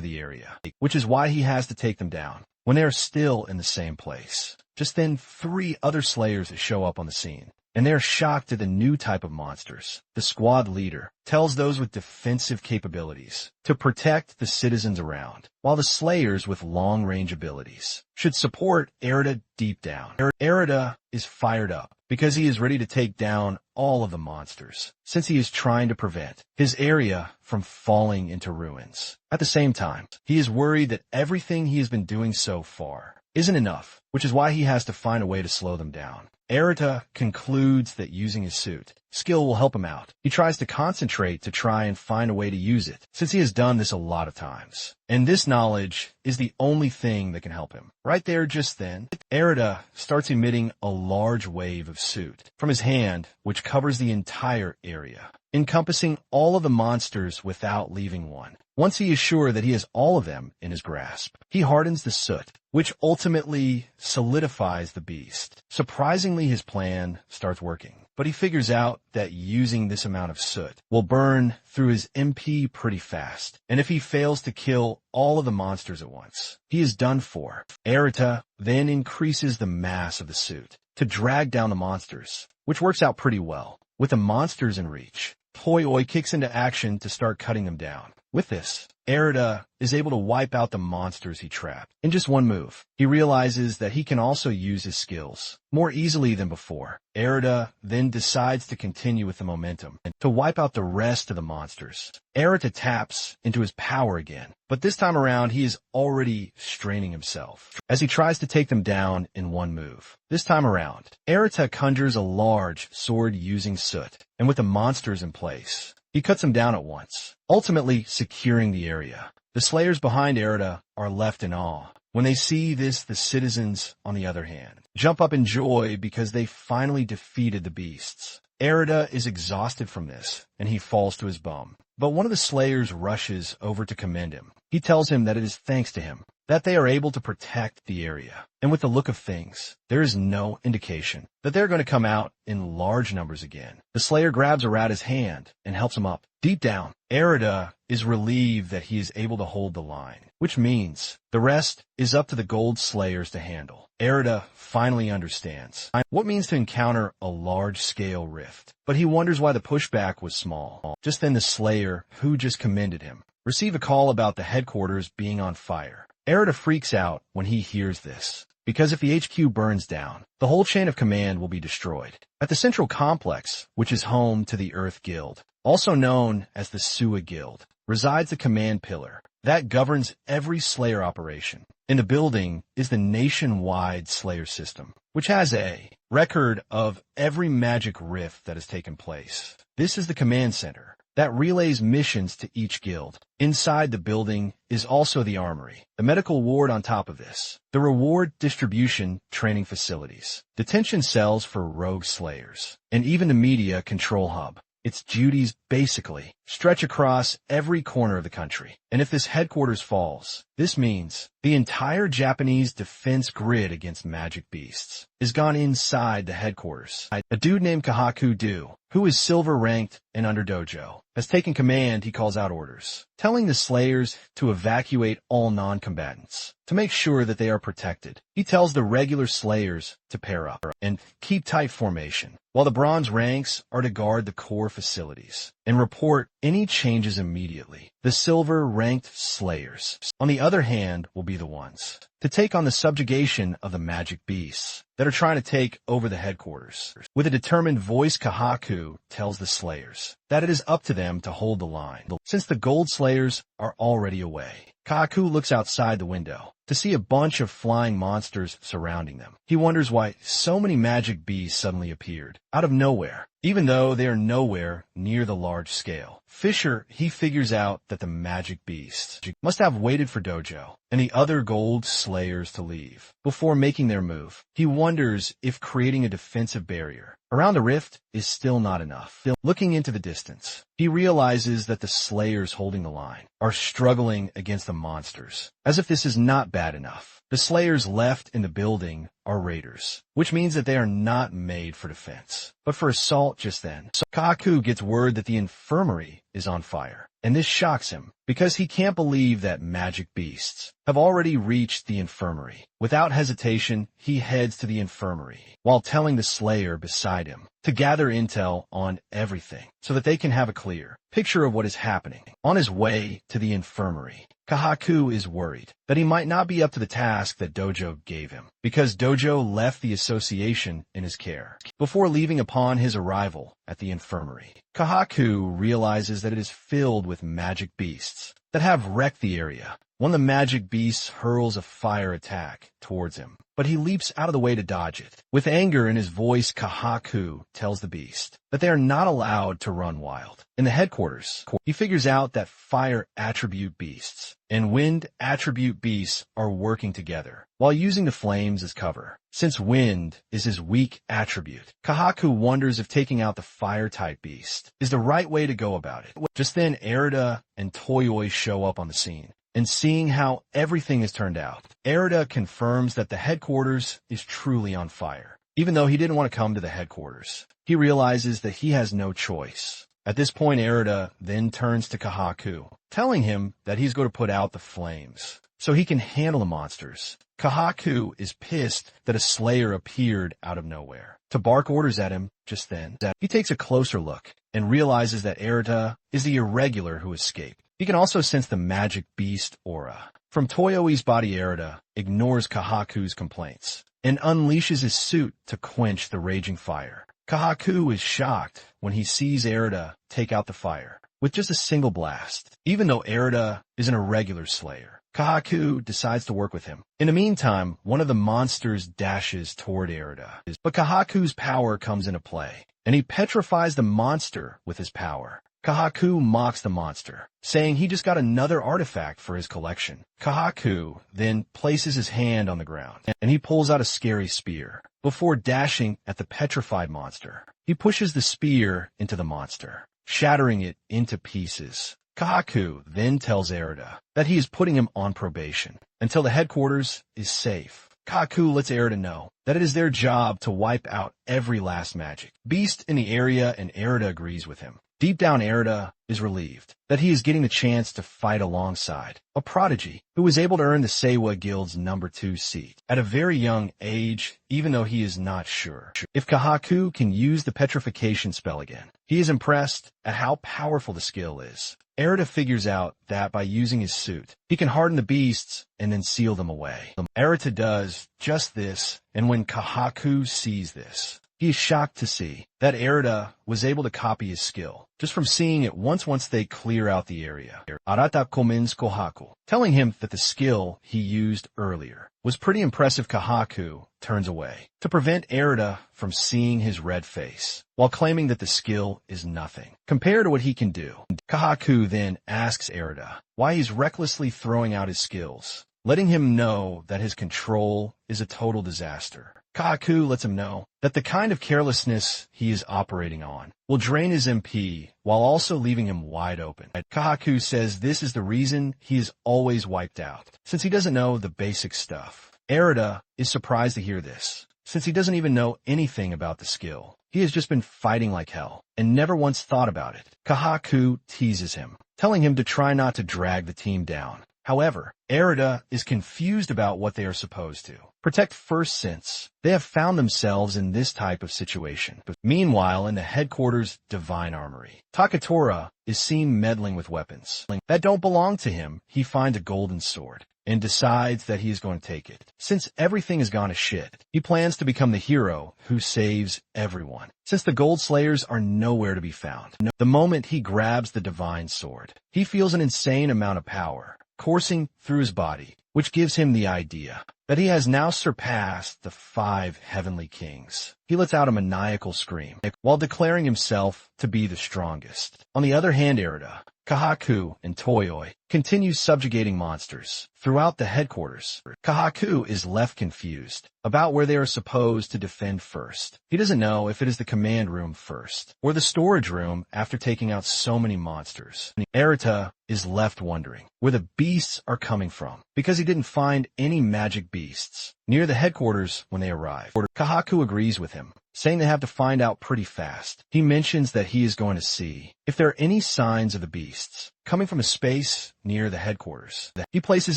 the area, which is why he has to take them down when they are still in the same place. Just then, 3 other slayers show up on the scene, and they are shocked at the new type of monsters. The squad leader tells those with defensive capabilities to protect the citizens around, while the slayers with long-range abilities should support Erida deep down. Erida is fired up because he is ready to take down all of the monsters, since he is trying to prevent his area from falling into ruins. At the same time, he is worried that everything he has been doing so far isn't enough, which is why he has to find a way to slow them down. Erida concludes that using his suit skill will help him out. He tries to concentrate to try and find a way to use it, since he has done this a lot of times. And this knowledge is the only thing that can help him. Right there, just then, Erida starts emitting a large wave of soot from his hand, which covers the entire area, encompassing all of the monsters without leaving one. Once he is sure that he has all of them in his grasp, he hardens the soot, which ultimately solidifies the beast. Surprisingly, his plan starts working, but he figures out that using this amount of soot will burn through his MP pretty fast, and if he fails to kill all of the monsters at once, he is done for. Erida then increases the mass of the suit to drag down the monsters, which works out pretty well. With the monsters in reach, Toyoi kicks into action to start cutting them down. With this, Erida is able to wipe out the monsters he trapped in just one move. He realizes that he can also use his skills more easily than before. Erida then decides to continue with the momentum and to wipe out the rest of the monsters. Erida taps into his power again, but this time around he is already straining himself as he tries to take them down in one move. This time around, Erida conjures a large sword using soot, and with the monsters in place, he cuts them down at once, ultimately securing the area. The slayers behind Erida are left in awe. When they see this, the citizens, on the other hand, jump up in joy because they finally defeated the beasts. Erida is exhausted from this, and he falls to his bum. But one of the slayers rushes over to commend him. He tells him that it is thanks to him that they are able to protect the area. And with the look of things, there is no indication that they're going to come out in large numbers again. The Slayer grabs Arata's hand and helps him up. Deep down, Arata is relieved that he is able to hold the line, which means the rest is up to the Gold Slayers to handle. Arata finally understands what it means to encounter a large-scale rift, but he wonders why the pushback was small. Just then the Slayer, who just commended him, receive a call about the headquarters being on fire. Arata freaks out when he hears this, because if the HQ burns down, the whole chain of command will be destroyed. At the central complex, which is home to the Earth Guild, also known as the Suwa Guild, resides the command pillar that governs every Slayer operation. In the building is the nationwide Slayer system, which has a record of every magic rift that has taken place. This is the command center that relays missions to each guild. Inside the building is also the armory, the medical ward on top of this, the reward distribution training facilities, detention cells for rogue slayers, and even the media control hub. Its duties basically stretch across every corner of the country. And if this headquarters falls, this means the entire Japanese defense grid against magic beasts is gone inside the headquarters. A dude named Kahaku, who is silver ranked and under dojo, has taken command. He calls out orders, telling the Slayers to evacuate all non-combatants to make sure that they are protected. He tells the regular Slayers to pair up and keep tight formation, while the bronze ranks are to guard the core facilities and report any changes immediately. The silver-ranked Slayers, on the other hand, will be the ones to take on the subjugation of the magic beasts that are trying to take over the headquarters. With a determined voice, Kahaku tells the Slayers that it is up to them to hold the line, since the Gold Slayers are already away. Kahaku looks outside the window to see a bunch of flying monsters surrounding them. He wonders why so many magic beasts suddenly appeared out of nowhere, even though they are nowhere near the large scale. Fissure, he figures out that the magic beasts must have waited for Dojo and the other Gold Slayers to leave before making their move. He wonders if creating a defensive barrier around the rift is still not enough. Looking into the distance, he realizes that the Slayers holding the line are struggling against the monsters. As if this is not bad enough, the Slayers left in the building are raiders, which means that they are not made for defense, but for assault. Just then, Kaku gets word that the infirmary is on fire, and this shocks him because he can't believe that magic beasts have already reached the infirmary. Without hesitation, he heads to the infirmary while telling the Slayer beside him to gather intel on everything so that they can have a clear picture of what is happening. On his way to the infirmary, Kahaku is worried that he might not be up to the task that Dojo gave him, because Dojo left the association in his care. Before leaving upon his arrival at the infirmary, Kahaku realizes that it is filled with magic beasts that have wrecked the area. One of the magic beasts hurls a fire attack towards him, but he leaps out of the way to dodge it. With anger in his voice, Kahaku tells the beast that they are not allowed to run wild. In the headquarters, he figures out that fire attribute beasts and wind attribute beasts are working together while using the flames as cover. Since wind is his weak attribute, Kahaku wonders if taking out the fire-type beast is the right way to go about it. Just then, Arata and Toyoi show up on the scene, and seeing how everything has turned out, Arata confirms that the headquarters is truly on fire. Even though he didn't want to come to the headquarters, he realizes that he has no choice. At this point, Arata then turns to Kahaku, telling him that he's going to put out the flames so he can handle the monsters. Kahaku is pissed that a Slayer appeared out of nowhere to bark orders at him. Just then, he takes a closer look and realizes that Arata is the irregular who escaped. He can also sense the magic beast aura from Toyoi's body. Arata ignores Kahaku's complaints and unleashes his suit to quench the raging fire. Kahaku is shocked when he sees Arata take out the fire with just a single blast. Even though Arata is an irregular Slayer, Kahaku decides to work with him. In the meantime, one of the monsters dashes toward Arata, but Kahaku's power comes into play, and he petrifies the monster with his power. Kahaku mocks the monster, saying he just got another artifact for his collection. Kahaku then places his hand on the ground, and he pulls out a scary spear. Before dashing at the petrified monster, he pushes the spear into the monster, shattering it into pieces. Kahaku then tells Arata that he is putting him on probation, until the headquarters is safe. Kaku lets Erida know that it is their job to wipe out every last magic beast in the area, and Erida agrees with him. Deep down, Erida is relieved that he is getting the chance to fight alongside a prodigy who was able to earn the Seiwa Guild's #2 seat at a very young age, even though he is not sure if Kahaku can use the petrification spell again. He is impressed at how powerful the skill is. Erida figures out that by using his suit, he can harden the beasts and then seal them away. Erida does just this, and when Kahaku sees this, he is shocked to see that Erida was able to copy his skill just from seeing it once they clear out the area. Arata commends Kohaku, telling him that the skill he used earlier was pretty impressive. Kahaku turns away to prevent Erida from seeing his red face, while claiming that the skill is nothing compared to what he can do. Kahaku then asks Erida why he's recklessly throwing out his skills, letting him know that his control is a total disaster. Kahaku lets him know that the kind of carelessness he is operating on will drain his MP while also leaving him wide open. Kahaku says this is the reason he is always wiped out, since he doesn't know the basic stuff. Erida is surprised to hear this, since he doesn't even know anything about the skill. He has just been fighting like hell and never once thought about it. Kahaku teases him, telling him to try not to drag the team down. However, Erida is confused about what they are supposed to protect first, since they have found themselves in this type of situation. Meanwhile, in the headquarters divine armory, Takatora is seen meddling with weapons that don't belong to him. He finds a golden sword and decides that he is going to take it. Since everything has gone to shit, he plans to become the hero who saves everyone, since the Gold Slayers are nowhere to be found. The moment he grabs the divine sword, he feels an insane amount of power coursing through his body, which gives him the idea that he has now surpassed the 5 heavenly kings. He lets out a maniacal scream while declaring himself to be the strongest. On the other hand, Erida, Kahaku, and Toyoi continue subjugating monsters throughout the headquarters. Kahaku is left confused about where they are supposed to defend first. He doesn't know if it is the command room first or the storage room after taking out so many monsters. Erida is left wondering where the beasts are coming from, because he didn't find any magic beasts near the headquarters when they arrived. Kahaku agrees with him, saying they have to find out pretty fast. He mentions that he is going to see if there are any signs of the beasts coming from a space near the headquarters. He places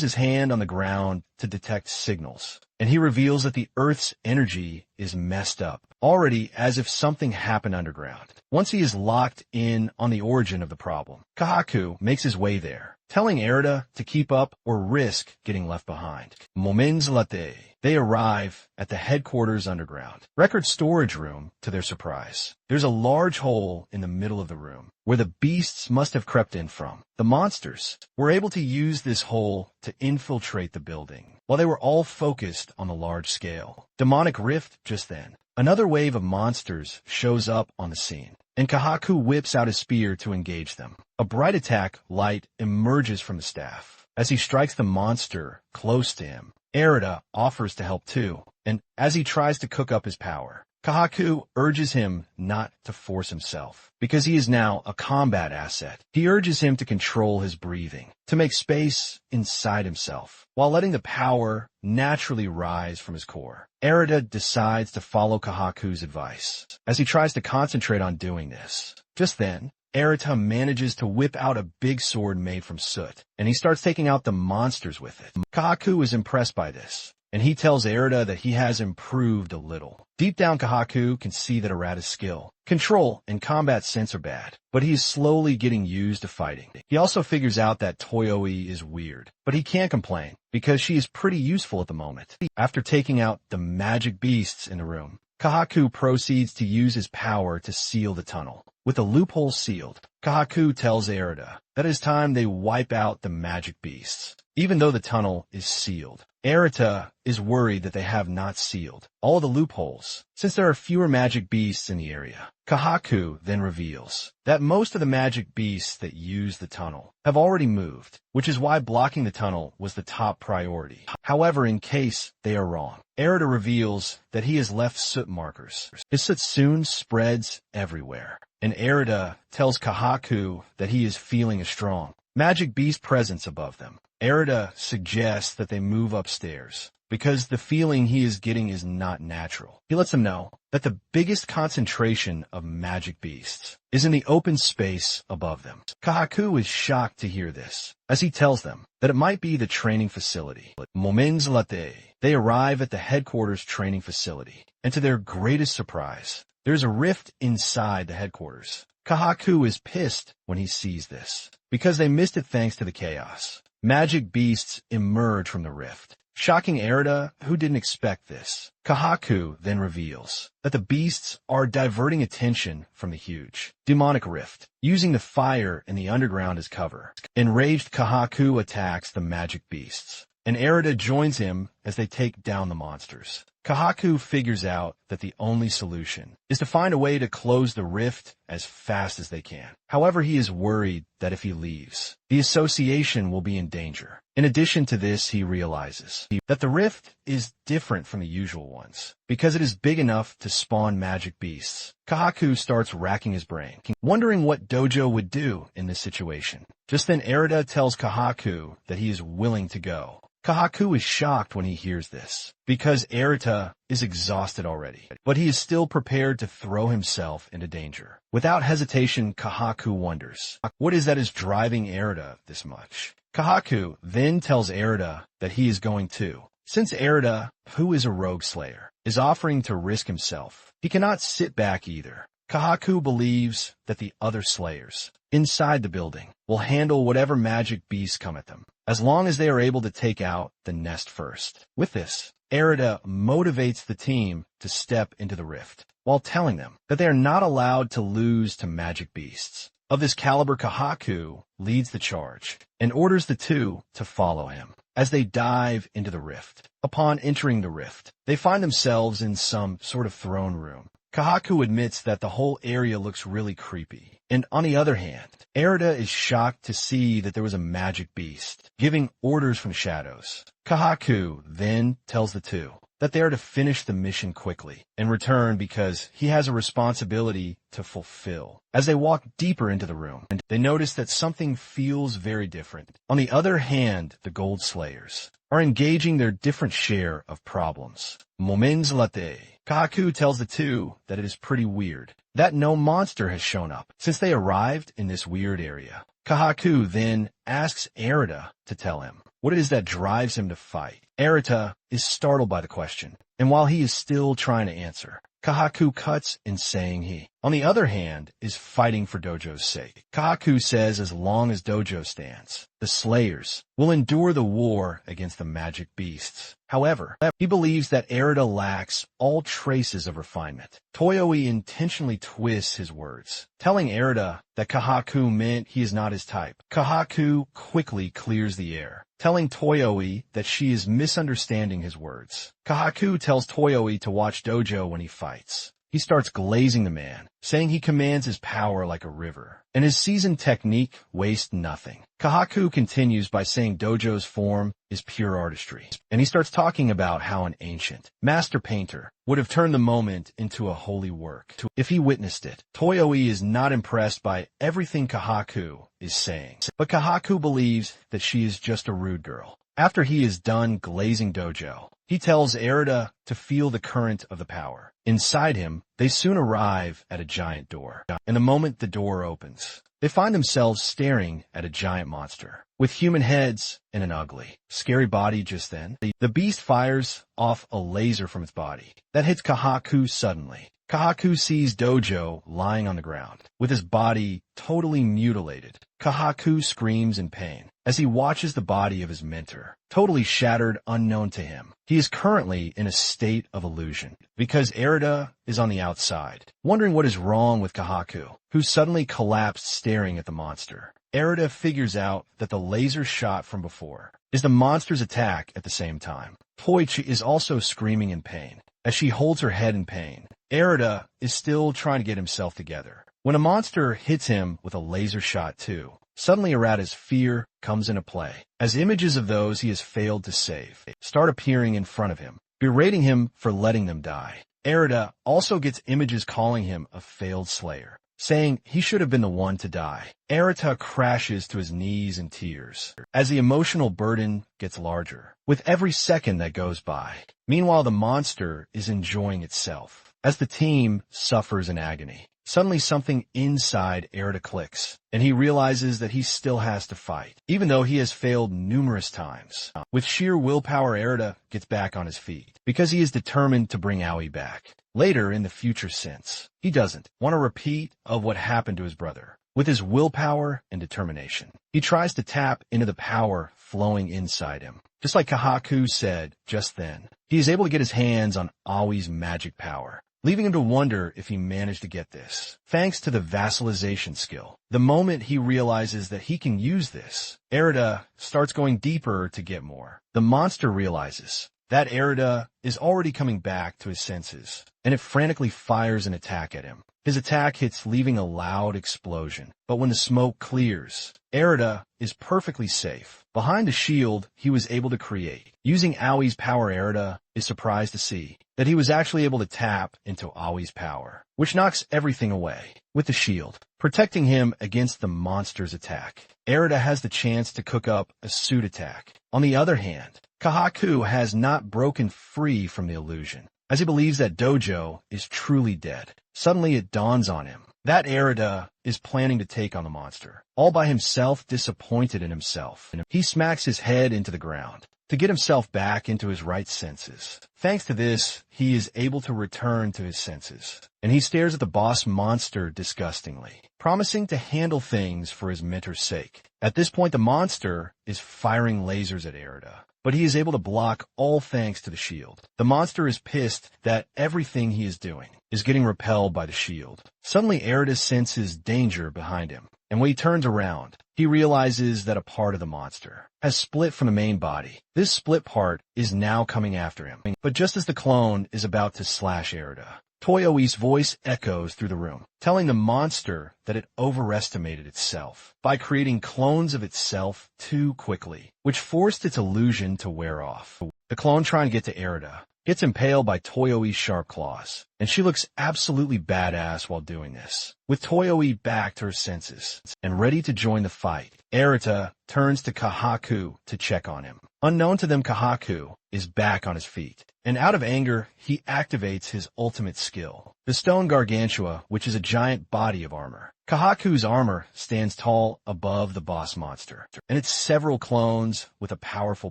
his hand on the ground to detect signals, and he reveals that the Earth's energy is messed up already, as if something happened underground. Once he is locked in on the origin of the problem, Kahaku makes his way there, telling Erida to keep up or risk getting left behind. Moments later, they arrive at the headquarters underground record storage room. To their surprise, there's a large hole in the middle of the room where the beasts must have crept in from. The monsters were able to use this hole to infiltrate the building while they were all focused on the large scale demonic rift. Just then, another wave of monsters shows up on the scene, and Kahaku whips out his spear to engage them. A bright attack light emerges from the staff as he strikes the monster close to him. Erida offers to help too, and as he tries to cook up his power, Kahaku urges him not to force himself, because he is now a combat asset. He urges him to control his breathing, to make space inside himself, while letting the power naturally rise from his core. Erida decides to follow Kahaku's advice, as he tries to concentrate on doing this. Just then, Erida manages to whip out a big sword made from soot, and he starts taking out the monsters with it. Kahaku is impressed by this, and he tells Erida that he has improved a little. Deep down, Kahaku can see that Arata's skill, control, and combat sense are bad, but he is slowly getting used to fighting. He also figures out that Toyoi is weird, but he can't complain, because she is pretty useful at the moment. After taking out the magic beasts in the room, Kahaku proceeds to use his power to seal the tunnel. With the loophole sealed, Kahaku tells Erida that it is time they wipe out the magic beasts. Even though the tunnel is sealed, Erida is worried that they have not sealed all the loopholes, since there are fewer magic beasts in the area. Kahaku then reveals that most of the magic beasts that use the tunnel have already moved, which is why blocking the tunnel was the top priority. However, in case they are wrong, Erida reveals that he has left soot markers. His soot soon spreads everywhere, and Erida tells Kahaku that he is feeling strong, magic beast presence above them. Erida suggests that they move upstairs, because the feeling he is getting is not natural. He lets them know that the biggest concentration of magic beasts is in the open space above them. Kahaku is shocked to hear this, as he tells them that it might be the training facility. Moments later, they arrive at the headquarters training facility, and to their greatest surprise, there's a rift inside the headquarters. Kahaku is pissed when he sees this, because they missed it thanks to the chaos. Magic beasts emerge from the rift, shocking Erida, who didn't expect this. Kahaku then reveals that the beasts are diverting attention from the huge, demonic rift, using the fire in the underground as cover. Enraged, Kahaku attacks the magic beasts, and Erida joins him as they take down the monsters. Kahaku figures out that the only solution is to find a way to close the rift as fast as they can. However, he is worried that if he leaves, the association will be in danger. In addition to this, he realizes that the rift is different from the usual ones, because it is big enough to spawn magic beasts. Kahaku starts racking his brain, wondering what Dojo would do in this situation. Just then, Erida tells Kahaku that he is willing to go. Kahaku is shocked when he hears this, because Erida is exhausted already, but he is still prepared to throw himself into danger. Without hesitation, Kahaku wonders, what is that is driving Erida this much? Kahaku then tells Erida that he is going too. Since Erida, who is a rogue slayer, is offering to risk himself, he cannot sit back either. Kahaku believes that the other slayers inside the building will handle whatever magic beasts come at them, as long as they are able to take out the nest first. With this, Erida motivates the team to step into the rift, while telling them that they are not allowed to lose to magic beasts. Of this caliber, Kahaku leads the charge and orders the two to follow him as they dive into the rift. Upon entering the rift, they find themselves in some sort of throne room. Kahaku admits that the whole area looks really creepy, and on the other hand, Erida is shocked to see that there was a magic beast, giving orders from shadows. Kahaku then tells the two that they are to finish the mission quickly and return because he has a responsibility to fulfill. As they walk deeper into the room, they notice that something feels very different. On the other hand, the Gold Slayers are engaging their different share of problems. Moments later, Kahaku tells the two that it is pretty weird that no monster has shown up since they arrived in this weird area. Kahaku then asks Erida to tell him what it is that drives him to fight. Erida is startled by the question, and while he is still trying to answer, Kahaku cuts in saying he, on the other hand, is fighting for Dojo's sake. Kahaku says as long as Dojo stands, the Slayers will endure the war against the magic beasts. However, he believes that Erida lacks all traces of refinement. Toyoe intentionally twists his words, telling Erida that Kahaku meant he is not his type. Kahaku quickly clears the air, telling Toyoe that she is misunderstanding his words. Kahaku tells Toyoe to watch Dojo when he fights. He starts glazing the man, saying he commands his power like a river, and his seasoned technique wastes nothing. Kahaku continues by saying Dojo's form is pure artistry, and he starts talking about how an ancient master painter would have turned the moment into a holy work if he witnessed it. Toyoe is not impressed by everything Kahaku is saying, but Kahaku believes that she is just a rude girl. After he is done glazing Dojo, he tells Erida to feel the current of the power. Inside him, they soon arrive at a giant door. And the moment the door opens, they find themselves staring at a giant monster with human heads and an ugly, scary body. Just then, the beast fires off a laser from its body that hits Kahaku suddenly. Kahaku sees Dojo lying on the ground, with his body totally mutilated. Kahaku screams in pain as he watches the body of his mentor, totally shattered, unknown to him. He is currently in a state of illusion, because Erida is on the outside, wondering what is wrong with Kahaku, who suddenly collapsed staring at the monster. Erida figures out that the laser shot from before is the monster's attack at the same time. Toichi is also screaming in pain as she holds her head in pain. Erida is still trying to get himself together when a monster hits him with a laser shot too. Suddenly Erada's fear comes into play, as images of those he has failed to save start appearing in front of him, berating him for letting them die. Erida also gets images calling him a failed slayer, saying he should have been the one to die. Arata crashes to his knees in tears as the emotional burden gets larger with every second that goes by. Meanwhile, the monster is enjoying itself as the team suffers in agony. Suddenly something inside Arata clicks, and he realizes that he still has to fight, even though he has failed numerous times. With sheer willpower, Arata gets back on his feet, because he is determined to bring Owie back. Later, in the future sense, he doesn't want a repeat of what happened to his brother. With his willpower and determination, he tries to tap into the power flowing inside him. Just like Kahaku said just then, he is able to get his hands on Owie's magic power, leaving him to wonder if he managed to get this, thanks to the vassalization skill. The moment he realizes that he can use this, Arata starts going deeper to get more. The monster realizes that Arata is already coming back to his senses, and it frantically fires an attack at him. His attack hits, leaving a loud explosion, but when the smoke clears, Arata is perfectly safe behind a shield he was able to create. Using Owie's power, Arata is surprised to see that he was actually able to tap into Owie's power, which knocks everything away. With the shield protecting him against the monster's attack, Arata has the chance to cook up a suit attack. On the other hand, Kahaku has not broken free from the illusion, as he believes that Dojo is truly dead. Suddenly it dawns on him that Arata is planning to take on the monster, all by himself, disappointed in himself. He smacks his head into the ground to get himself back into his right senses. Thanks to this, he is able to return to his senses, and he stares at the boss monster disgustingly, promising to handle things for his mentor's sake. At this point, the monster is firing lasers at Arata, but he is able to block all thanks to the shield. The monster is pissed that everything he is doing is getting repelled by the shield. Suddenly, Arata senses danger behind him, and when he turns around, he realizes that a part of the monster has split from the main body. This split part is now coming after him, but just as the clone is about to slash Arata, Toyoi's voice echoes through the room, telling the monster that it overestimated itself by creating clones of itself too quickly, which forced its illusion to wear off. The clone trying to get to Arata gets impaled by Toyoi's sharp claws, and she looks absolutely badass while doing this. With Toyoi back to her senses and ready to join the fight, Arata turns to Kahaku to check on him. Unknown to them, Kahaku is back on his feet, and out of anger, he activates his ultimate skill, the Stone Gargantua, which is a giant body of armor. Kahaku's armor stands tall above the boss monster, and its several clones with a powerful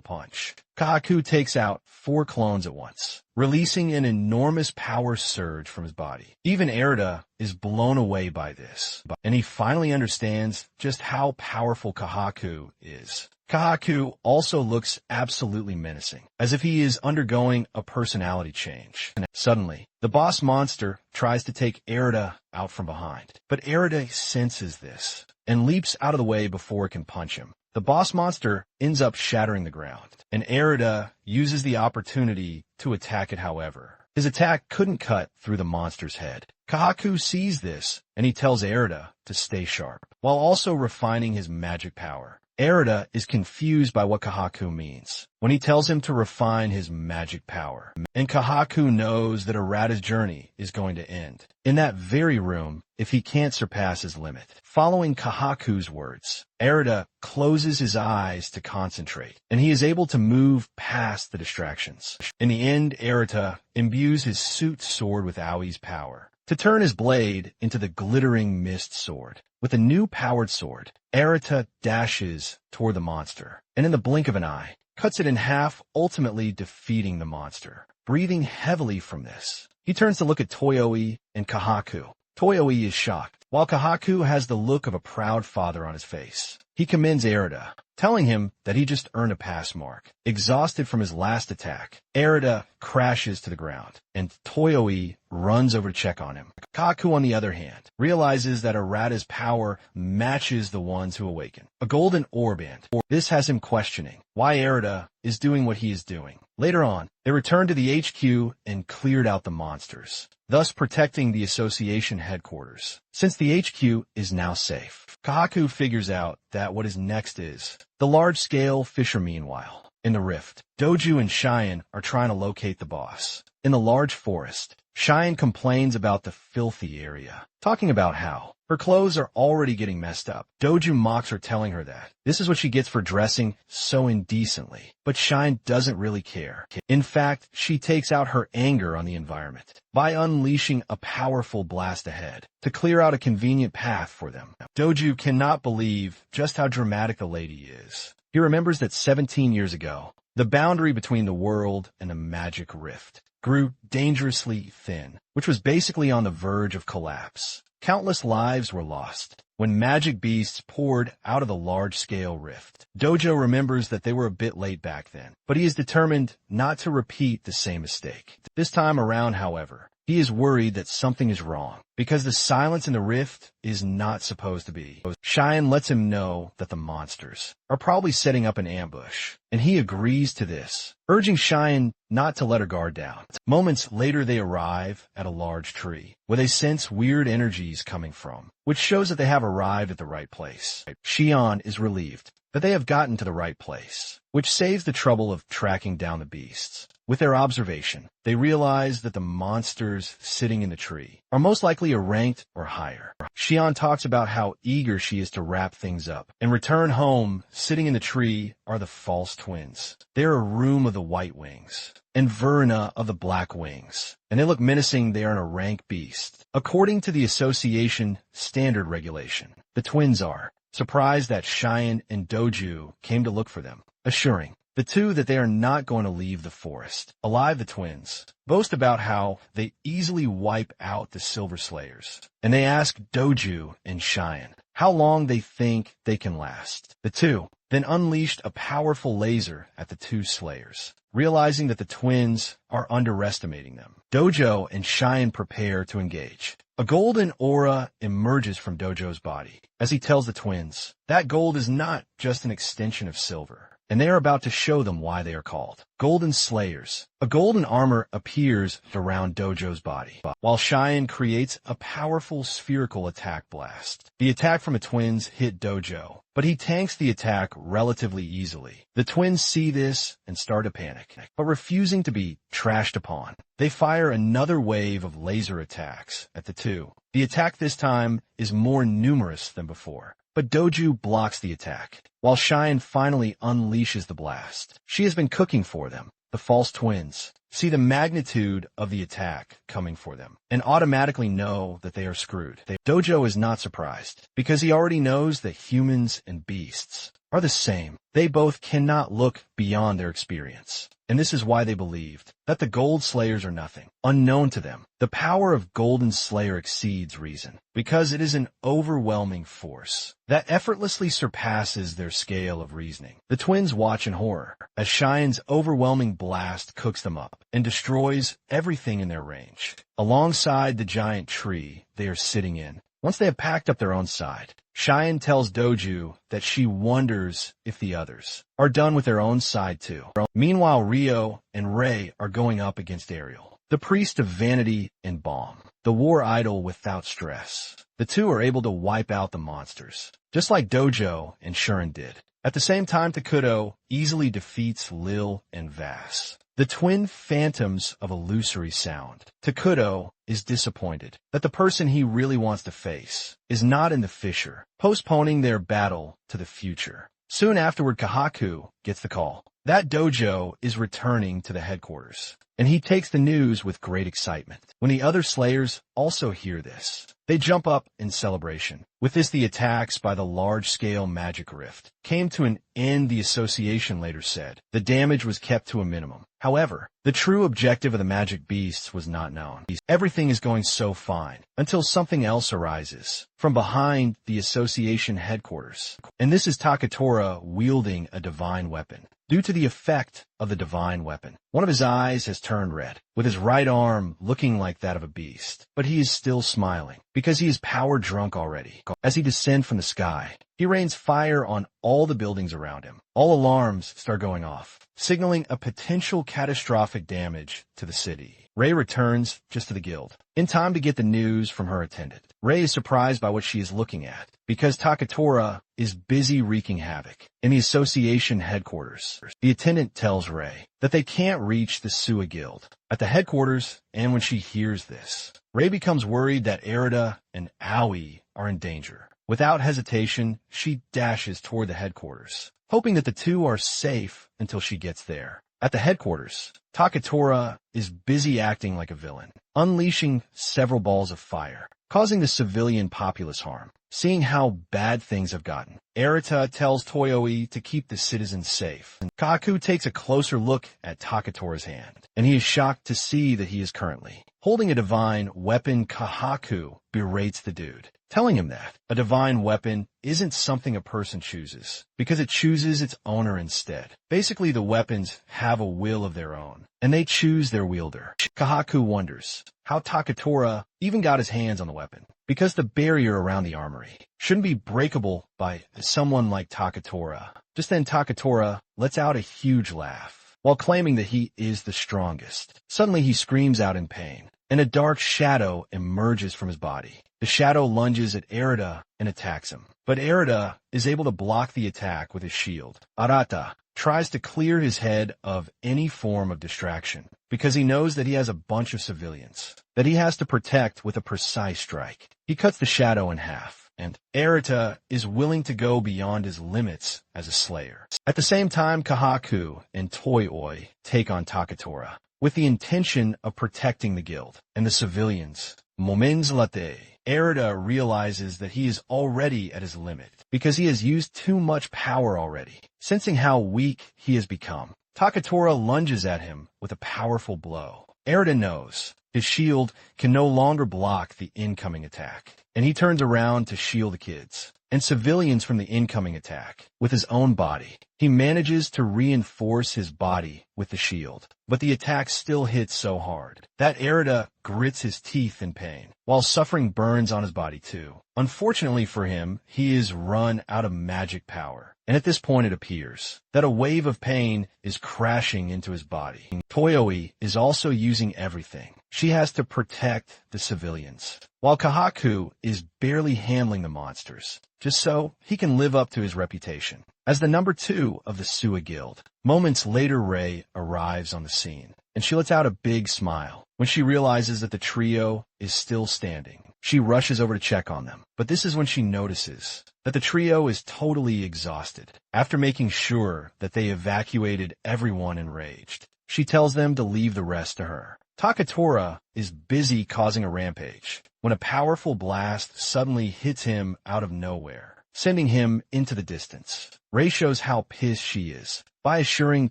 punch. Kahaku takes out 4 clones at once, releasing an enormous power surge from his body. Even Arata is blown away by this, and he finally understands just how powerful Kahaku is. Kahaku also looks absolutely menacing, as if he is undergoing a personality change. Suddenly, the boss monster tries to take Arata out from behind, but Arata senses this and leaps out of the way before it can punch him. The boss monster ends up shattering the ground, and Arata uses the opportunity to attack it. However, his attack couldn't cut through the monster's head. Kahaku sees this, and he tells Arata to stay sharp, while also refining his magic power. Arata is confused by what Kahaku means when he tells him to refine his magic power, and Kahaku knows that Arata's journey is going to end in that very room if he can't surpass his limit. Following Kahaku's words, Arata closes his eyes to concentrate, and he is able to move past the distractions. In the end, Arata imbues his suit sword with Owie's power to turn his blade into the glittering mist sword. With a new powered sword, Arata dashes toward the monster, and in the blink of an eye, cuts it in half, ultimately defeating the monster. Breathing heavily from this, he turns to look at Toyoi and Kahaku. Toyoi is shocked, while Kahaku has the look of a proud father on his face. He commends Arata, telling him that he just earned a pass mark. Exhausted from his last attack, Arata crashes to the ground, and Toyoi runs over to check on him. Kaku, on the other hand, realizes that Arata's power matches the ones who awaken. A golden orband. This has him questioning why Arata is doing what he is doing. Later on, they returned to the HQ and cleared out the monsters, thus protecting the association headquarters, since the HQ is now safe. Kahaku figures out that what is next is the large-scale fissure. Meanwhile, in the rift, Doju and Cheyenne are trying to locate the boss. In the large forest, Cheyenne complains about the filthy area, talking about how her clothes are already getting messed up. Doju mocks her, telling her that this is what she gets for dressing so indecently. But Cheyenne doesn't really care. In fact, she takes out her anger on the environment by unleashing a powerful blast ahead to clear out a convenient path for them. Doju cannot believe just how dramatic the lady is. He remembers that 17 years ago, the boundary between the world and a magic rift grew dangerously thin, which was basically on the verge of collapse. Countless lives were lost when magic beasts poured out of the large-scale rift. Dojo remembers that they were a bit late back then, but he is determined not to repeat the same mistake. This time around, however, he is worried that something is wrong, because the silence in the rift is not supposed to be. Cheyenne lets him know that the monsters are probably setting up an ambush, and he agrees to this, urging Cheyenne not to let her guard down. Moments later, they arrive at a large tree, where they sense weird energies coming from, which shows that they have arrived at the right place. Cheyenne is relieved that they have gotten to the right place, which saves the trouble of tracking down the beasts. With their observation, they realize that the monsters sitting in the tree are most likely a ranked or higher. Cheyenne talks about how eager she is to wrap things up and return home. Sitting in the tree are the false twins. They are a room of the white wings and Verna of the black wings, and they look menacing. They are in a rank beast. According to the association standard regulation, the twins are surprised that Cheyenne and Doju came to look for them, assuring the two that they are not going to leave the forest alive. The twins boast about how they easily wipe out the Silver Slayers, and they ask Doju and Cheyenne how long they think they can last. The two then unleashed a powerful laser at the two Slayers, realizing that the twins are underestimating them. Dojo and Cheyenne prepare to engage. A golden aura emerges from Dojo's body as he tells the twins that gold is not just an extension of silver, and they are about to show them why they are called Golden Slayers. A golden armor appears around Dojo's body, while Cheyenne creates a powerful spherical attack blast. The attack from the twins hit Dojo, but he tanks the attack relatively easily. The twins see this and start to panic, but refusing to be trashed upon, they fire another wave of laser attacks at the two. The attack this time is more numerous than before, but Doju blocks the attack, while Cheyenne finally unleashes the blast. She has been cooking for them. The false twins see the magnitude of the attack coming for them and automatically know that they are screwed. Dojo is not surprised, because he already knows that humans and beasts are the same. They both cannot look beyond their experience, and this is why they believed that the Gold Slayers are nothing, unknown to them. The power of Golden Slayer exceeds reason, because it is an overwhelming force that effortlessly surpasses their scale of reasoning. The twins watch in horror as Cheyenne's overwhelming blast cooks them up and destroys everything in their range. Alongside the giant tree they are sitting in, once they have packed up their own side, Cheyenne tells Doju that she wonders if the others are done with their own side too. Meanwhile, Rio and Ray are going up against Ariel, the priest of vanity and balm, the war idol without stress. The two are able to wipe out the monsters, just like Dojo and Shuren did. At the same time, Takuto easily defeats Lil and Vass, the twin phantoms of illusory sound. Takuto is disappointed that the person he really wants to face is not in the fissure, postponing their battle to the future. Soon afterward, Kahaku gets the call that Dojo is returning to the headquarters, and he takes the news with great excitement. When the other Slayers also hear this, they jump up in celebration. With this, the attacks by the large-scale magic rift came to an end. The association later said the damage was kept to a minimum. However, the true objective of the magic beasts was not known. Everything is going so fine until something else arises from behind the association headquarters, and this is Takatora wielding a divine weapon. Due to the effect of the divine weapon, one of his eyes has turned red, with his right arm looking like that of a beast, but he is still smiling because he is power drunk already. As he descends from the sky, he rains fire on all the buildings around him. All alarms start going off, signaling a potential catastrophic damage to the city. Ray returns just to the guild, in time to get the news from her attendant. Ray is surprised by what she is looking at, because Takatora is busy wreaking havoc in the association headquarters. The attendant tells Ray that they can't reach the Sua Guild at the headquarters, and when she hears this, Rei becomes worried that Erida and Owie are in danger. Without hesitation, she dashes toward the headquarters, hoping that the two are safe until she gets there. At the headquarters, Takura is busy acting like a villain, unleashing several balls of fire, causing the civilian populace harm. Seeing how bad things have gotten, Erita tells Toyoe to keep the citizens safe. Kaku takes a closer look at Takatora's hand, and he is shocked to see that he is currently holding a divine weapon. Kahaku berates the dude, telling him that a divine weapon isn't something a person chooses, because it chooses its owner instead. Basically, the weapons have a will of their own, and they choose their wielder. Kahaku wonders how Takatora even got his hands on the weapon, because the barrier around the armory shouldn't be breakable by someone like Takatora. Just then Takatora lets out a huge laugh, while claiming that he is the strongest. Suddenly he screams out in pain, and a dark shadow emerges from his body. The shadow lunges at Erida and attacks him, but Erida is able to block the attack with his shield. Arata tries to clear his head of any form of distraction, because he knows that he has a bunch of civilians that he has to protect with a precise strike. He cuts the shadow in half, and Erita is willing to go beyond his limits as a slayer. At the same time, Kahaku and Toyoi take on Takatora, with the intention of protecting the guild and the civilians. Moments latte, Erida realizes that he is already at his limit, because he has used too much power already. Sensing how weak he has become, Takatora lunges at him with a powerful blow. Erida knows his shield can no longer block the incoming attack, and he turns around to shield the kids and civilians from the incoming attack with his own body. He manages to reinforce his body with the shield, but the attack still hits so hard that Erida grits his teeth in pain, while suffering burns on his body too. Unfortunately for him, he is run out of magic power, and at this point it appears that a wave of pain is crashing into his body. Toyoe is also using everything she has to protect the civilians, while Kahaku is barely handling the monsters, just so he can live up to his reputation as the number 2 of the Sua Guild. Moments later, Rei arrives on the scene, and she lets out a big smile when she realizes that the trio is still standing. She rushes over to check on them, but this is when she notices that the trio is totally exhausted. After making sure that they evacuated everyone enraged, she tells them to leave the rest to her. Takatora is busy causing a rampage when a powerful blast suddenly hits him out of nowhere, sending him into the distance. Rei shows how pissed she is by assuring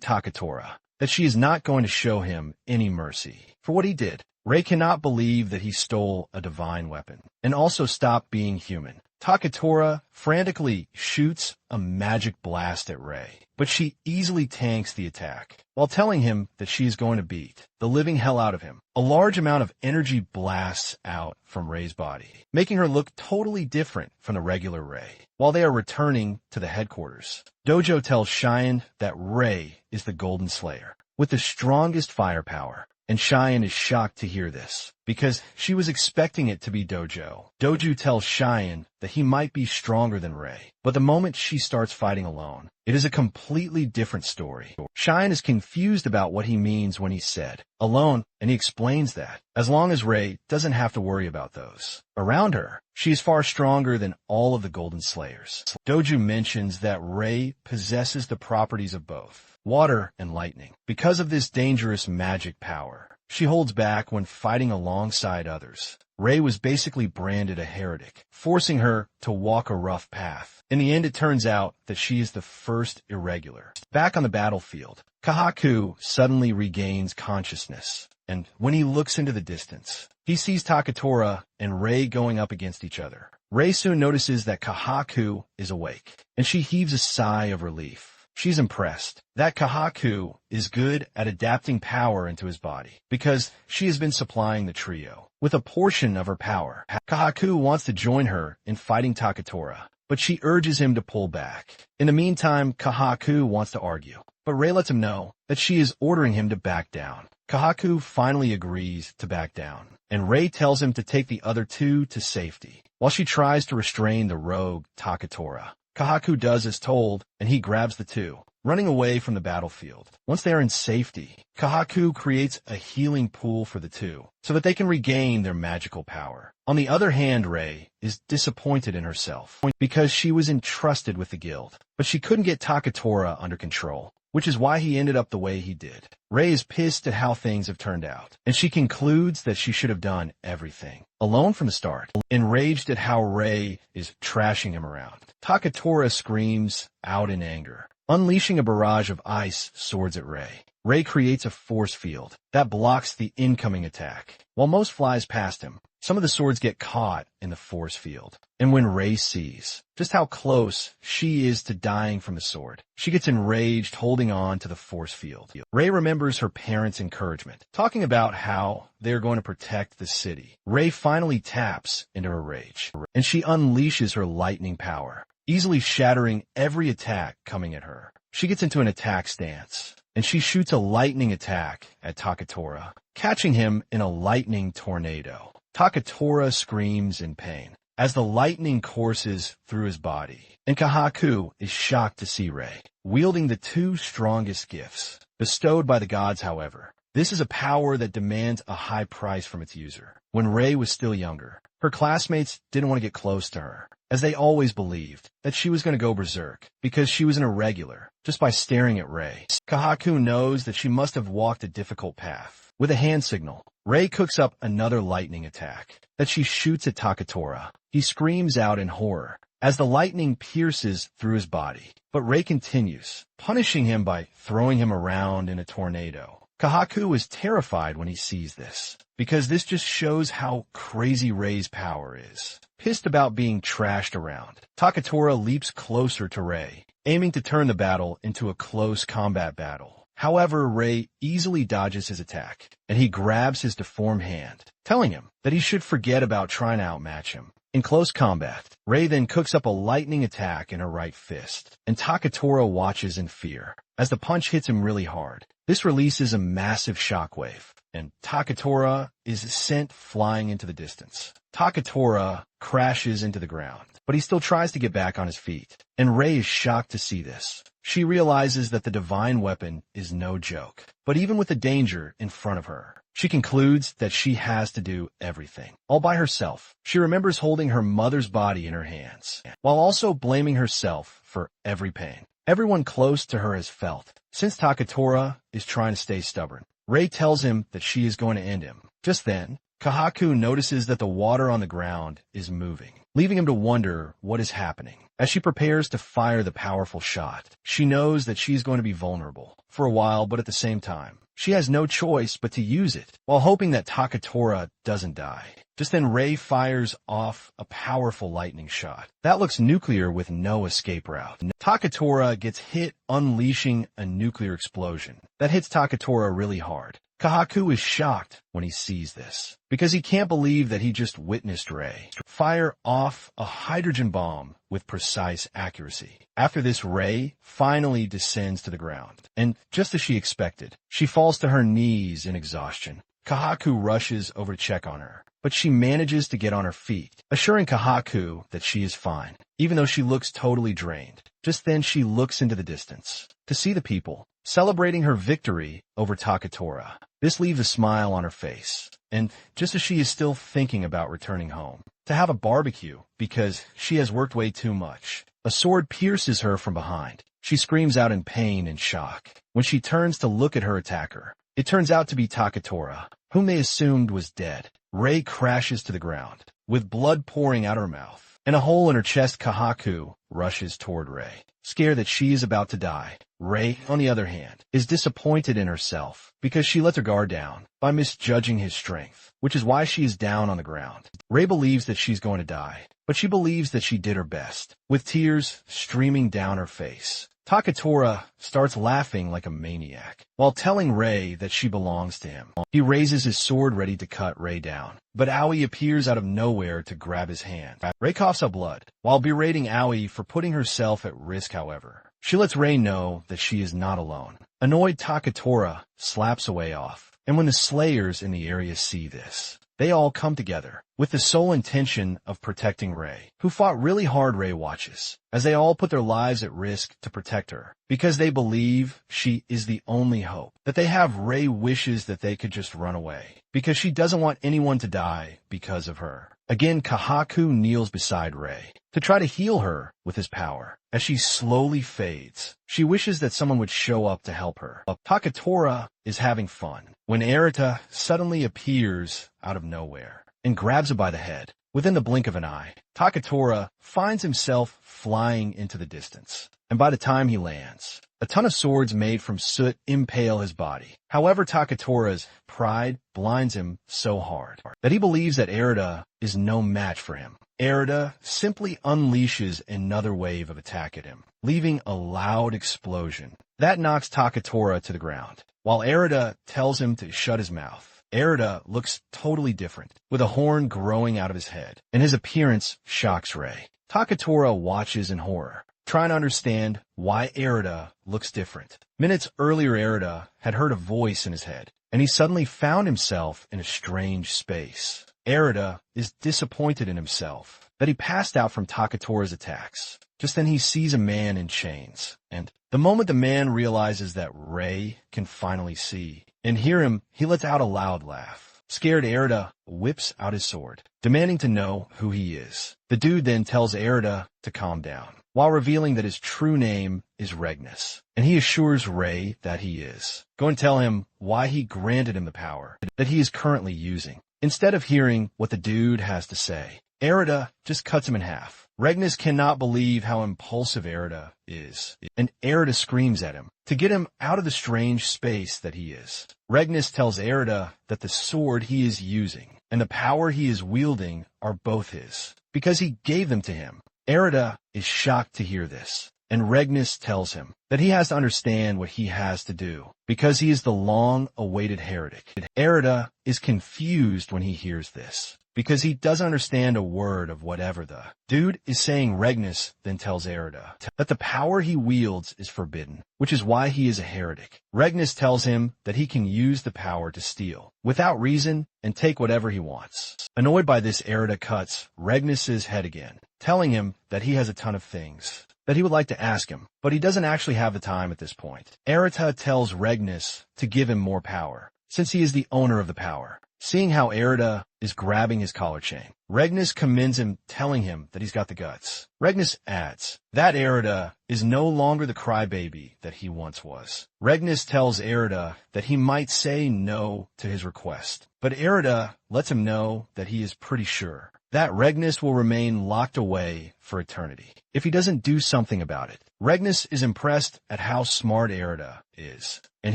Takatora that she is not going to show him any mercy for what he did. Rei cannot believe that he stole a divine weapon and also stopped being human. Takatora frantically shoots a magic blast at Rei, but she easily tanks the attack while telling him that she is going to beat the living hell out of him. A large amount of energy blasts out from Rei's body, making her look totally different from the regular Rei. While they are returning to the headquarters, Dojo tells Cheyenne that Rei is the Golden Slayer with the strongest firepower, and Cheyenne is shocked to hear this, because she was expecting it to be Dojo. Dojo tells Cheyenne that he might be stronger than Rei, but the moment she starts fighting alone, it is a completely different story. Cheyenne is confused about what he means when he said alone, and he explains that as long as Rei doesn't have to worry about those around her, she is far stronger than all of the Golden Slayers. Dojo mentions that Rei possesses the properties of both water and lightning. Because of this dangerous magic power, she holds back when fighting alongside others. Rei was basically branded a heretic, forcing her to walk a rough path. In the end, it turns out that she is the first irregular. Back on the battlefield, Kahaku suddenly regains consciousness, and when he looks into the distance, he sees Takatora and Rei going up against each other. Rei soon notices that Kahaku is awake, and she heaves a sigh of relief. She's impressed that Kahaku is good at adapting power into his body, because she has been supplying the trio with a portion of her power. Kahaku wants to join her in fighting Takatora, but she urges him to pull back. In the meantime, Kahaku wants to argue, but Rei lets him know that she is ordering him to back down. Kahaku finally agrees to back down, and Rei tells him to take the other two to safety, while she tries to restrain the rogue Takatora. Kahaku does as told, and he grabs the two, running away from the battlefield. Once they are in safety, Kahaku creates a healing pool for the two so that they can regain their magical power. On the other hand, Rei is disappointed in herself because she was entrusted with the guild, but she couldn't get Takatora under control, which is why he ended up the way he did. Rei is pissed at how things have turned out, and she concludes that she should have done everything alone from the start. Enraged at how Rei is trashing him around, Takatora screams out in anger, unleashing a barrage of ice swords at Rei. Rei creates a force field that blocks the incoming attack. While most flies past him, some of the swords get caught in the force field. And when Rei sees just how close she is to dying from the sword, she gets enraged, holding on to the force field. Rei remembers her parents' encouragement, talking about how they're going to protect the city. Rei finally taps into her rage, and she unleashes her lightning power, easily shattering every attack coming at her. She gets into an attack stance, and she shoots a lightning attack at Takatora, catching him in a lightning tornado. Takatora screams in pain as the lightning courses through his body, and Kahaku is shocked to see Rei wielding the two strongest gifts bestowed by the gods. However, this is a power that demands a high price from its user. When Rei was still younger, her classmates didn't want to get close to her, as they always believed that she was going to go berserk because she was an irregular just by staring at Rei. Kahaku knows that she must have walked a difficult path. With a hand signal, Rei cooks up another lightning attack that she shoots at Takatora. He screams out in horror as the lightning pierces through his body, but Rei continues, punishing him by throwing him around in a tornado. Kahaku is terrified when he sees this, because this just shows how crazy Rei's power is. Pissed about being trashed around, Takatora leaps closer to Rei, aiming to turn the battle into a close combat battle. However, Rei easily dodges his attack, and he grabs his deformed hand, telling him that he should forget about trying to outmatch him. In close combat, Rei then cooks up a lightning attack in her right fist, and Takatora watches in fear as the punch hits him really hard. This releases a massive shockwave, and Takatora is sent flying into the distance. Takatora crashes into the ground, but he still tries to get back on his feet, and Rei is shocked to see this. She realizes that the divine weapon is no joke, but even with the danger in front of her, she concludes that she has to do everything all by herself. She remembers holding her mother's body in her hands, while also blaming herself for every pain everyone close to her has felt. Since Takatora is trying to stay stubborn, Rei tells him that she is going to end him. Just then, Kahaku notices that the water on the ground is moving, leaving him to wonder what is happening. As she prepares to fire the powerful shot, she knows that she is going to be vulnerable for a while, but at the same time, she has no choice but to use it, while hoping that Takatora doesn't die. Just then, Rei fires off a powerful lightning shot that looks nuclear with no escape route. Takatora gets hit, unleashing a nuclear explosion that hits Takatora really hard. Kahaku is shocked when he sees this, because he can't believe that he just witnessed Rei fire off a hydrogen bomb with precise accuracy. After this, Rei finally descends to the ground, and just as she expected, she falls to her knees in exhaustion. Kahaku rushes over to check on her, but she manages to get on her feet, assuring Kahaku that she is fine, even though she looks totally drained. Just then, she looks into the distance to see the people celebrating her victory over Takatora. This leaves a smile on her face, and just as she is still thinking about returning home to have a barbecue because she has worked way too much, a sword pierces her from behind. She screams out in pain and shock. When she turns to look at her attacker, it turns out to be Takatora, whom they assumed was dead. Rei crashes to the ground, with blood pouring out her mouth and a hole in her chest. Kahaku rushes toward Rei, scared that she is about to die. Rei, on the other hand, is disappointed in herself because she let her guard down by misjudging his strength, which is why she is down on the ground. Rei believes that she's going to die, but she believes that she did her best, with tears streaming down her face. Takatora starts laughing like a maniac, while telling Rei that she belongs to him. He raises his sword ready to cut Rei down, but Owie appears out of nowhere to grab his hand. Rei coughs up blood, while berating Owie for putting herself at risk. However, she lets Rei know that she is not alone. Annoyed, Takatora slaps Owie off, and when the slayers in the area see this, they all come together, with the sole intention of protecting Rei, who fought really hard. Rei watches, as they all put their lives at risk to protect her, because they believe she is the only hope that they have. Rei wishes that they could just run away, because she doesn't want anyone to die because of her. Again, Kahaku kneels beside Rei to try to heal her with his power. As she slowly fades, she wishes that someone would show up to help her. Takatora is having fun when Erita suddenly appears out of nowhere and grabs him by the head. Within the blink of an eye, Takatora finds himself flying into the distance, and by the time he lands, a ton of swords made from soot impale his body. However, Takatora's pride blinds him so hard that he believes that Erita is no match for him. Erita simply unleashes another wave of attack at him, leaving a loud explosion that knocks Takatora to the ground. While Erita tells him to shut his mouth, Erita looks totally different, with a horn growing out of his head, and his appearance shocks Rei. Takatora watches in horror, trying to understand why Erita looks different. Minutes earlier, Erita had heard a voice in his head, and he suddenly found himself in a strange space. Erita is disappointed in himself that he passed out from Takatora's attacks. Just then he sees a man in chains, and the moment the man realizes that Rei can finally see and hear him, he lets out a loud laugh. Scared, Erita whips out his sword, demanding to know who he is. The dude then tells Erita to calm down, while revealing that his true name is Regnus, and he assures Rei that he is going to tell him why he granted him the power that he is currently using. Instead of hearing what the dude has to say, Erita just cuts him in half. Regnus cannot believe how impulsive Erita is, and Erita screams at him to get him out of the strange space that he is. Regnus tells Erita that the sword he is using and the power he is wielding are both his, because he gave them to him. Erita is shocked to hear this, and Regnus tells him that he has to understand what he has to do, because he is the long-awaited heretic. Erita is confused when he hears this, because he doesn't understand a word of whatever the dude is saying. Regnus then tells Erita that the power he wields is forbidden, which is why he is a heretic. Regnus tells him that he can use the power to steal, without reason, and take whatever he wants. Annoyed by this, Erita cuts Regnus's head again, telling him that he has a ton of things that he would like to ask him, but he doesn't actually have the time at this point. Erita tells Regnus to give him more power, since he is the owner of the power. Seeing how Erita is grabbing his collar chain, Regnus commends him, telling him that he's got the guts. Regnus adds that Erita is no longer the crybaby that he once was. Regnus tells Erita that he might say no to his request, but Erita lets him know that he is pretty sure that Regnus will remain locked away for eternity if he doesn't do something about it. Regnus is impressed at how smart Erita is, and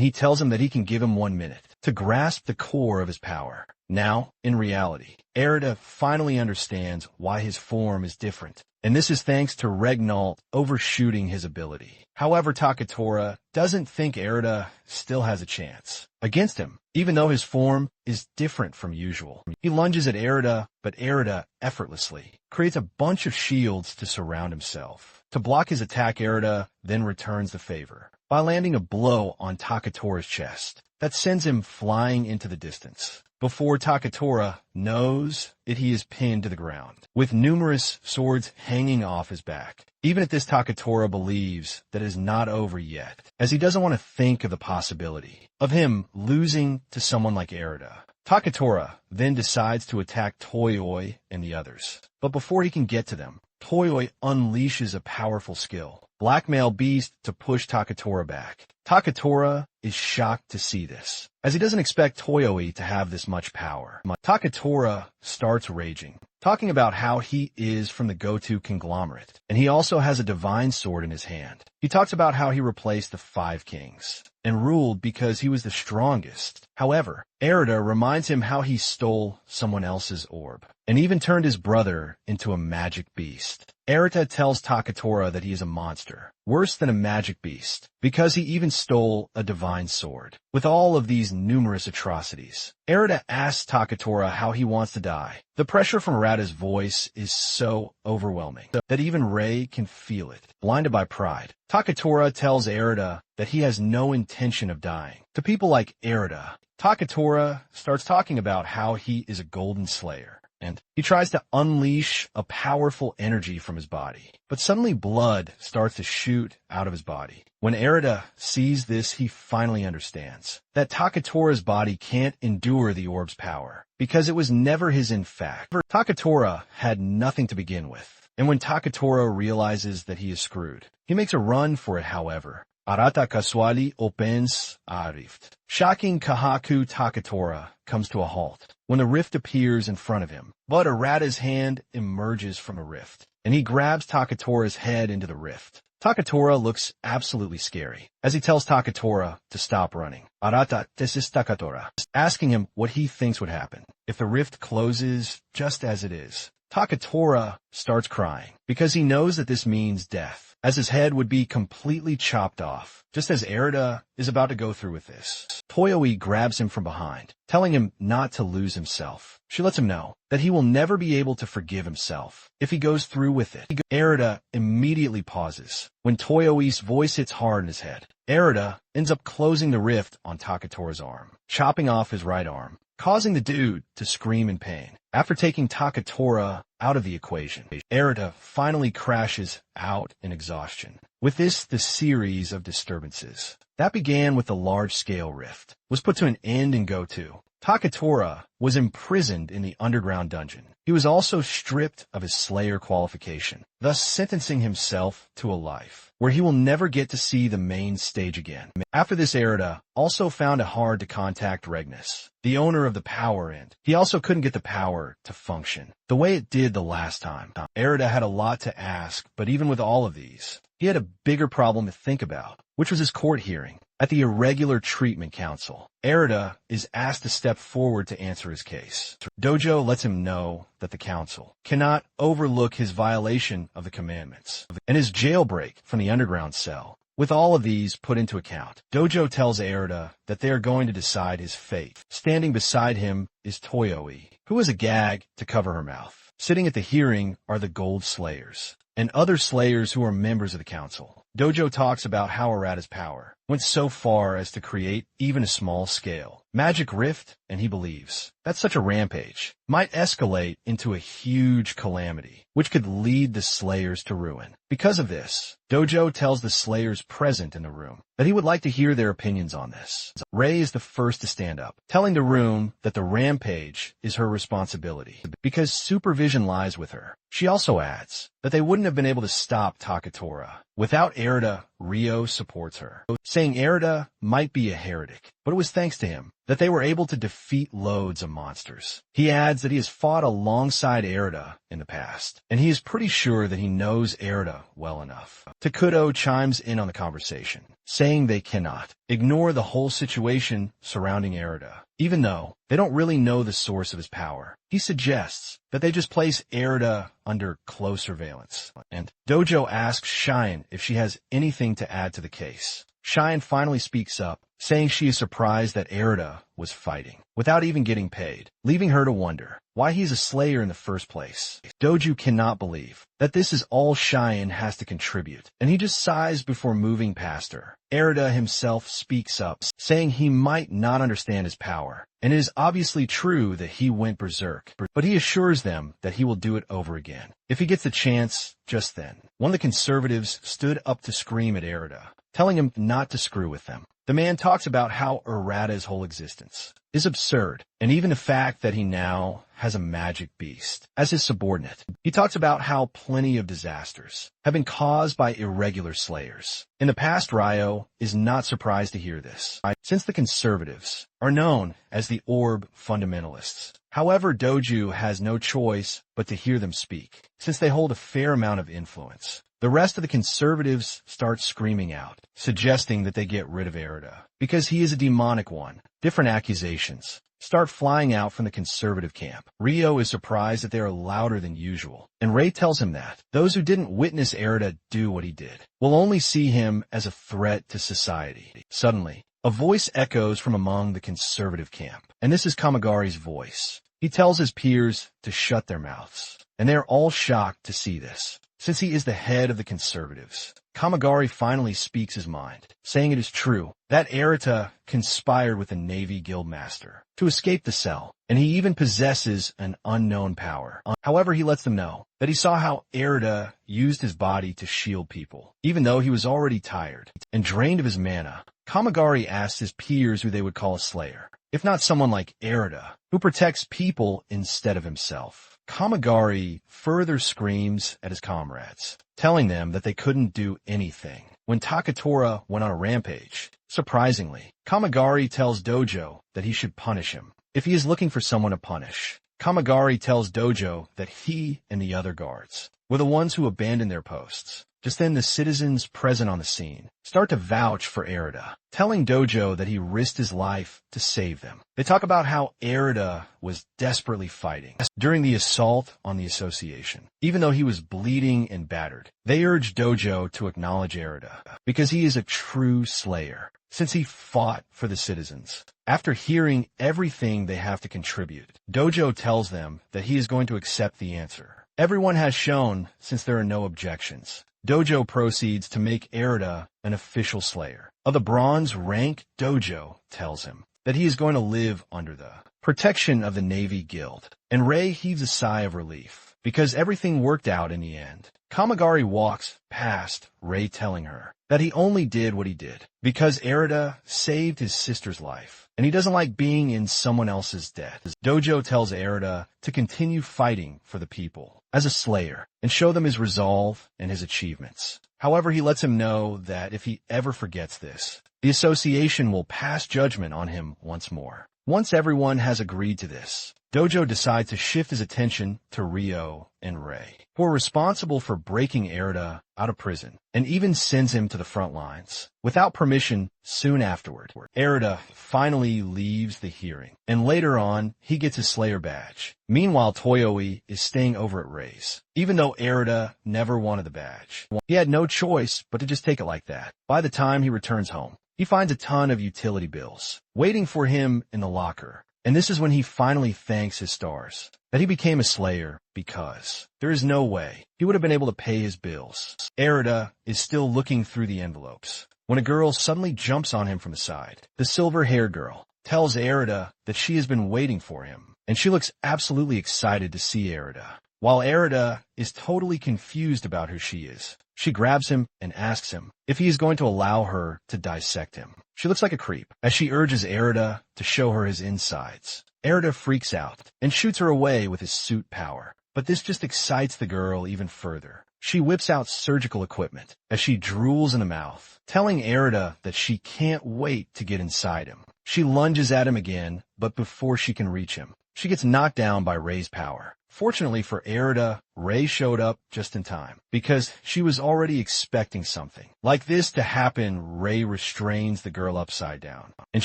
he tells him that he can give him 1 minute to grasp the core of his power. Now, in reality, Erita finally understands why his form is different, and this is thanks to Regnault overshooting his ability. However, Takatora doesn't think Erita still has a chance against him, even though his form is different from usual. He lunges at Erita, but Erita effortlessly creates a bunch of shields to surround himself. To block his attack, Erita then returns the favor by landing a blow on Takatora's chest that sends him flying into the distance. Before Takatora knows it, he is pinned to the ground, with numerous swords hanging off his back. Even at this, Takatora believes that it is not over yet, as he doesn't want to think of the possibility of him losing to someone like Erita. Takatora then decides to attack Toyoi and the others, but before he can get to them, Toyoi unleashes a powerful skill, Blackmail Beast, to push Takatora back. Takatora is shocked to see this, as he doesn't expect Toyoi to have this much power. Takatora starts raging, talking about how he is from the Goto conglomerate, and he also has a divine sword in his hand. He talks about how he replaced the 5 kings and ruled because he was the strongest. However, Erita reminds him how he stole someone else's orb, and even turned his brother into a magic beast. Erita tells Takatora that he is a monster, worse than a magic beast, because he even stole a divine sword. With all of these numerous atrocities, Erita asks Takatora how he wants to die. The pressure from Arata's voice is so overwhelming that even Rei can feel it. Blinded by pride, Takatora tells Erida that he has no intention of dying. To people like Erida, Takatora starts talking about how he is a golden slayer, and he tries to unleash a powerful energy from his body. But suddenly blood starts to shoot out of his body. When Erida sees this, he finally understands that Takatora's body can't endure the orb's power, because it was never his in fact. Takatora had nothing to begin with, and when Takatora realizes that he is screwed, he makes a run for it. However, Arata Kaswali opens a rift. Shocking Kahaku Takatora comes to a halt when the rift appears in front of him, but Arata's hand emerges from a rift, and he grabs Takatora's head into the rift. Takatora looks absolutely scary as he tells Takatora to stop running. Arata tesis Takatora, asking him what he thinks would happen if the rift closes just as it is. Takatora starts crying because he knows that this means death, as his head would be completely chopped off, just as Erida is about to go through with this. Toyoe grabs him from behind, telling him not to lose himself. She lets him know that he will never be able to forgive himself if he goes through with it. Erida immediately pauses when Toyoe's voice hits hard in his head. Erida ends up closing the rift on Takatora's arm, chopping off his right arm, causing the dude to scream in pain. After taking Takatora out of the equation, Erida finally crashes out in exhaustion. With this, the series of disturbances that began with the large-scale rift was put to an end in Go-To. Takatora was imprisoned in the underground dungeon. He was also stripped of his Slayer qualification, thus sentencing himself to a life where he will never get to see the main stage again. After this, Erida also found it hard to contact Regnus, the owner of the power, and he also couldn't get the power to function the way it did the last time. Erida had a lot to ask, but even with all of these, he had a bigger problem to think about, which was his court hearing. At the Irregular Treatment Council, Erida is asked to step forward to answer his case. Dojo lets him know that the council cannot overlook his violation of the commandments and his jailbreak from the underground cell. With all of these put into account, Dojo tells Erida that they are going to decide his fate. Standing beside him is Toyoe, who is a gag to cover her mouth. Sitting at the hearing are the Gold Slayers and other Slayers who are members of the council. Dojo talks about how Arata's power went so far as to create even a small-scale magic rift, and he believes that such a rampage might escalate into a huge calamity, which could lead the Slayers to ruin. Because of this, Dojo tells the Slayers present in the room that he would like to hear their opinions on this. Rei is the first to stand up, telling the room that the rampage is her responsibility because supervision lies with her. She also adds that they wouldn't have been able to stop Takatora. Without Erida, Ryo supports her, saying Erida might be a heretic, but it was thanks to him that they were able to defeat loads of monsters. He adds that he has fought alongside Erida in the past, and he is pretty sure that he knows Erida well enough. Takudo chimes in on the conversation, saying they cannot ignore the whole situation surrounding Erida, even though they don't really know the source of his power. He suggests that they just place Erida under close surveillance, and Dojo asks Cheyenne if she has anything to add to the case. Cheyenne finally speaks up, saying she is surprised that Erida was fighting without even getting paid, leaving her to wonder why he's a Slayer in the first place. Dojo cannot believe that this is all Cheyenne has to contribute, and he just sighs before moving past her. Erida himself speaks up, saying he might not understand his power, and it is obviously true that he went berserk, but he assures them that he will do it over again if he gets the chance. Just then, one of the conservatives stood up to scream at Erida, telling him not to screw with them. The man talks about how Arata's whole existence is absurd, and even the fact that he now has a magic beast as his subordinate. He talks about how plenty of disasters have been caused by irregular Slayers. In the past, Ryo is not surprised to hear this, since the conservatives are known as the Orb Fundamentalists. However, Dojo has no choice but to hear them speak, since they hold a fair amount of influence. The rest of the conservatives start screaming out, suggesting that they get rid of Erida, because he is a demonic one. Different accusations start flying out from the conservative camp. Ryo is surprised that they are louder than usual, and Rei tells him that those who didn't witness Erida do what he did will only see him as a threat to society. Suddenly, a voice echoes from among the conservative camp, and this is Kamigari's voice. He tells his peers to shut their mouths, and they are all shocked to see this, since he is the head of the conservatives. Kamigari finally speaks his mind, saying it is true that Arata conspired with the Navy Guildmaster to escape the cell, and he even possesses an unknown power. However, he lets them know that he saw how Arata used his body to shield people, even though he was already tired and drained of his mana. Kamigari asks his peers who they would call a slayer, if not someone like Arata, who protects people instead of himself. Kamigari further screams at his comrades, telling them that they couldn't do anything when Takura went on a rampage. Surprisingly, Kamigari tells Dojo that he should punish him if he is looking for someone to punish. Kamigari tells Dojo that he and the other guards were the ones who abandoned their posts. Just then, the citizens present on the scene start to vouch for Arata, telling Dojo that he risked his life to save them. They talk about how Arata was desperately fighting during the assault on the association, even though he was bleeding and battered. They urge Dojo to acknowledge Arata because he is a true slayer, since he fought for the citizens. After hearing everything they have to contribute, Dojo tells them that he is going to accept the answer everyone has shown since there are no objections. Dojo proceeds to make Arata an official slayer of the bronze rank. Dojo tells him that he is going to live under the protection of the Navy Guild, and Rei heaves a sigh of relief because everything worked out in the end. Kamigari walks past Rei, telling her that he only did what he did because Arata saved his sister's life, and he doesn't like being in someone else's debt. Dojo tells Arata to continue fighting for the people as a slayer and show them his resolve and his achievements. However, he lets him know that if he ever forgets this, the association will pass judgment on him once more. Once everyone has agreed to this, Dojo decides to shift his attention to Ryo and Rei, who are responsible for breaking Arata out of prison, and even sends him to the front lines. Without permission, soon afterward, Arata finally leaves the hearing, and later on, he gets his Slayer badge. Meanwhile, Toyoe is staying over at Rei's, even though Arata never wanted the badge. He had no choice but to just take it like that. By the time he returns home, he finds a ton of utility bills waiting for him in the locker. And this is when he finally thanks his stars that he became a slayer, because there is no way he would have been able to pay his bills. Arata is still looking through the envelopes when a girl suddenly jumps on him from the side. The silver-haired girl tells Arata that she has been waiting for him, and she looks absolutely excited to see Arata. While Arata is totally confused about who she is, she grabs him and asks him if he is going to allow her to dissect him. She looks like a creep as she urges Arata to show her his insides. Arata freaks out and shoots her away with his suit power, but this just excites the girl even further. She whips out surgical equipment as she drools in the mouth, telling Arata that she can't wait to get inside him. She lunges at him again, but before she can reach him, she gets knocked down by Rei's power. Fortunately for Arata, Rei showed up just in time, because she was already expecting something like this to happen. Rei restrains the girl upside down, and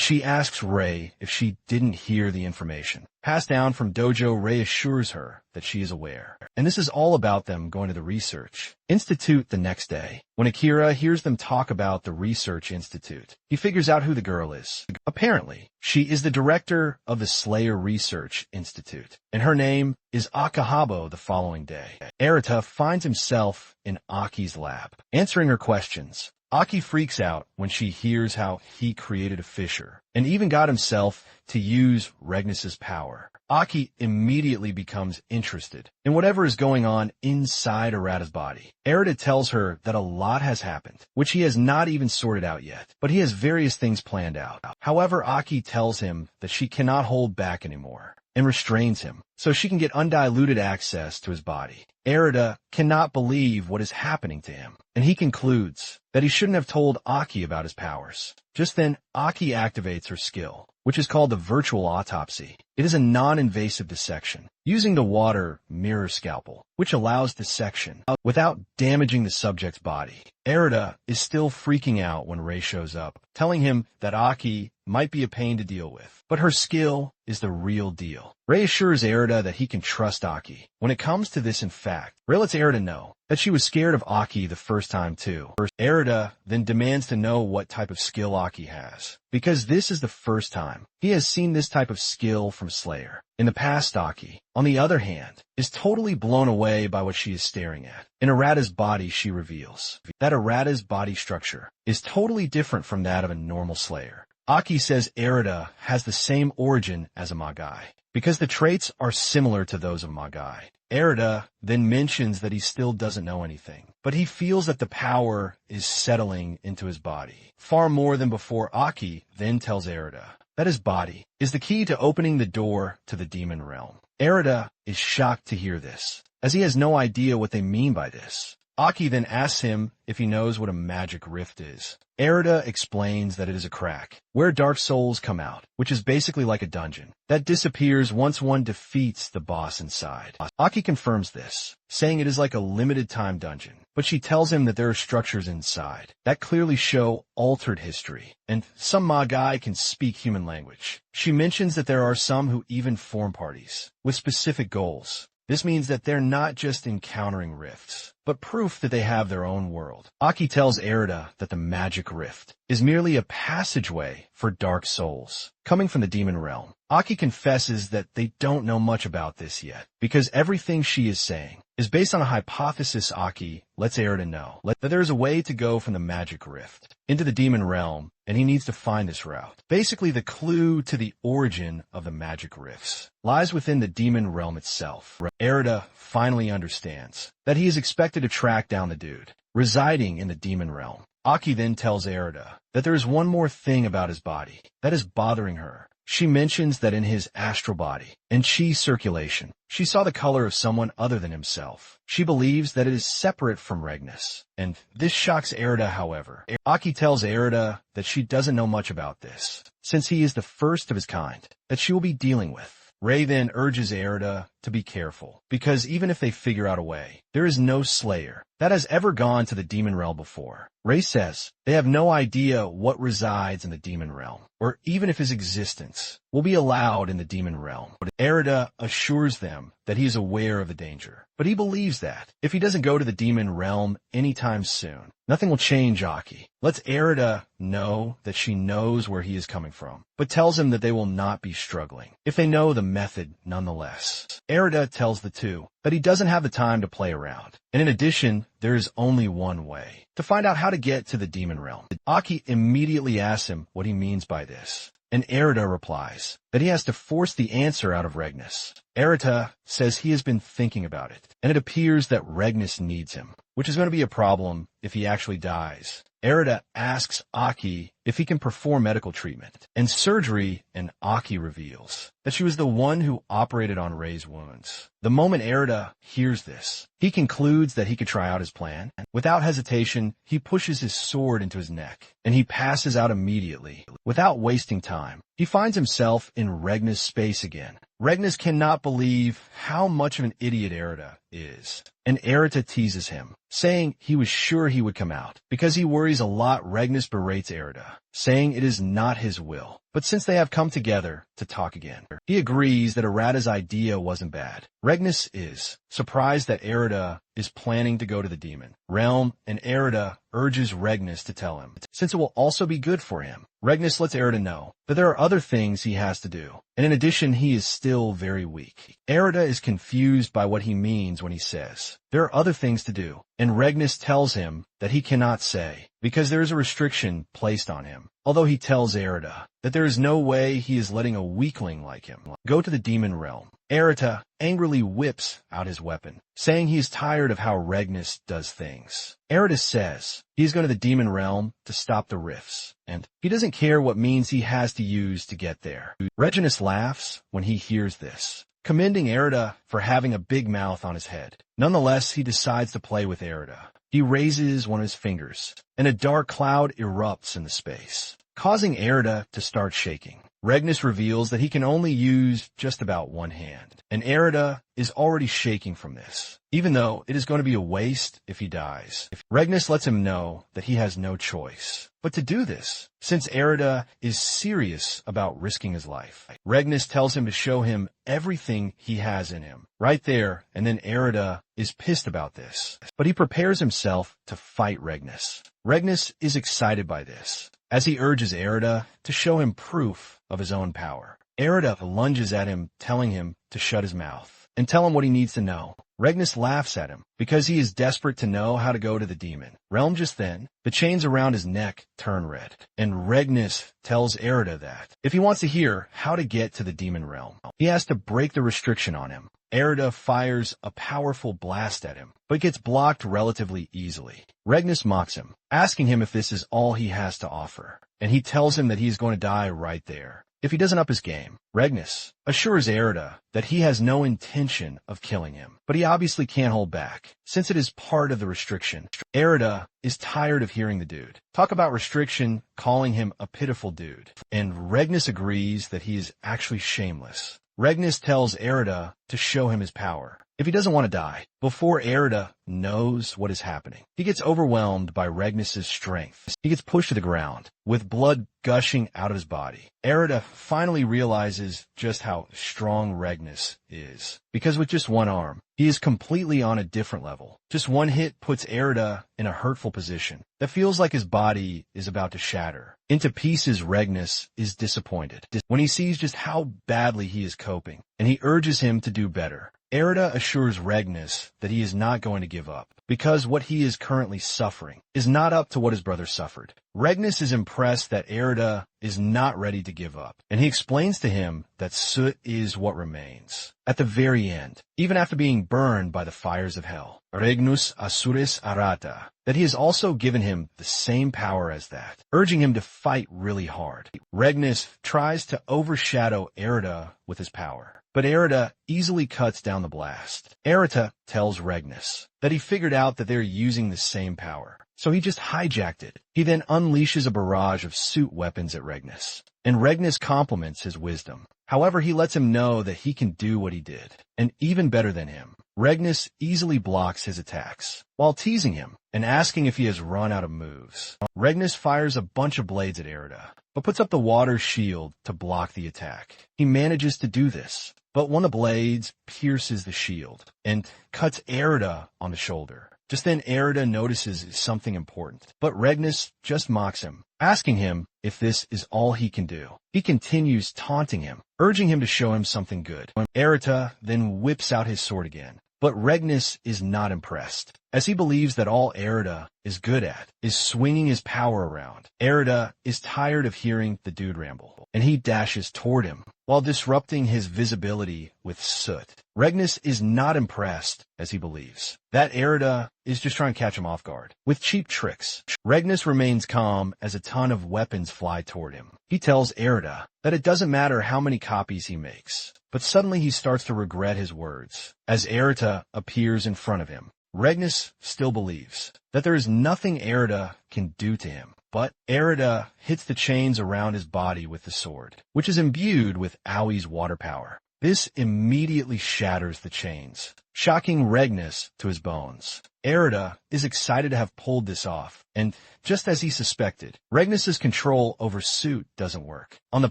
she asks Rei if she didn't hear the information passed down from Dojo. Rei assures her that she is aware, and this is all about them going to the Research Institute the next day. When Akira hears them talk about the Research Institute, he figures out who the girl is. Apparently, she is the director of the Slayer Research Institute, and her name is Akahabo. The following day, Arata finds himself in Aki's lab, answering her questions. Aki freaks out when she hears how he created a fissure, and even got himself to use Regnus's power. Aki immediately becomes interested in whatever is going on inside Arata's body. Arata tells her that a lot has happened, which he has not even sorted out yet, but he has various things planned out. However, Aki tells him that she cannot hold back anymore, and restrains him so she can get undiluted access to his body. Arata cannot believe what is happening to him, and he concludes that he shouldn't have told Aki about his powers. Just then, Aki activates her skill, which is called the virtual autopsy. It is a non-invasive dissection, using the water mirror scalpel, which allows dissection without damaging the subject's body. Arata is still freaking out when Rei shows up, telling him that Aki might be a pain to deal with, but her skill is the real deal. Rei assures Erida that he can trust Aki. When it comes to this, in fact, Rei lets Erida know that she was scared of Aki the first time too. Erida then demands to know what type of skill Aki has, because this is the first time he has seen this type of skill from Slayer. In the past, Aki, on the other hand, is totally blown away by what she is staring at. In Arata's body, she reveals that Arata's body structure is totally different from that of a normal Slayer. Aki says Erida has the same origin as a Magai, because the traits are similar to those of Magai. Erida then mentions that he still doesn't know anything, but he feels that the power is settling into his body. Far more than before, Aki then tells Erida that his body is the key to opening the door to the demon realm. Erida is shocked to hear this, as he has no idea what they mean by this. Aki then asks him if he knows what a magic rift is. Erida explains that it is a crack where dark souls come out, which is basically like a dungeon that disappears once one defeats the boss inside. Aki confirms this, saying it is like a limited time dungeon, but she tells him that there are structures inside that clearly show altered history, and some Magai can speak human language. She mentions that there are some who even form parties with specific goals. This means that they're not just encountering rifts, but proof that they have their own world. Aki tells Erida that the magic rift is merely a passageway for dark souls coming from the demon realm. Aki confesses that they don't know much about this yet, because everything she is saying is based on a hypothesis. Aki lets Erida know that there is a way to go from the magic rift into the demon realm, and he needs to find this route. Basically, the clue to the origin of the magic rifts lies within the demon realm itself. Erida finally understands that he is expected to track down the dude residing in the demon realm. Aki then tells Erida that there is one more thing about his body that is bothering her. She mentions that in his astral body and chi circulation, she saw the color of someone other than himself. She believes that it is separate from Regnus, and this shocks Erida. However, Aki tells Erida that she doesn't know much about this, since he is the first of his kind that she will be dealing with. Rei then urges Erida to be careful, because even if they figure out a way, there is no Slayer that has ever gone to the demon realm before. Rei says they have no idea what resides in the demon realm, or even if his existence will be allowed in the demon realm. Erida assures them that he is aware of the danger, but he believes that if he doesn't go to the demon realm anytime soon, nothing will change. Aki lets Erida know that she knows where he is coming from, but tells him that they will not be struggling if they know the method nonetheless. Erida tells the two that he doesn't have the time to play around, and in addition, there is only one way to find out how to get to the demon realm. Aki immediately asks him what he means by this, and Erida replies that he has to force the answer out of Regnus. Erida says he has been thinking about it, and it appears that Regnus needs him, which is going to be a problem if he actually dies. Erida asks Aki if he can perform medical treatment and surgery, and Aki reveals that she was the one who operated on Rei's wounds. The moment Erida hears this, he concludes that he could try out his plan. Without hesitation, he pushes his sword into his neck, and he passes out immediately. Without wasting time, he finds himself in Regnus' space again. Regnus cannot believe how much of an idiot Erida is, and Erida teases him, saying he was sure he would come out. Because he worries a lot, Regnus berates Erida, saying it is not his will. But since they have come together to talk again, he agrees that Arata's idea wasn't bad. Regnus is surprised that Erida is planning to go to the demon realm, and Erida urges Regnus to tell him, since it will also be good for him. Regnus lets Erida know that there are other things he has to do, and in addition, he is still very weak. Erida is confused by what he means when he says there are other things to do, and Regnus tells him that he cannot say, because there is a restriction placed on him, although he tells Erida that there is no way he is letting a weakling like him go to the demon realm. Erida angrily whips out his weapon, saying he is tired of how Regnus does things. Erida says he is going to the demon realm to stop the rifts, and he doesn't care what means he has to use to get there. Regnus laughs when he hears this, commending Erida for having a big mouth on his head. Nonetheless, he decides to play with Erida. He raises one of his fingers, and a dark cloud erupts in the space, causing Erida to start shaking. Regnus reveals that he can only use just about one hand, and Erida is already shaking from this, even though it is going to be a waste if he dies. Regnus lets him know that he has no choice but to do this, since Erida is serious about risking his life. Regnus tells him to show him everything he has in him, right there, and then Erida is pissed about this, but he prepares himself to fight Regnus. Regnus is excited by this, as he urges Erida to show him proof of his own power. Erida lunges at him, telling him to shut his mouth and tell him what he needs to know. Regnus laughs at him because he is desperate to know how to go to the demon realm. Just then, the chains around his neck turn red, and Regnus tells Erida that if he wants to hear how to get to the demon realm, he has to break the restriction on him. Erida fires a powerful blast at him, but gets blocked relatively easily. Regnus mocks him, asking him if this is all he has to offer, and he tells him that he is going to die right there if he doesn't up his game. Regnus assures Erida that he has no intention of killing him, but he obviously can't hold back, since it is part of the restriction. Erida is tired of hearing the dude talk about restriction, calling him a pitiful dude, and Regnus agrees that he is actually shameless. Regnus tells Erida to show him his power if he doesn't want to die. Before Erida knows what is happening, he gets overwhelmed by Regnus's strength. He gets pushed to the ground, with blood gushing out of his body. Erida finally realizes just how strong Regnus is, because with just one arm, he is completely on a different level. Just one hit puts Erida in a hurtful position that feels like his body is about to shatter into pieces. Regnus is disappointed when he sees just how badly he is coping, and he urges him to do better. Erida assures Regnus that he is not going to give up, because what he is currently suffering is not up to what his brother suffered. Regnus is impressed that Erida is not ready to give up, and he explains to him that soot is what remains at the very end, even after being burned by the fires of hell. Regnus assuris arata, that he has also given him the same power as that, urging him to fight really hard. Regnus tries to overshadow Erida with his power, but Erida easily cuts down the blast. Erida tells Regnus that he figured out that they're using the same power, so he just hijacked it. He then unleashes a barrage of suit weapons at Regnus, and Regnus compliments his wisdom. However, he lets him know that he can do what he did, and even better than him. Regnus easily blocks his attacks, while teasing him and asking if he has run out of moves. Regnus fires a bunch of blades at Erida, but puts up the water shield to block the attack. He manages to do this, but one of the blades pierces the shield and cuts Erida on the shoulder. Just then, Erida notices something important, but Regnus just mocks him, asking him if this is all he can do. He continues taunting him, urging him to show him something good. Erida then whips out his sword again, but Regnus is not impressed, as he believes that all Erida is good at is swinging his power around. Erida is tired of hearing the dude ramble, and he dashes toward him, while disrupting his visibility with soot. Regnus is not impressed, as he believes that Erida is just trying to catch him off guard with cheap tricks. Regnus remains calm as a ton of weapons fly toward him. He tells Erida that it doesn't matter how many copies he makes, but suddenly he starts to regret his words as Erida appears in front of him. Regnus still believes that there is nothing Erida can do to him, but Erida hits the chains around his body with the sword, which is imbued with Owie's water power. This immediately shatters the chains, shocking Regnus to his bones. Erida is excited to have pulled this off, and just as he suspected, Regnus's control over suit doesn't work on the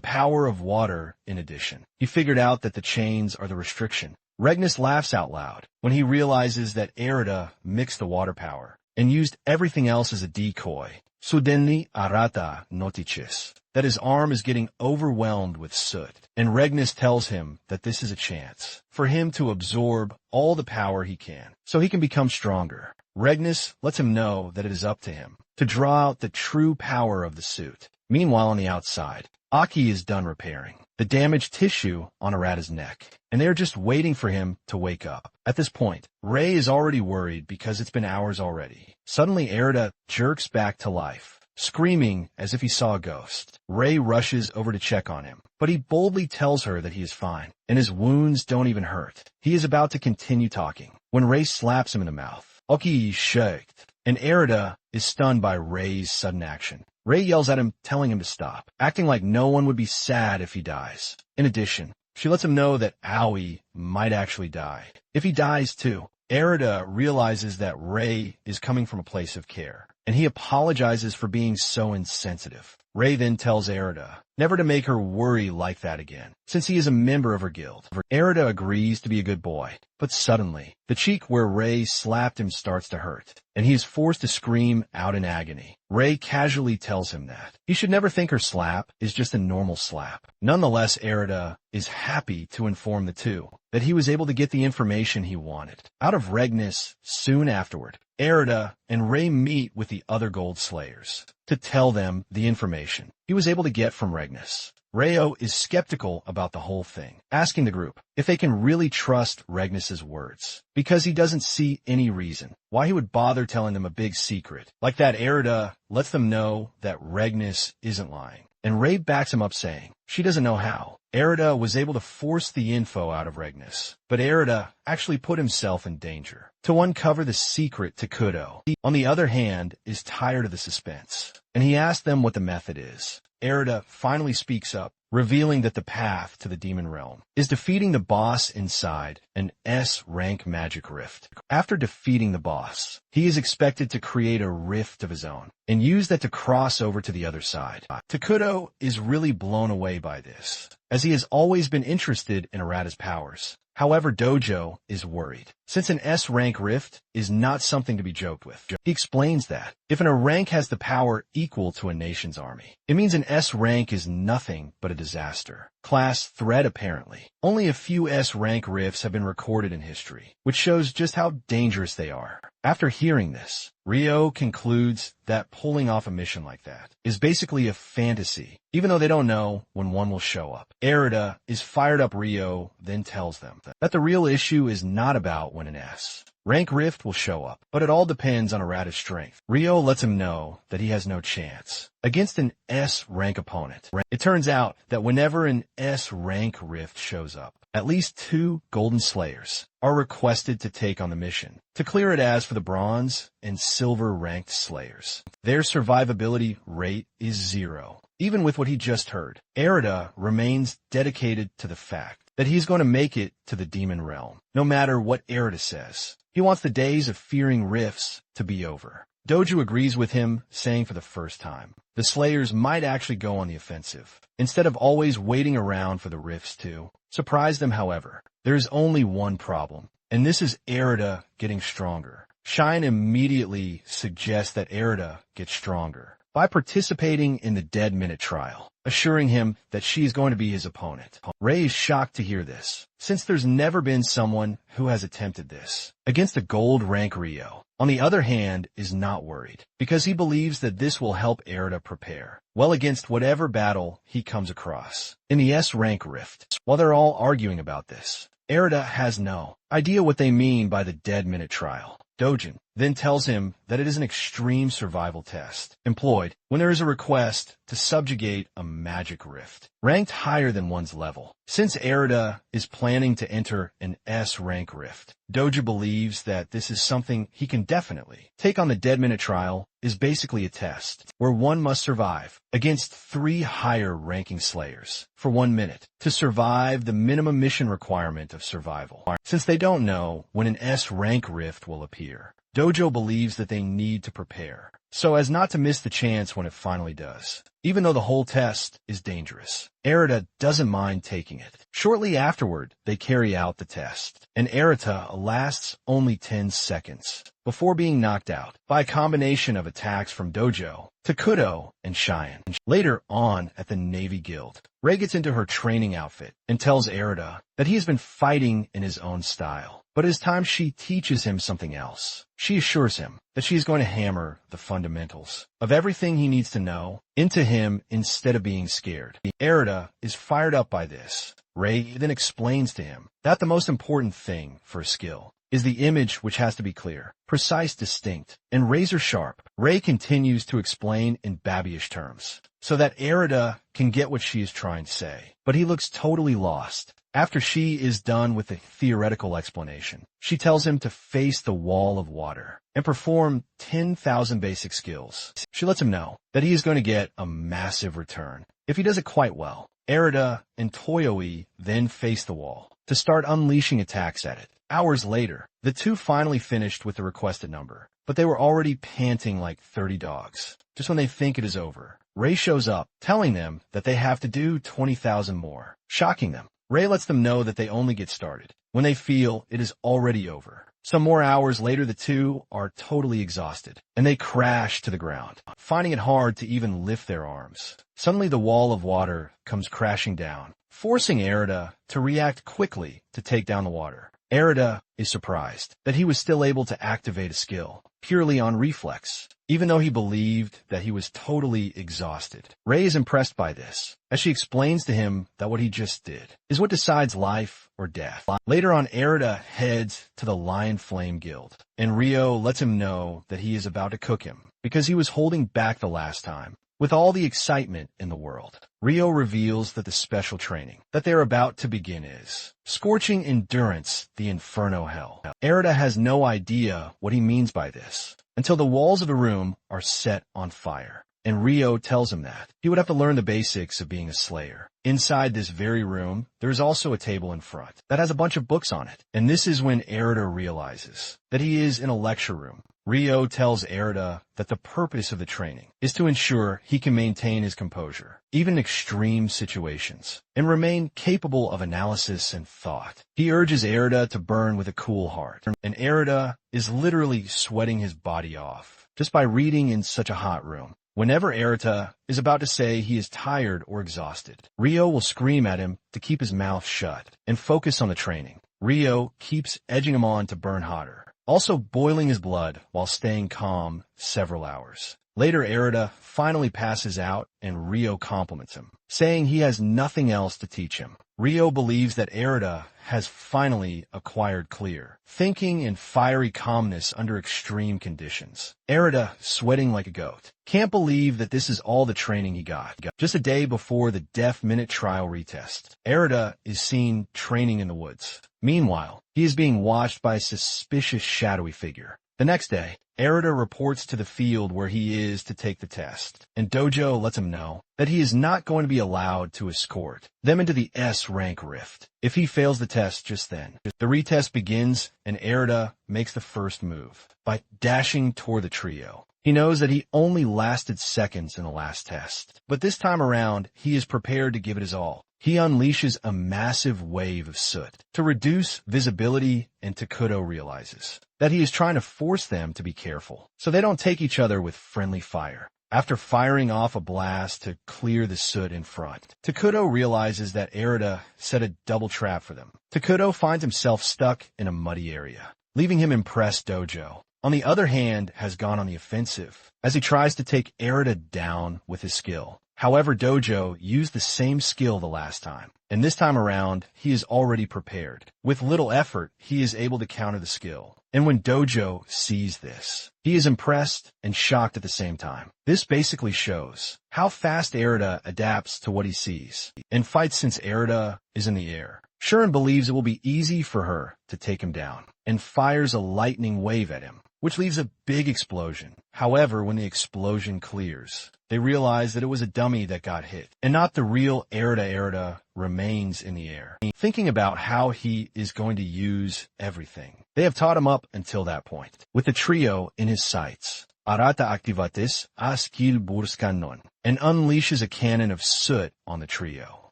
power of water. In addition, he figured out that the chains are the restriction. Regnus laughs out loud when he realizes that Erida mixed the water power and used everything else as a decoy. Sudenli arata notiches, that his arm is getting overwhelmed with soot, and Regnus tells him that this is a chance for him to absorb all the power he can, so he can become stronger. Regnus lets him know that it is up to him to draw out the true power of the suit. Meanwhile, on the outside, Aki is done repairing the damaged tissue on Arata's neck, and they are just waiting for him to wake up. At this point, Ray is already worried because it's been hours already. Suddenly, Erida jerks back to life, screaming as if he saw a ghost. Ray rushes over to check on him, but he boldly tells her that he is fine, and his wounds don't even hurt. He is about to continue talking when Ray slaps him in the mouth. Oki is shocked, and Erida is stunned by Ray's sudden action. Ray yells at him, telling him to stop, acting like no one would be sad if he dies. In addition, she lets him know that Owie might actually die. If he dies too, Erida realizes that Ray is coming from a place of care, and he apologizes for being so insensitive. Ray then tells Erida never to make her worry like that again, since he is a member of her guild. Erida agrees to be a good boy, but suddenly, the cheek where Ray slapped him starts to hurt, and he is forced to scream out in agony. Ray casually tells him that he should never think her slap is just a normal slap. Nonetheless, Erida is happy to inform the two that he was able to get the information he wanted. Out of Regnus, soon afterward, Erida and Ray meet with the other Gold Slayers to tell them the information he was able to get from Regnus. Rayo is skeptical about the whole thing, asking the group if they can really trust Regnus's words, because he doesn't see any reason why he would bother telling them a big secret. Like that, Erida lets them know that Regnus isn't lying, and Ray backs him up saying she doesn't know how. Erida was able to force the info out of Regnus, but Erida actually put himself in danger to uncover the secret to Kudo. He, on the other hand, is tired of the suspense, and he asks them what the method is. Erida finally speaks up, revealing that the path to the demon realm is defeating the boss inside an S-rank magic rift. After defeating the boss, he is expected to create a rift of his own and use that to cross over to the other side. Takudo is really blown away by this, as he has always been interested in Arata's powers. However, Dojo is worried, since an S-rank rift is not something to be joked with. He explains that if an A rank has the power equal to a nation's army, it means an S rank is nothing but a disaster. Class threat apparently. Only a few S-rank rifts have been recorded in history, which shows just how dangerous they are. After hearing this, Ryo concludes that pulling off a mission like that is basically a fantasy, even though they don't know when one will show up. Erida is fired up. Ryo then tells them that the real issue is not about when an S-rank rift will show up, but it all depends on Arata's strength. Ryo lets him know that he has no chance against an S-rank opponent. It turns out that whenever an S-rank rift shows up, at least 2 Golden Slayers are requested to take on the mission to clear it. As for the Bronze and Silver-ranked Slayers, their survivability rate is 0. Even with what he just heard, Erida remains dedicated to the fact that he's going to make it to the demon realm, no matter what Erida says. He wants the days of fearing rifts to be over. Dojo agrees with him, saying for the first time, the Slayers might actually go on the offensive, instead of always waiting around for the rifts to surprise them. However, there's only one problem, and this is Erida getting stronger. Shine immediately suggests that Erida gets stronger by participating in the Dead Minute trial, assuring him that she is going to be his opponent. Ray is shocked to hear this, since there's never been someone who has attempted this against a gold rank Ryo. On the other hand, is not worried, because he believes that this will help Erida prepare well against whatever battle he comes across in the S-rank rift. While they're all arguing about this, Erida has no idea what they mean by the Dead Minute trial. Dojin then tells him that it is an extreme survival test employed when there is a request to subjugate a magic rift ranked higher than one's level. Since Erida is planning to enter an S-rank rift, Dojo believes that this is something he can definitely take on. The Dead Minute trial is basically a test where one must survive against 3 higher ranking Slayers for 1 minute to survive the minimum mission requirement of survival. Since they don't know when an S-rank rift will appear, Dojo believes that they need to prepare so as not to miss the chance when it finally does. Even though the whole test is dangerous, Erida doesn't mind taking it. Shortly afterward, they carry out the test, and Erida lasts only 10 seconds before being knocked out by a combination of attacks from Dojo, Takudo, and Cheyenne. Later on at the Navy Guild, Ray gets into her training outfit and tells Erida that he has been fighting in his own style, but it is time she teaches him something else. She assures him that she is going to hammer the fundamentals of everything he needs to know into him instead of being scared. Erida is fired up by this. Ray then explains to him that the most important thing for a skill is the image, which has to be clear, precise, distinct, and razor sharp. Ray continues to explain in babyish terms so that Erida can get what she is trying to say, but he looks totally lost After she is done with the theoretical explanation, she tells him to face the wall of water and perform 10,000 basic skills. She lets him know that he is going to get a massive return if he does it quite well. Erida and Owie then face the wall to start unleashing attacks at it. Hours later, the two finally finished with the requested number, but they were already panting like 30 dogs. Just when they think it is over, Ray shows up, telling them that they have to do 20,000 more, shocking them. Ray lets them know that they only get started when they feel it is already over. Some more hours later, the two are totally exhausted, and they crash to the ground, finding it hard to even lift their arms. Suddenly, the wall of water comes crashing down, forcing Erida to react quickly to take down the water. Erida is surprised that he was still able to activate a skill purely on reflex, even though he believed that he was totally exhausted. Ray is impressed by this, as she explains to him that what he just did is what decides life or death. Later on, Erida heads to the Lion Flame Guild, and Rio lets him know that he is about to cook him because he was holding back the last time. With all the excitement in the world, Rio reveals that the special training that they're about to begin is Scorching Endurance, the Inferno Hell. Erida has no idea what he means by this until the walls of the room are set on fire, and Rio tells him that he would have to learn the basics of being a slayer. Inside this very room, there is also a table in front that has a bunch of books on it, and this is when Erida realizes that he is in a lecture room. Rio tells Erida that the purpose of the training is to ensure he can maintain his composure, even in extreme situations, and remain capable of analysis and thought. He urges Erida to burn with a cool heart, and Erida is literally sweating his body off just by reading in such a hot room. Whenever Erida is about to say he is tired or exhausted, Rio will scream at him to keep his mouth shut and focus on the training. Rio keeps edging him on to burn hotter, also boiling his blood while staying calm several hours. Later, Erida finally passes out and Rio compliments him, saying he has nothing else to teach him. Rio believes that Erida has finally acquired clear thinking and fiery calmness under extreme conditions. Erida, sweating like a goat, can't believe that this is all the training he got. Just a day before the Death Minute trial retest, Erida is seen training in the woods. Meanwhile, he is being watched by a suspicious shadowy figure. The next day, Erida reports to the field where he is to take the test, and Dojo lets him know that he is not going to be allowed to escort them into the S-rank rift if he fails the test just then. The retest begins, and Erida makes the first move by dashing toward the trio. He knows that he only lasted seconds in the last test, but this time around, he is prepared to give it his all. He unleashes a massive wave of soot to reduce visibility, and Takuto realizes that he is trying to force them to be careful so they don't take each other with friendly fire. After firing off a blast to clear the soot in front, Takuto realizes that Erida set a double trap for them. Takuto finds himself stuck in a muddy area, leaving him impressed. Dojo, on the other hand, has gone on the offensive as he tries to take Erida down with his skill. However, Dojo used the same skill the last time, and this time around, he is already prepared. With little effort, he is able to counter the skill. And when Dojo sees this, he is impressed and shocked at the same time. This basically shows how fast Erida adapts to what he sees and fights since Erida is in the air. Shuren believes it will be easy for her to take him down and fires a lightning wave at him, which leaves a big explosion. However, when the explosion clears, they realize that it was a dummy that got hit, and not the real Erida. Erida remains in the air, thinking about how he is going to use everything they have taught him up until that point. With the trio in his sights, Arata activates a skill burskanon and unleashes a cannon of soot on the trio.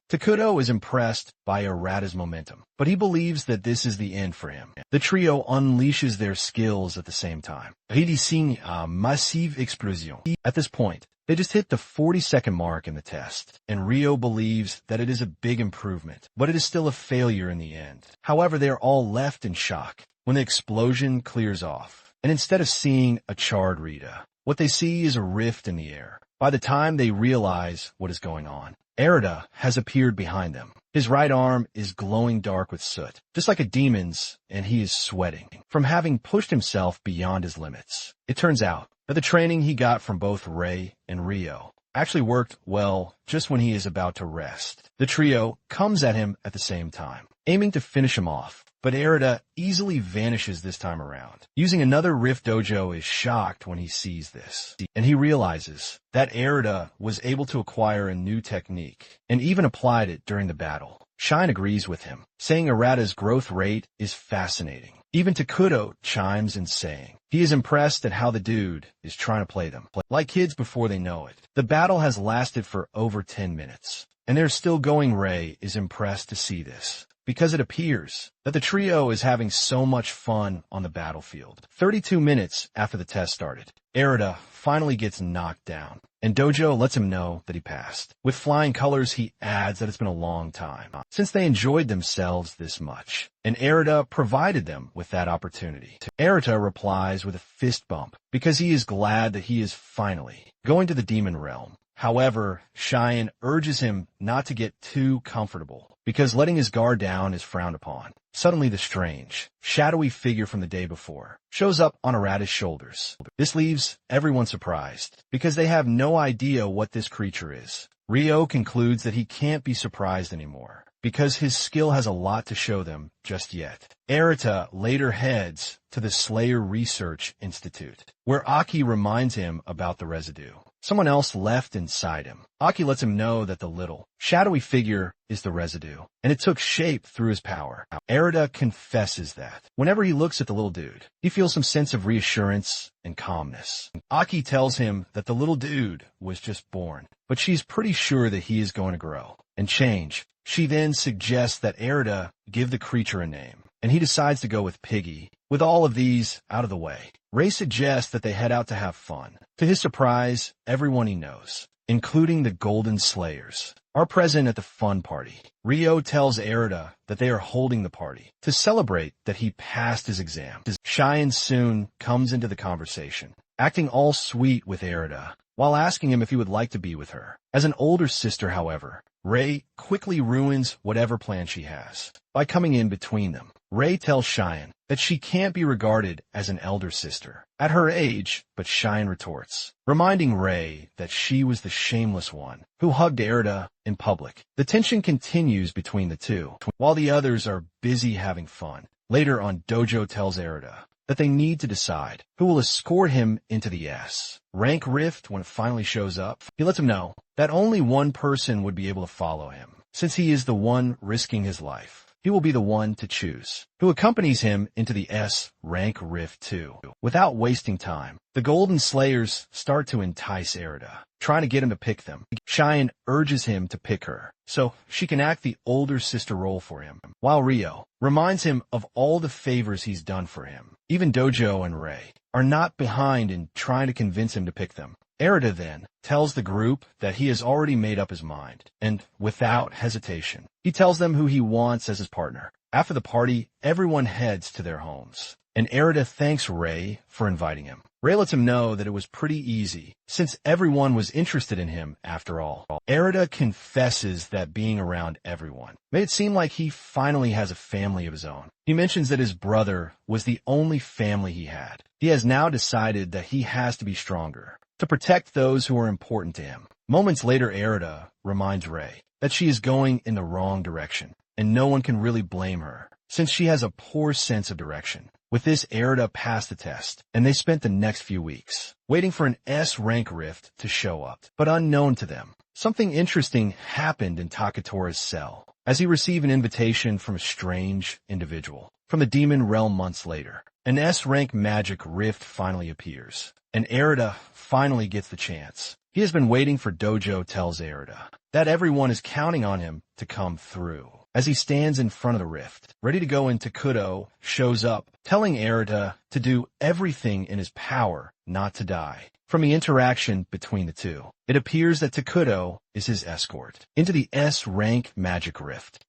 Takuto is impressed by Arata's momentum, but he believes that this is the end for him. The trio unleashes their skills at the same time. Rédissing a massive explosion. At this point, they just hit the 40-second mark in the test, and Rio believes that it is a big improvement, but it is still a failure in the end. However, they are all left in shock when the explosion clears off, and instead of seeing a charred Rita, what they see is a rift in the air. By the time they realize what is going on, Erida has appeared behind them. His right arm is glowing dark with soot, just like a demon's, and he is sweating from having pushed himself beyond his limits. It turns out that the training he got from both Ray and Rio actually worked well just when he is about to rest. The trio comes at him at the same time, aiming to finish him off. But Arita easily vanishes this time around. Using another Rift Dojo is shocked when he sees this, and he realizes that Arita was able to acquire a new technique, and even applied it during the battle. Shine agrees with him, saying Arata's growth rate is fascinating. Even Takura chimes in saying he is impressed at how the dude is trying to play them like kids before they know it. The battle has lasted for over 10 minutes, and they're still going. Ray is impressed to see this, because it appears that the trio is having so much fun on the battlefield. 32 minutes after the test started, Arita finally gets knocked down, and Dojo lets him know that he passed. With flying colors, he adds that it's been a long time since they enjoyed themselves this much, and Arita provided them with that opportunity. Arita replies with a fist bump, because he is glad that he is finally going to the demon realm. However, Cheyenne urges him not to get too comfortable, because letting his guard down is frowned upon. Suddenly the strange, shadowy figure from the day before shows up on Arata's shoulders. This leaves everyone surprised, because they have no idea what this creature is. Ryo concludes that he can't be surprised anymore, because his skill has a lot to show them just yet. Arita later heads to the Slayer Research Institute, where Aki reminds him about the residue. Someone else left inside him. Aki lets him know that the little, shadowy figure is the residue, and it took shape through his power. Arita confesses that whenever he looks at the little dude, he feels some sense of reassurance and calmness. Aki tells him that the little dude was just born, but she's pretty sure that he is going to grow and change. She then suggests that Arita give the creature a name, and he decides to go with Piggy. With all of these out of the way, Ray suggests that they head out to have fun. To his surprise, everyone he knows, including the Golden Slayers, are present at the fun party. Ryo tells Arita that they are holding the party to celebrate that he passed his exam. Cheyenne soon comes into the conversation, acting all sweet with Arita, while asking him if he would like to be with her. As an older sister, however, Ray quickly ruins whatever plan she has by coming in between them. Ray tells Cheyenne that she can't be regarded as an elder sister at her age, but Cheyenne retorts, reminding Ray that she was the shameless one who hugged Arita in public. The tension continues between the two, while the others are busy having fun. Later on, Dojo tells Arita that they need to decide who will escort him into the S rank rift when it finally shows up. He lets him know that only one person would be able to follow him, since he is the one risking his life. He will be the one to choose who accompanies him into the S rank rift 2. Without wasting time, the Golden Slayers start to entice Arita, trying to get him to pick them. Cheyenne urges him to pick her, so she can act the older sister role for him, while Ryo reminds him of all the favors he's done for him. Even Dojo and Ray are not behind in trying to convince him to pick them. Arita then tells the group that he has already made up his mind, and without hesitation, he tells them who he wants as his partner. After the party, everyone heads to their homes, and Arita thanks Ray for inviting him. Ray lets him know that it was pretty easy, since everyone was interested in him after all. Arita confesses that being around everyone made it seem like he finally has a family of his own. He mentions that his brother was the only family he had. He has now decided that he has to be stronger to protect those who are important to him. Moments later, Arita reminds Ray that she is going in the wrong direction, and no one can really blame her, since she has a poor sense of direction. With this, Arita passed the test, and they spent the next few weeks waiting for an S rank rift to show up. But unknown to them, something interesting happened in Takatora's cell, as he received an invitation from a strange individual from the demon realm. Months later, an S rank magic rift finally appears, and Arita finally gets the chance. He has been waiting for. Dojo tells Arita that everyone is counting on him to come through. As he stands in front of the rift, ready to go in, Takura shows up, telling Arita to do everything in his power not to die. From the interaction between the two, it appears that Takura is his escort into the S rank magic rift.